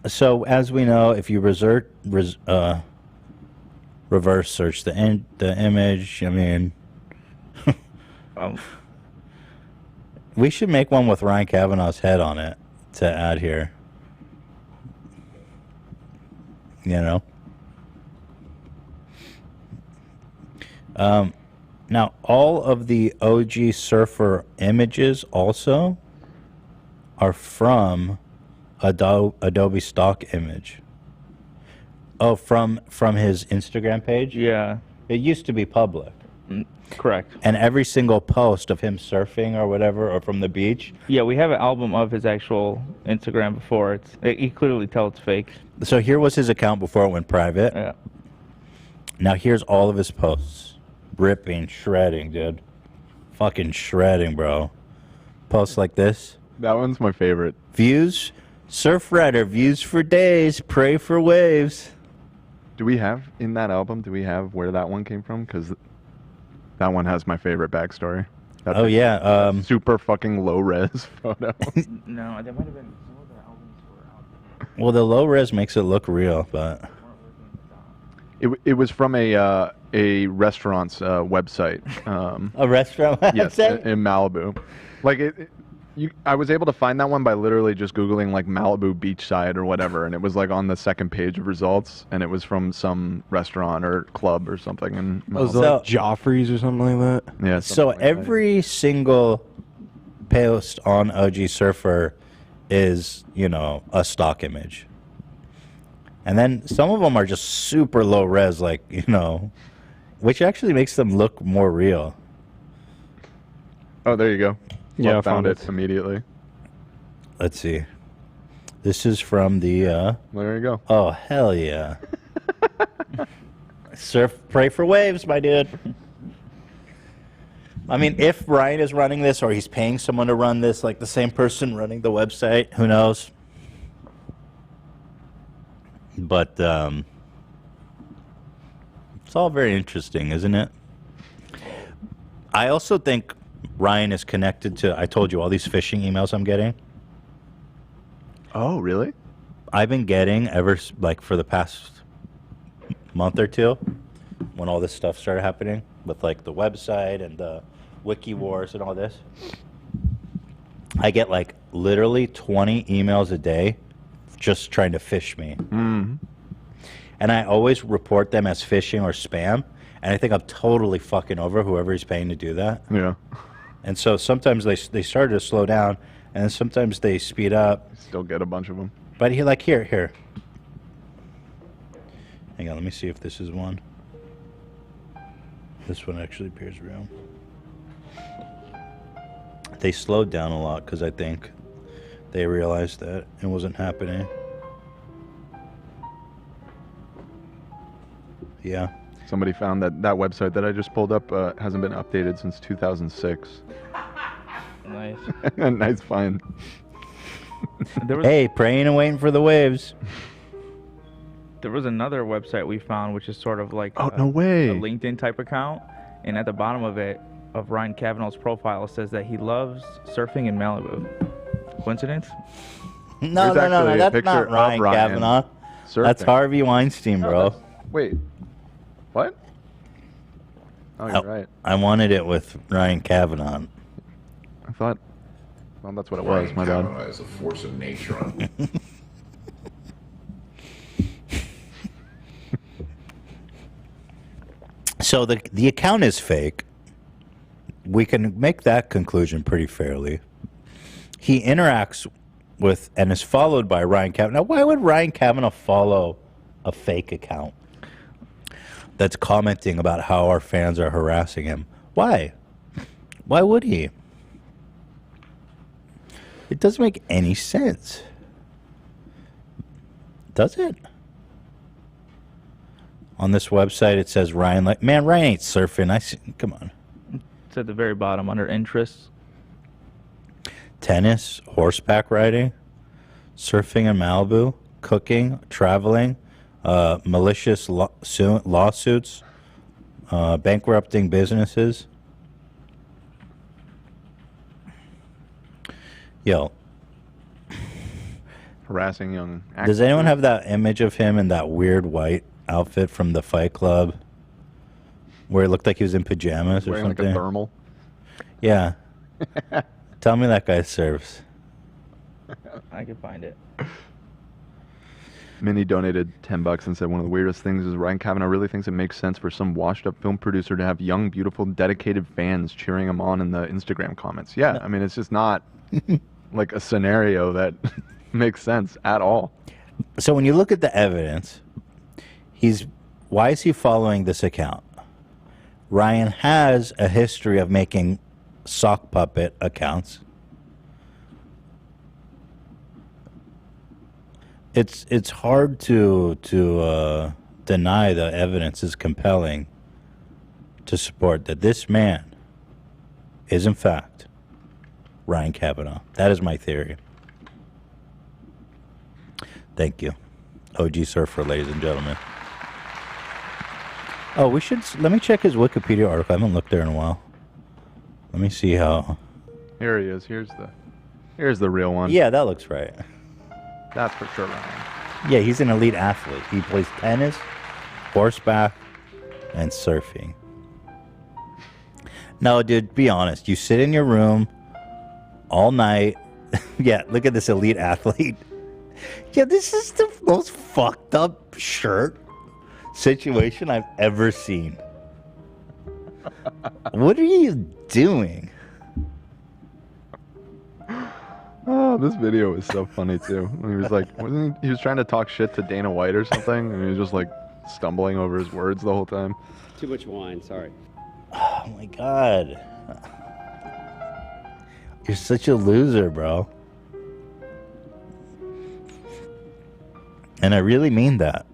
So as we know, if you reverse search the image, I mean, we should make one with Ryan Kavanaugh's head on it to add here. You know. Now, all of the OG Surfer images also are from Adobe stock image. Oh, from his Instagram page? Yeah. It used to be public. Correct. And every single post of him surfing or whatever, or from the beach. Yeah, we have an album of his actual Instagram before. You clearly tell it's fake. So here was his account before it went private. Yeah. Now here's all of his posts. Ripping, shredding, dude. Fucking shredding, bro. Posts like this. That one's my favorite. Views. Surf Rider, views for days. Pray for waves. Do we have, in that album, do we have where that one came from? Because that one has my favorite backstory. That's Oh, yeah. Super fucking low-res photo. No, that might have been some of the albums were out. Well, the low res makes it look real, but It was from a restaurant's website. A restaurant Yes, website? in Malibu. Like I was able to find that one by literally just googling like Malibu beachside or whatever, and it was like on the second page of results, and it was from some restaurant or club or something in Was Malibu. it like Joffrey's or something like that? Yeah. So every single post on OG Surfer is, you know, a stock image. And then some of them are just super low res, like, you know, which actually makes them look more real. Oh, there you go. Yeah, I found it immediately. Let's see. This is from the... There you go. Oh, hell yeah. Surf, pray for waves, my dude. I mean, if Ryan is running this or he's paying someone to run this, like the same person running the website, who knows? But it's all very interesting, isn't it? I also think Ryan is connected to, I told you, all these phishing emails I'm getting. Oh, really? I've been getting for the past month or two, when all this stuff started happening with like the website and the wiki wars and all this. I get like literally 20 emails a day just trying to phish me. Mm. And I always report them as phishing or spam, and I think I'm totally fucking over whoever is paying to do that. Yeah. And so sometimes they started to slow down, and then sometimes they speed up. Still get a bunch of them. But here. Hang on, let me see if this is one. This one actually appears real. They slowed down a lot because I think they realized that it wasn't happening. Yeah. Somebody found that website that I just pulled up hasn't been updated since 2006. Nice. Nice find. Hey, praying and waiting for the waves. There was another website we found, which is sort of like no way. a LinkedIn type account, and at the bottom of it, of Ryan Kavanaugh's profile, it says that he loves surfing in Malibu. Coincidence? No, that's not Ryan Kavanaugh. That's Harvey Weinstein, bro. Wait. What? Oh, you're right. I wanted it with Ryan Kavanaugh. I thought... Well, that's what it was, my bad. As a force of nature. So the account is fake. We can make that conclusion pretty fairly. He interacts with and is followed by Ryan Kavanaugh. Now, why would Ryan Kavanaugh follow a fake account? that's commenting about how our fans are harassing him. Why? Why would he? It doesn't make any sense. Does it? On this website, it says Ryan, like, man, Ryan ain't surfing. Come on. It's at the very bottom under interests. Tennis, horseback riding, surfing in Malibu, cooking, traveling, malicious lawsuits, bankrupting businesses. Yo. Harassing young actors. Does anyone have that image of him in that weird white outfit from the Fight Club? Where it looked like he was in pajamas or Wearing something? like a thermal? Yeah. Tell me that guy serves. I can find it. Minnie donated $10 and said one of the weirdest things is Ryan Kavanaugh really thinks it makes sense for some washed-up film producer to have young, beautiful, dedicated fans cheering him on in the Instagram comments. Yeah, I mean, it's just not like a scenario that makes sense at all. So when you look at the evidence, why is he following this account? Ryan has a history of making sock puppet accounts. It's hard to deny the evidence is compelling to support that this man is in fact Ryan Kavanaugh. That is my theory. Thank you. OG Surfer, ladies and gentlemen. Oh, let me check his Wikipedia article. I haven't looked there in a while. Let me see how. Here he is. Here's the real one. Yeah, that looks right. That's for sure, Ryan. Yeah, he's an elite athlete. He plays tennis, horseback, and surfing. No, dude, be honest. You sit in your room all night. Yeah, look at this elite athlete. Yeah, this is the most fucked up shirt situation I've ever seen. What are you doing? Oh, this video was so funny too. He was like, he was trying to talk shit to Dana White or something, and he was just like stumbling over his words the whole time. Too much wine, sorry. Oh my god. You're such a loser, bro. And I really mean that.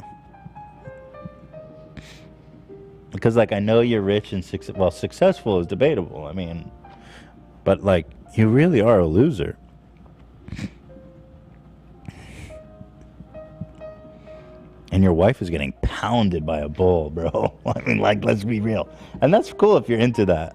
Because, like, I know you're rich and successful is debatable. I mean, but, like, you really are a loser. And your wife is getting pounded by a bull, bro. I mean, like, let's be real. And that's cool if you're into that.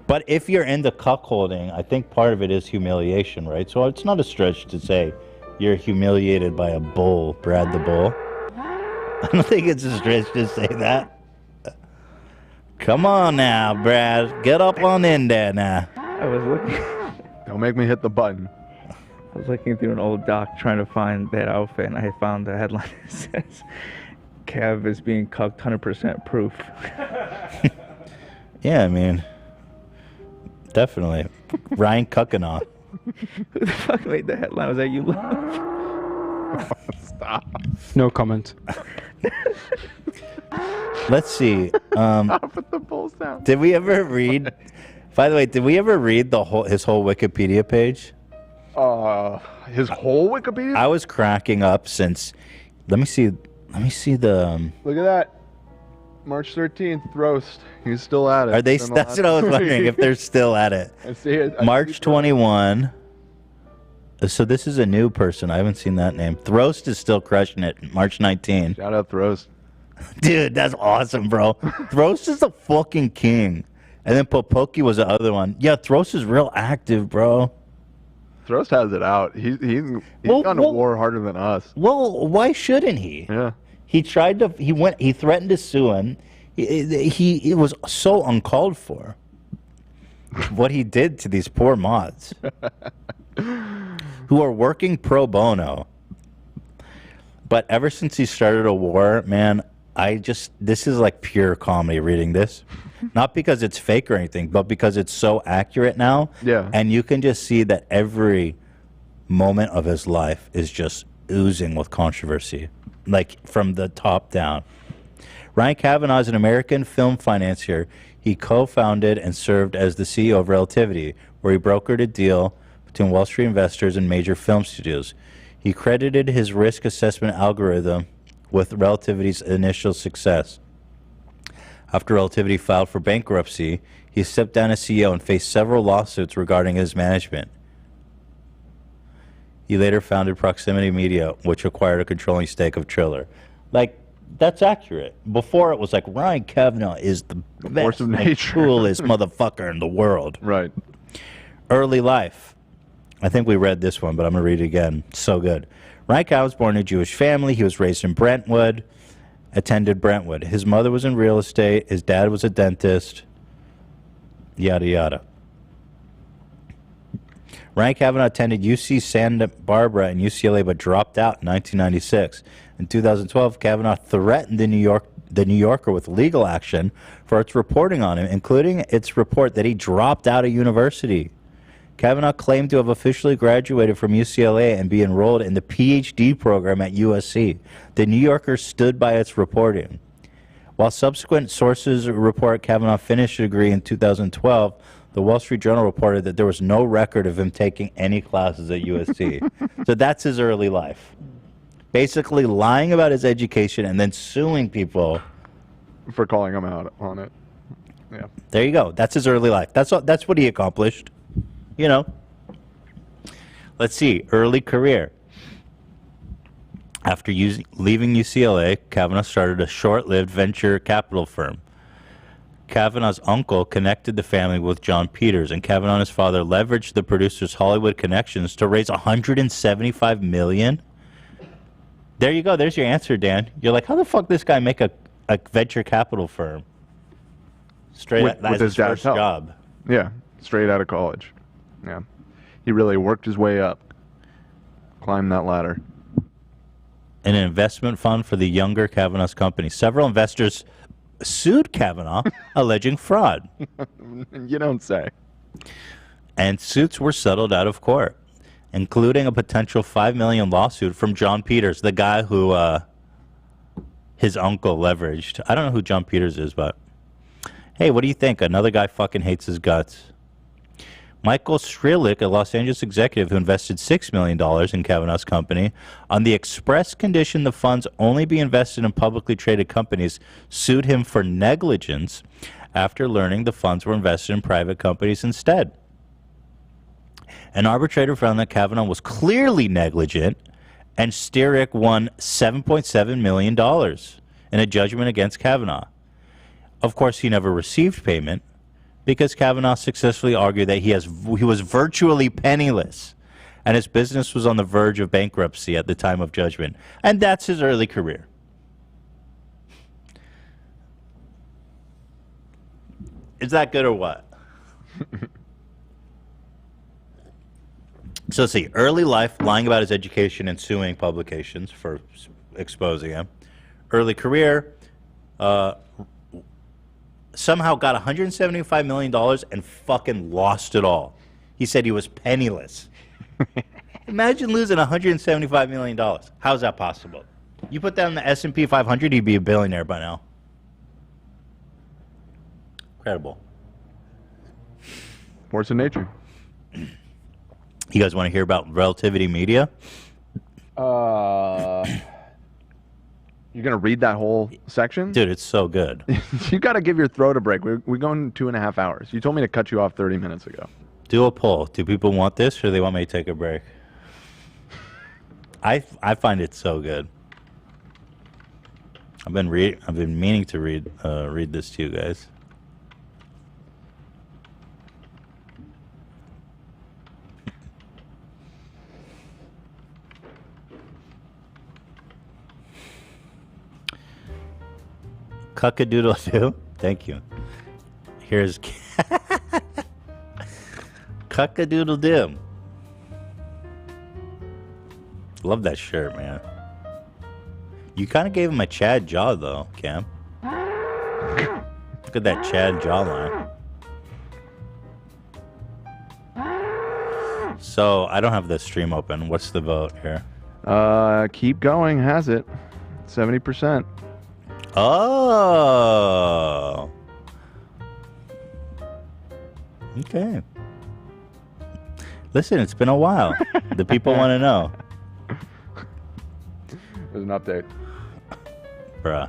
But if you're into cuckolding, I think part of it is humiliation, right? So it's not a stretch to say you're humiliated by a bull, Brad the Bull. I don't think it's a stretch to say that. Come on now, Brad. Get up on in there now. I was looking. Don't make me hit the button. I was looking through an old doc trying to find that outfit, and I found the headline that says, Cav is being cucked 100% proof. Yeah, I mean, definitely. Ryan Kavanaugh. Who the fuck made the headline? Was that you, Love? Stop. No comment. Let's see. Put the bulls down. Did we ever read? By the way, did we ever read his whole Wikipedia page? His whole Wikipedia? I was cracking up since. Let me see the. Look at that. March 13th, roast. He's still at it. Are they? That's what I was wondering if they're still at it. I see it. March 21. So this is a new person. I haven't seen that name. Throst is still crushing it. March 19. Shout out Throst. Dude, that's awesome, bro. Throst is the fucking king. And then Popoki was the other one. Yeah, Throst is real active, bro. Throst has it out. He's gone to war harder than us. Well, why shouldn't he? Yeah. He tried to. He threatened to sue him. It was so uncalled for. What he did to these poor mods, who are working pro bono. But ever since he started a war, man, this is like pure comedy reading this. Not because it's fake or anything, but because it's so accurate now. Yeah. And you can just see that every moment of his life is just oozing with controversy. like from the top down. Ryan Kavanaugh is an American film financier. He co-founded and served as the CEO of Relativity, where he brokered a deal between Wall Street investors and major film studios. He credited his risk assessment algorithm with Relativity's initial success. After Relativity filed for bankruptcy, he stepped down as CEO and faced several lawsuits regarding his management. He later founded Proximity Media, which acquired a controlling stake of Triller. Like, that's accurate. Before it was like, Ryan Kavanaugh is the best, of nature. coolest motherfucker in the world. Right. Early life. I think we read this one, but I'm going to read it again. So good. Ryan Kavanaugh was born in a Jewish family. He was raised in Brentwood, attended Brentwood. His mother was in real estate. His dad was a dentist. Yada, yada. Ryan Kavanaugh attended UC Santa Barbara and UCLA, but dropped out in 1996. In 2012, Kavanaugh threatened the New Yorker with legal action for its reporting on him, including its report that he dropped out of university. Kavanaugh claimed to have officially graduated from UCLA and be enrolled in the PhD program at USC. The New Yorker stood by its reporting. While subsequent sources report Kavanaugh finished a degree in 2012, the Wall Street Journal reported that there was no record of him taking any classes at USC. So that's his early life. Basically lying about his education and then suing people for calling him out on it. Yeah. There you go. That's his early life. That's what he accomplished. You know. Let's see. Early career. After leaving UCLA, Kavanaugh started a short-lived venture capital firm. Kavanaugh's uncle connected the family with John Peters, and Kavanaugh and his father leveraged the producer's Hollywood connections to raise $175 million. There you go. There's your answer, Dan. You're like, how the fuck this guy make a venture capital firm? Straight with out, his dad's first help. job. Yeah, straight out of college. Yeah. He really worked his way up. Climbed that ladder. An investment fund for the younger Kavanaugh's company. Several investors sued Kavanaugh, alleging fraud. You don't say. And suits were settled out of court, including a potential $5 million lawsuit from John Peters, the guy who his uncle leveraged. I don't know who John Peters is, but hey, what do you think? Another guy fucking hates his guts. Michael Strelick, a Los Angeles executive who invested $6 million in Kavanaugh's company, on the express condition the funds only be invested in publicly traded companies, sued him for negligence after learning the funds were invested in private companies instead. An arbitrator found that Kavanaugh was clearly negligent, and Strelick won $7.7 million in a judgment against Kavanaugh. Of course, he never received payment, because Kavanaugh successfully argued that he was virtually penniless and his business was on the verge of bankruptcy at the time of judgment. And that's his early career. Is that good or what? So let's see. Early life, lying about his education and suing publications for exposing him. Early career, somehow got $175 million and fucking lost it all. He said he was penniless. Imagine losing $175 million. How's that possible? You put that in the S&P 500, he'd be a billionaire by now. Incredible. Force of nature. You guys want to hear about Relativity Media? You're going to read that whole section? Dude, it's so good. You got to give your throat a break. We're going 2.5 hours. You told me to cut you off 30 minutes ago. Do a poll. Do people want this or do they want me to take a break? I find it so good. I've been meaning to read this to you guys. Cuck-a-doodle-doo. Thank you. Here's Cuck-a-doodle-doo. Love that shirt, man. You kind of gave him a Chad jaw, though, Cam. Look at that Chad jawline. So, I don't have the stream open. What's the vote here? Keep going, has it. 70%. Oh. Okay. Listen, it's been a while. The people want to know. There's an update. Bruh.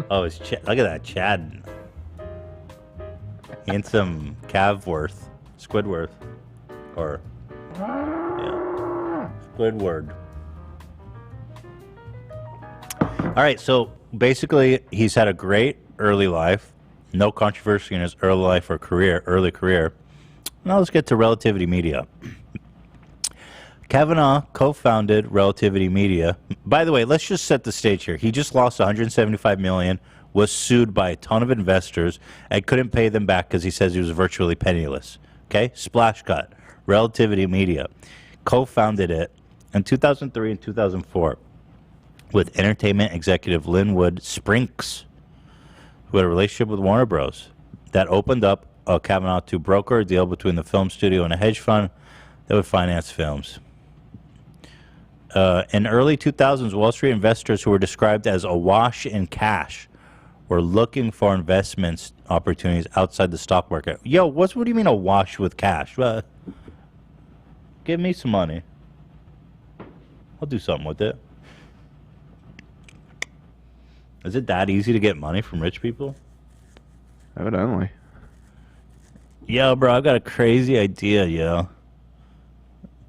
Oh, it's look at that, Chad. Handsome Cavworth. Squidworth. Or, yeah. Squidward. All right, so basically, he's had a great early life. No controversy in his early life or early career. Now let's get to Relativity Media. Kavanaugh co-founded Relativity Media. By the way, let's just set the stage here. He just lost $175 million, was sued by a ton of investors, and couldn't pay them back because he says he was virtually penniless. Okay? Splash cut. Relativity Media. Co-founded it in 2003 and 2004 with entertainment executive Linwood Sprinks, who had a relationship with Warner Bros. That opened up Kavanaugh to broker a deal between the film studio and a hedge fund that would finance films. In early 2000s, Wall Street investors who were described as awash in cash were looking for investments opportunities outside the stock market. Yo, what do you mean awash with cash? Give me some money. I'll do something with it. Is it that easy to get money from rich people? Evidently. Yo, bro, I've got a crazy idea, yo.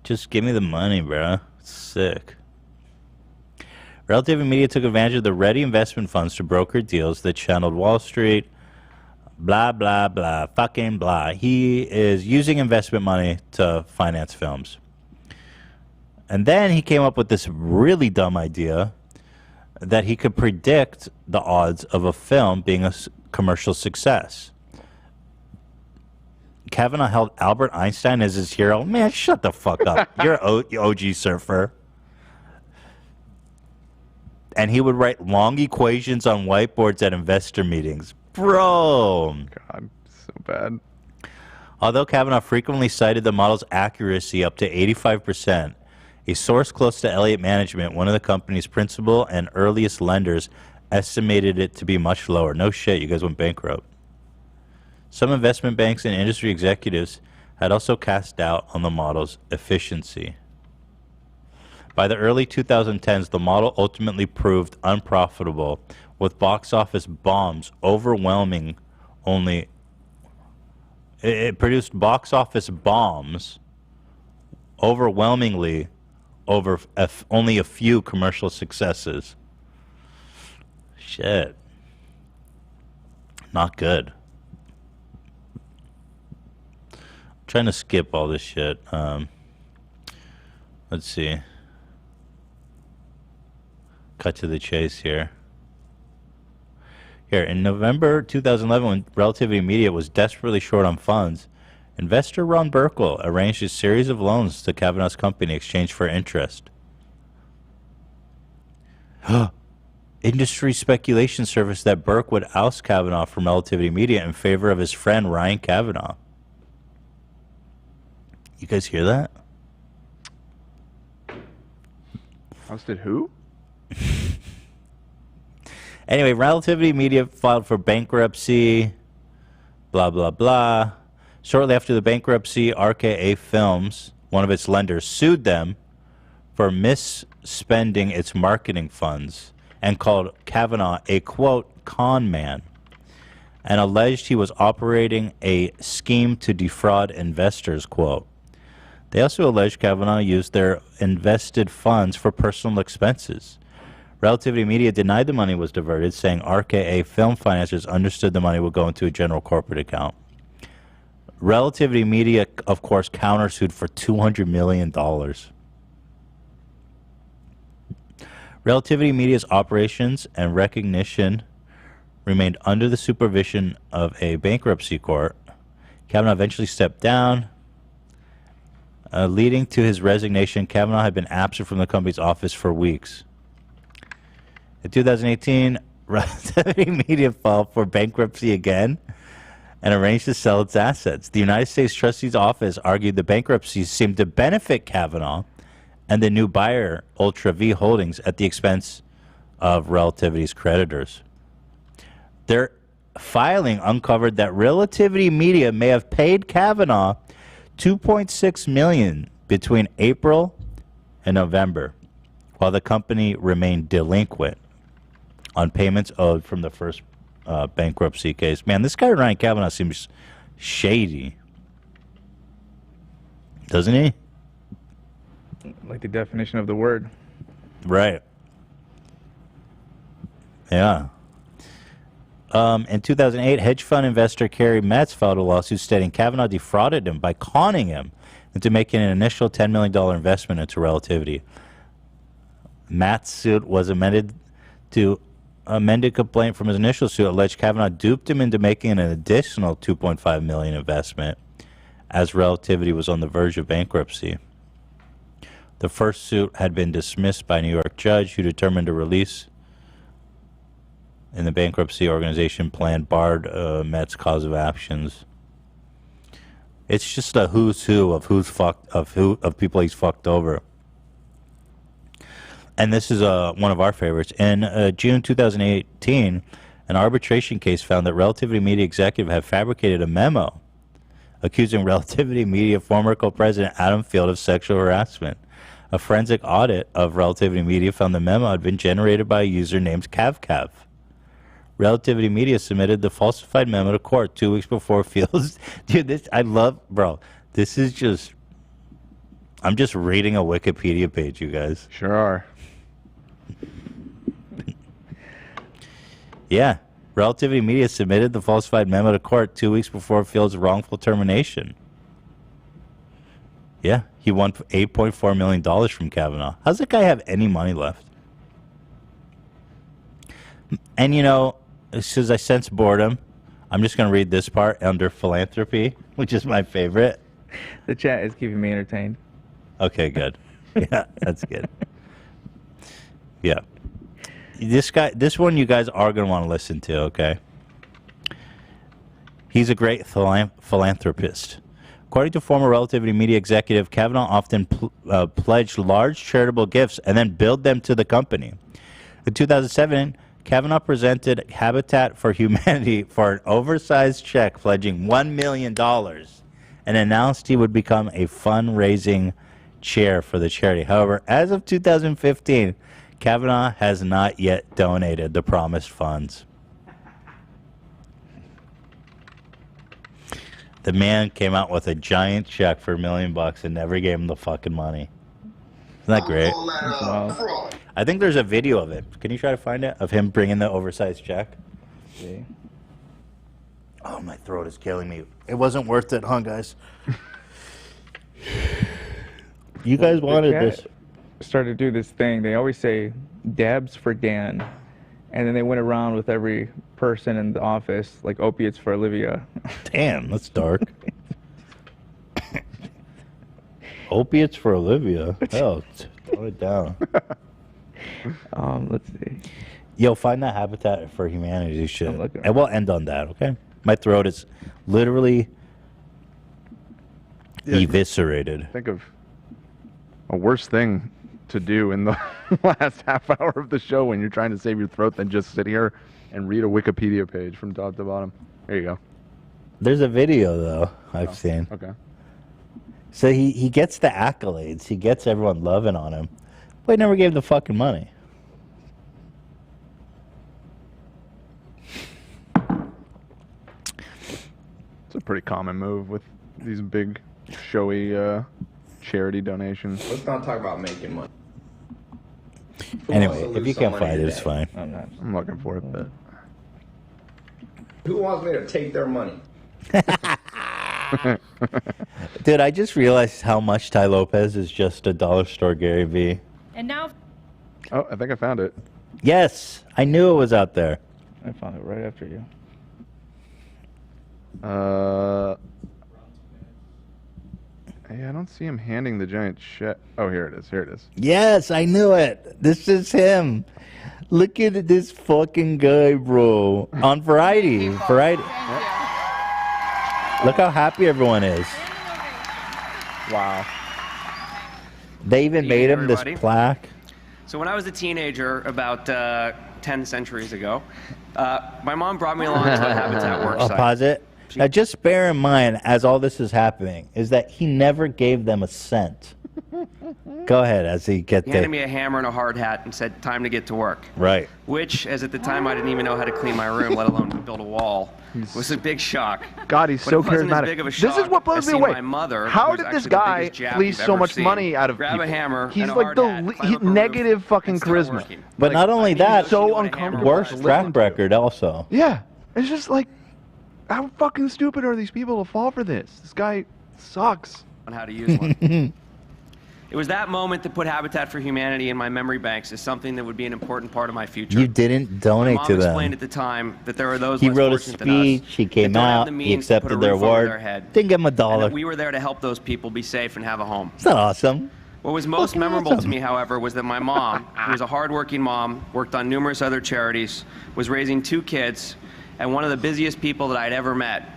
Just give me the money, bro. It's sick. Relativity Media took advantage of the ready investment funds to broker deals that channeled Wall Street, blah, blah, blah, fucking blah. He is using investment money to finance films. And then he came up with this really dumb idea that he could predict the odds of a film being a commercial success. Kavanaugh held Albert Einstein as his hero. Man, shut the fuck up. You're an OG surfer. And he would write long equations on whiteboards at investor meetings. Bro. God, so bad. Although Kavanaugh frequently cited the model's accuracy up to 85%, a source close to Elliott Management, one of the company's principal and earliest lenders, estimated it to be much lower. No shit, you guys went bankrupt. Some investment banks and industry executives had also cast doubt on the model's efficiency. By the early 2010s, the model ultimately proved unprofitable, with box office bombs overwhelming only. It produced box office bombs overwhelmingly over only a few commercial successes. Shit. Not good. I'm trying to skip all this shit. Let's see. Cut to the chase here. Here, in November 2011, when Relativity Media was desperately short on funds, investor Ron Burkle arranged a series of loans to Kavanaugh's company in exchange for interest. Industry speculation surfaced that Burke would oust Kavanaugh from Relativity Media in favor of his friend Ryan Kavanaugh. You guys hear that? Ousted who? Anyway, Relativity Media filed for bankruptcy, blah, blah, blah. Shortly after the bankruptcy, RKA Films, one of its lenders, sued them for misspending its marketing funds and called Kavanaugh a, quote, con man, and alleged he was operating a scheme to defraud investors, quote. They also alleged Kavanaugh used their invested funds for personal expenses. Relativity Media denied the money was diverted, saying RKA film financiers understood the money would go into a general corporate account. Relativity Media, of course, countersued for $200 million. Relativity Media's operations and recognition remained under the supervision of a bankruptcy court. Kavanaugh eventually stepped down. Leading to his resignation, Kavanaugh had been absent from the company's office for weeks. In 2018, Relativity Media filed for bankruptcy again and arranged to sell its assets. The United States Trustee's Office argued the bankruptcy seemed to benefit Kavanaugh and the new buyer, H3TV Holdings, at the expense of Relativity's creditors. Their filing uncovered that Relativity Media may have paid Kavanaugh $2.6 million between April and November, while the company remained delinquent on payments owed from the first bankruptcy case. Man, this guy Ryan Kavanaugh seems shady, doesn't he? Like the definition of the word. Right. Yeah. In 2008, hedge fund investor Kerry Metz filed a lawsuit stating Kavanaugh defrauded him by conning him into making an initial $10 million investment into Relativity. Matt's suit was amended to amended complaint from his initial suit alleged Kavanaugh duped him into making an additional $2.5 million investment as Relativity was on the verge of bankruptcy. The first suit had been dismissed by a New York judge who determined a release in the bankruptcy organization plan barred Met's cause of actions. It's just a who's who of of people he's fucked over. And this is one of our favorites. In June 2018, an arbitration case found that Relativity Media executive had fabricated a memo accusing Relativity Media former co-president Adam Field of sexual harassment. A forensic audit of Relativity Media found the memo had been generated by a user named CavCav. Relativity Media submitted the falsified memo to court 2 weeks before Fields. Dude, this, I love, bro, this is just, I'm just reading a Wikipedia page, you guys. Sure are. Yeah. Relativity Media submitted the falsified memo to court 2 weeks before Fields' wrongful termination. Yeah, he won $8.4 million from Kavanaugh. How's that guy have any money left? And, you know, as soon as I sense boredom, I'm just going to read this part under philanthropy, which is my favorite. The chat is keeping me entertained. Okay, good. Yeah, that's good. Yeah. This one you guys are going to want to listen to, okay? He's a great philanthropist. According to former Relativity Media executive, Kavanaugh often pledged large charitable gifts and then billed them to the company. In 2007, Kavanaugh presented Habitat for Humanity for an oversized check pledging $1 million and announced he would become a fundraising chair for the charity. However, as of 2015, Kavanaugh has not yet donated the promised funds. The man came out with a giant check for $1 million and never gave him the fucking money. Isn't that great? I think there's a video of it. Can you try to find it? Of him bringing the oversized check? See. Oh, my throat is killing me. It wasn't worth it, huh, guys? You guys wanted this. Started to do this thing. They always say dabs for Dan. And then they went around with every person in the office, like opiates for Olivia. Damn, that's dark. Opiates for Olivia? Hell, tone it down. Let's see. Yo, find that Habitat for Humanity shit. And we'll end on that, okay? My throat is literally eviscerated. Think of a worse thing to do in the last half hour of the show when you're trying to save your throat than just sit here and read a Wikipedia page from top to bottom. There you go. There's a video, though, I've seen. Okay. So he gets the accolades. He gets everyone loving on him. But he never gave the fucking money. It's a pretty common move with these big, showy charity donations. Let's not talk about making money. Anyway, if you can't find it, it's fine. I'm looking for it, but Who wants me to take their money? Dude, I just realized how much Ty Lopez is just a dollar store Gary Vee. And now. Oh, I think I found it. Yes, I knew it was out there. I found it right after you. Yeah, I don't see him handing the giant check. Oh, here it is. Here it is. Yes, I knew it. This is him. Look at this fucking guy, bro. On Variety. Variety. Look how happy everyone is. Wow. They even made him this everybody. plaque. So when I was a teenager, about 10 centuries ago, my mom brought me along to a Habitat work I'll site. pause it. Now, just bear in mind, as all this is happening, is that he never gave them a cent. Go ahead, as he gets He handed me a hammer and a hard hat and said, "Time to get to work." Right. Which, as at the time I didn't even know how to clean my room, let alone build a wall, was a big shock. God, he's But so it wasn't as charismatic. big of a This shock is what blows as me seeing away. My mother, How who's did actually this the guy biggest jab fleece you've so ever much seen, money out of grab people? a hammer He's and a like hard the hat, climb up a roof, negative fucking and start charisma. working. But Like, not only I knew that, so uncomfortable. worst track record also. Yeah, it's just like, how fucking stupid are these people to fall for this? This guy sucks. On how to use one. It was that moment that put Habitat for Humanity in my memory banks as something that would be an important part of my future. You didn't donate my to mom them. explained at the time that there were those He less wrote a fortunate than us speech, he came that don't have out, the he means to put accepted a their roof over award, their head, didn't give him a and dollar. that we were there to help those people be safe and have a home. Is that awesome? What was most memorable to me, however, was that my mom, who was a hardworking mom, worked on numerous other charities, was raising 2 kids, and one of the busiest people that I'd ever met,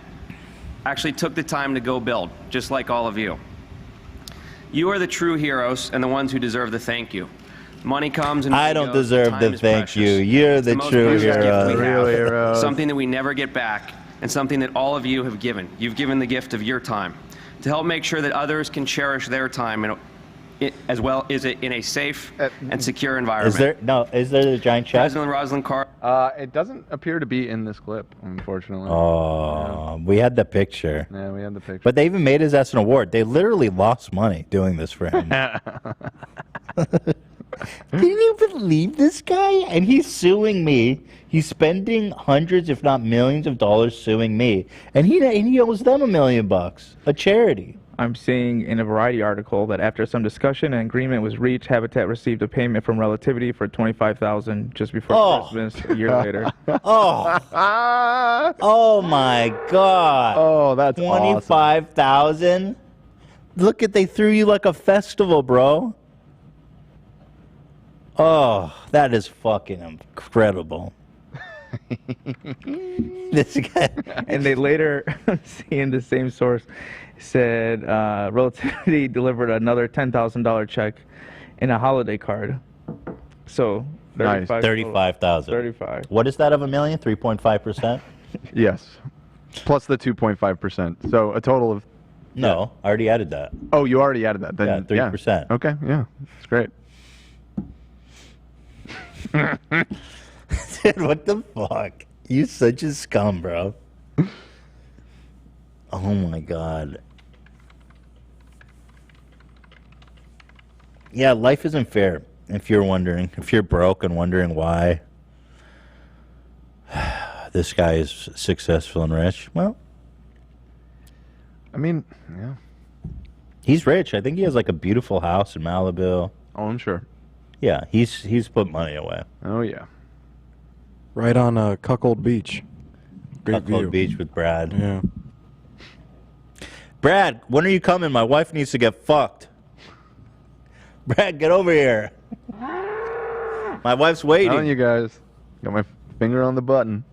actually took the time to go build, just like all of you. You are the true heroes and the ones who deserve the thank you. Money comes and I don't goes, deserve time the is thank precious. you. You're It's the most true precious gift hero. we have. Real heroes. Something that we never get back, and something that all of you have given. You've given the gift of your time to help make sure that others can cherish their time as well as in a safe and secure environment. Is there a giant check? President Rosalind Carter. It doesn't appear to be in this clip, unfortunately. Oh, we had the picture. Yeah, we had the picture. But they even made his ass an award. They literally lost money doing this for him. Can you believe this guy? And he's suing me. He's spending hundreds, if not millions of dollars suing me. And he owes them $1 million, a charity. I'm seeing in a Variety article that after some discussion and agreement was reached, Habitat received a payment from Relativity for $25,000 just before Christmas a year later. Oh my God! Oh, that's $25,000. Look they threw you like a festival, bro. Oh, that is fucking incredible. This guy. And they later, seeing the same source, said Relativity delivered another $10,000 check in a holiday card. So Nice. 35,000. 35. What is that of $1 million? 3.5%. Yes, plus the 2.5%. So a total of. No, I already added that. Oh, you already added that. Then, Yeah, 3%. Okay, yeah, it's great. Dude, what the fuck? You such a scum, bro. Oh my God. Yeah, life isn't fair. If you're wondering, if you're broke and wondering why this guy is successful and rich, well, I mean, yeah, he's rich. I think he has like a beautiful house in Malibu. Oh, I'm sure. Yeah, he's put money away. Oh yeah. Right on Cuckold Beach. Great Cuckold view. Beach with Brad. Yeah. Brad, when are you coming? My wife needs to get fucked. Brad, get over here. My wife's waiting. Telling you guys, got my finger on the button.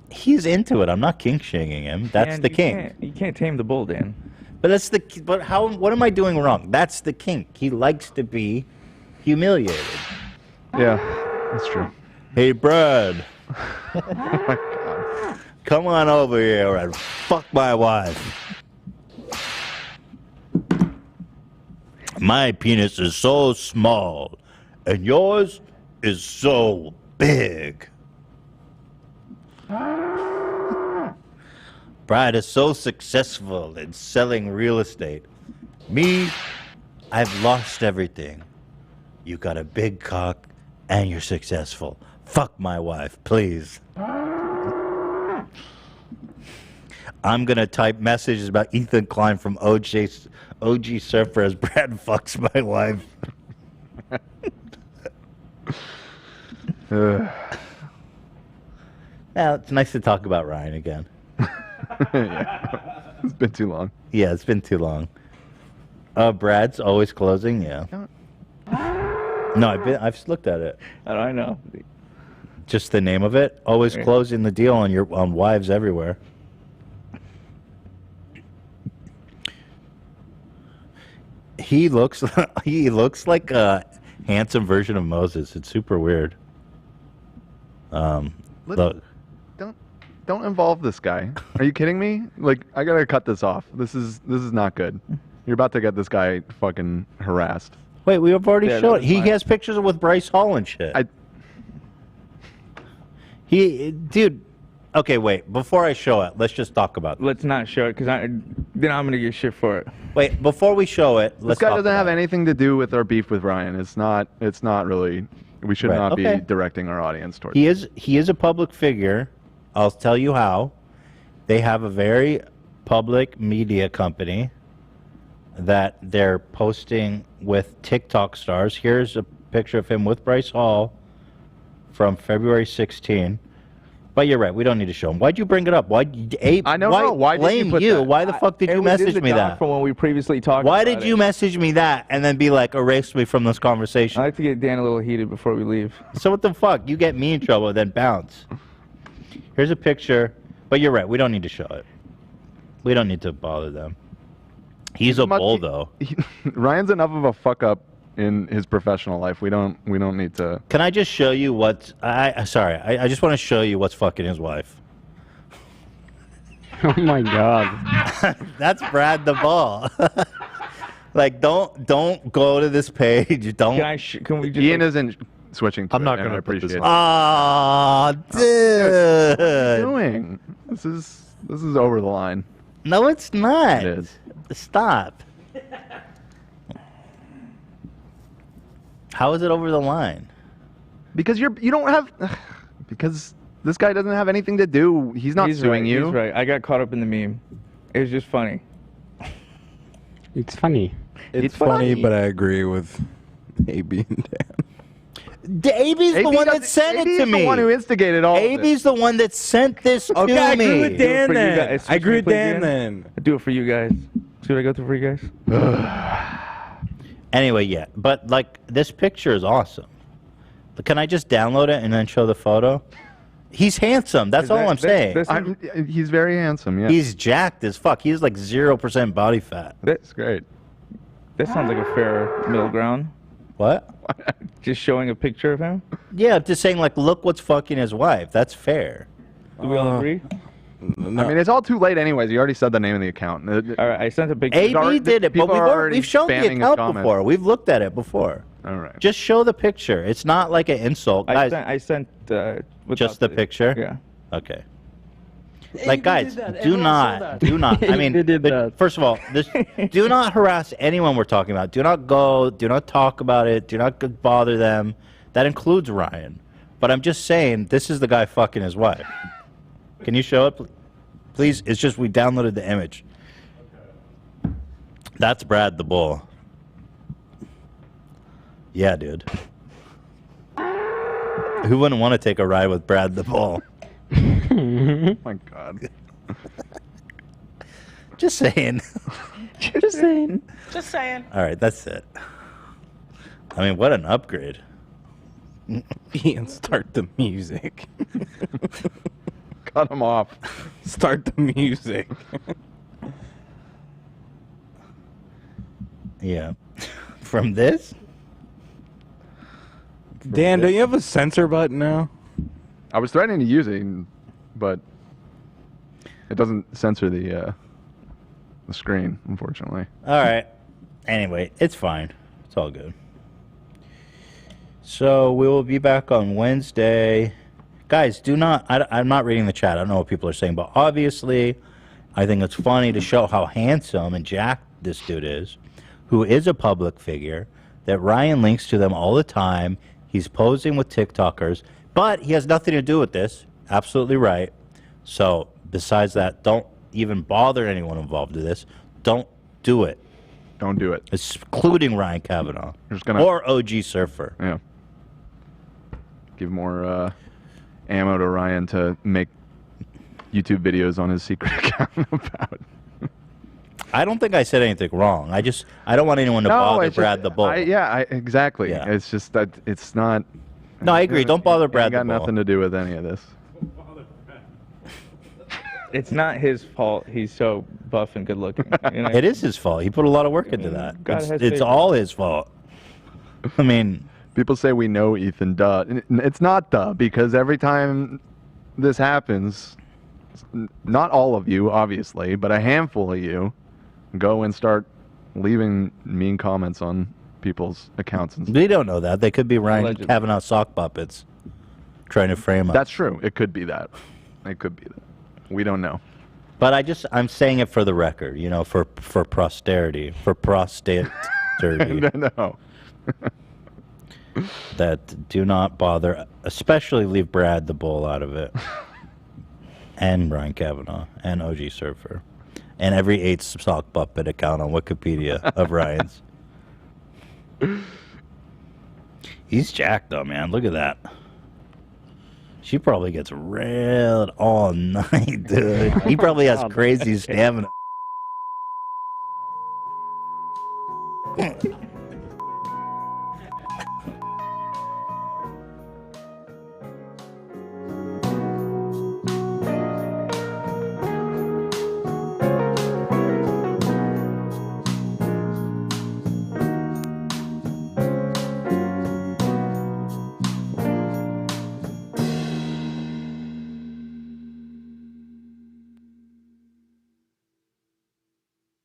He's into it. I'm not kink-shaming him. That's Dan, the kink. You can't tame the bull, Dan. But that's the. But how? What am I doing wrong? That's the kink. He likes to be humiliated. Yeah, that's true. Hey, Brad. Oh my God. Come on over here and fuck my wife. My penis is so small, and yours is so big. Brad is so successful in selling real estate. Me, I've lost everything. You got a big cock, and you're successful. Fuck my wife, please. I'm gonna type messages about Ethan Klein from OG Surfer as Brad fucks my wife. Now it's nice to talk about Ryan again. Yeah. It's been too long. Yeah, it's been too long. Brad's always closing. Yeah. No, I've looked at it. I know. Just the name of it. Always closing the deal on wives everywhere. He looks like a handsome version of Moses. It's super weird. Look. Don't involve this guy. Are you kidding me? Like, I gotta cut this off. This is not good. You're about to get this guy fucking harassed. Wait, we have already shown. He has pictures with Bryce Hall and shit. Dude. Okay, wait. Before I show it, let's just talk about it. Let's not show it, because then I'm gonna get shit for it. Wait, before we show it, This guy doesn't have anything to do with our beef with Ryan. It's not really. We should not be directing our audience towards. He is a public figure. I'll tell you how. They have a very public media company that they're posting with TikTok stars. Here's a picture of him with Bryce Hall from February 16. But you're right. We don't need to show him. Why'd you bring it up? I don't know. Why did you blame put you? that? Why the fuck did you message me that? From when we previously talked. Why about did you message me that and then be like, erase me from this conversation? I like to get Dan a little heated before we leave. So what the fuck? You get me in trouble, then bounce. Here's a picture. But you're right. We don't need to show it. We don't need to bother them. He's a bull, though. Ryan's enough of a fuck up in his professional life. We don't need to. Can I just show you what? I just want to show you what's fucking his wife. Oh my god. That's Brad the Ball. Like, don't go to this page. Don't. Can we just? Ian isn't switching. To I'm not going to appreciate it. Aw, dude. What are you doing? This is over the line. No, it's not. It is. Stop. How is it over the line? Because you don't have. Because this guy doesn't have anything to do. He's not suing you. He's right. I got caught up in the meme. It was just funny. It's funny. It's funny, but I agree with AB and Dan. AB's the one that sent it to me. the one who instigated all of AB's the one that sent this to me. Okay, I agree with Dan then. Guys. I agree with Please, Dan then. I do it for you guys. See what I go through for you guys? Anyway, yeah. But, like, this picture is awesome. Can I just download it and then show the photo? He's handsome. That's all I'm saying. He's very handsome, yeah. He's jacked as fuck. He's like 0% body fat. That's great. That sounds like a fair middle ground. What? Just showing a picture of him? Yeah, just saying, like, look what's fucking his wife. That's fair. Do we all agree? No. I mean, it's all too late anyways. You already said the name of the account. All right, I sent a picture. AB did it, but we've shown the account before. We've looked at it before. All right. Just show the picture. It's not like an insult. Guys, I sent just the picture? Yeah. Okay. Like, guys, do not. I mean, first of all, do not harass anyone we're talking about. Do not go. Do not talk about it. Do not bother them. That includes Ryan. But I'm just saying, this is the guy fucking his wife. Can you show it, please? It's just we downloaded the image. That's Brad the Bull. Yeah, dude. Who wouldn't want to take a ride with Brad the Bull? Oh my God. Just saying. Just saying. Just saying. All right, that's it. I mean, what an upgrade. Ian, start the music. Cut him off. Start the music. Yeah. From this? Dan, don't you have a censor button now? I was threatening to use it, but it doesn't censor the screen, unfortunately. All right. Anyway, it's fine. It's all good. So we will be back on Wednesday. Guys, do not... I'm not reading the chat. I don't know what people are saying, but obviously, I think it's funny to show how handsome and jacked this dude is, who is a public figure, that Ryan links to them all the time. He's posing with TikTokers, but he has nothing to do with this. Absolutely right. So, besides that, don't even bother anyone involved in this. Don't do it. Don't do it. Including Ryan Kavanaugh. Or OG Surfer. Yeah. Give more ammo to Ryan to make YouTube videos on his secret account about. I don't think I said anything wrong. I don't want anyone to bother Brad the Bull. Exactly. Yeah. It's just that it's not. No, I agree. Don't bother Brad the Got Bull. nothing to do with any of this. It's not his fault. He's so buff and good looking. You know? It is his fault. He put a lot of work into that. God It's, has it's favors. all his fault. I mean, people say we know Ethan, duh. It's not duh, because every time this happens, not all of you, obviously, but a handful of you go and start leaving mean comments on people's accounts. And we don't know that. They could be Ryan Allegedly. Kavanaugh sock puppets trying to frame us. That's true. It could be that. It could be that. We don't know. But I'm saying it for the record, you know, for posterity, for posterity. No. That do not bother, especially leave Brad the Bull out of it. And Brian Kavanaugh and OG Surfer. And every 8 sock puppet account on Wikipedia of Ryan's. He's jacked though, man. Look at that. She probably gets railed all night, dude. He probably has crazy stamina.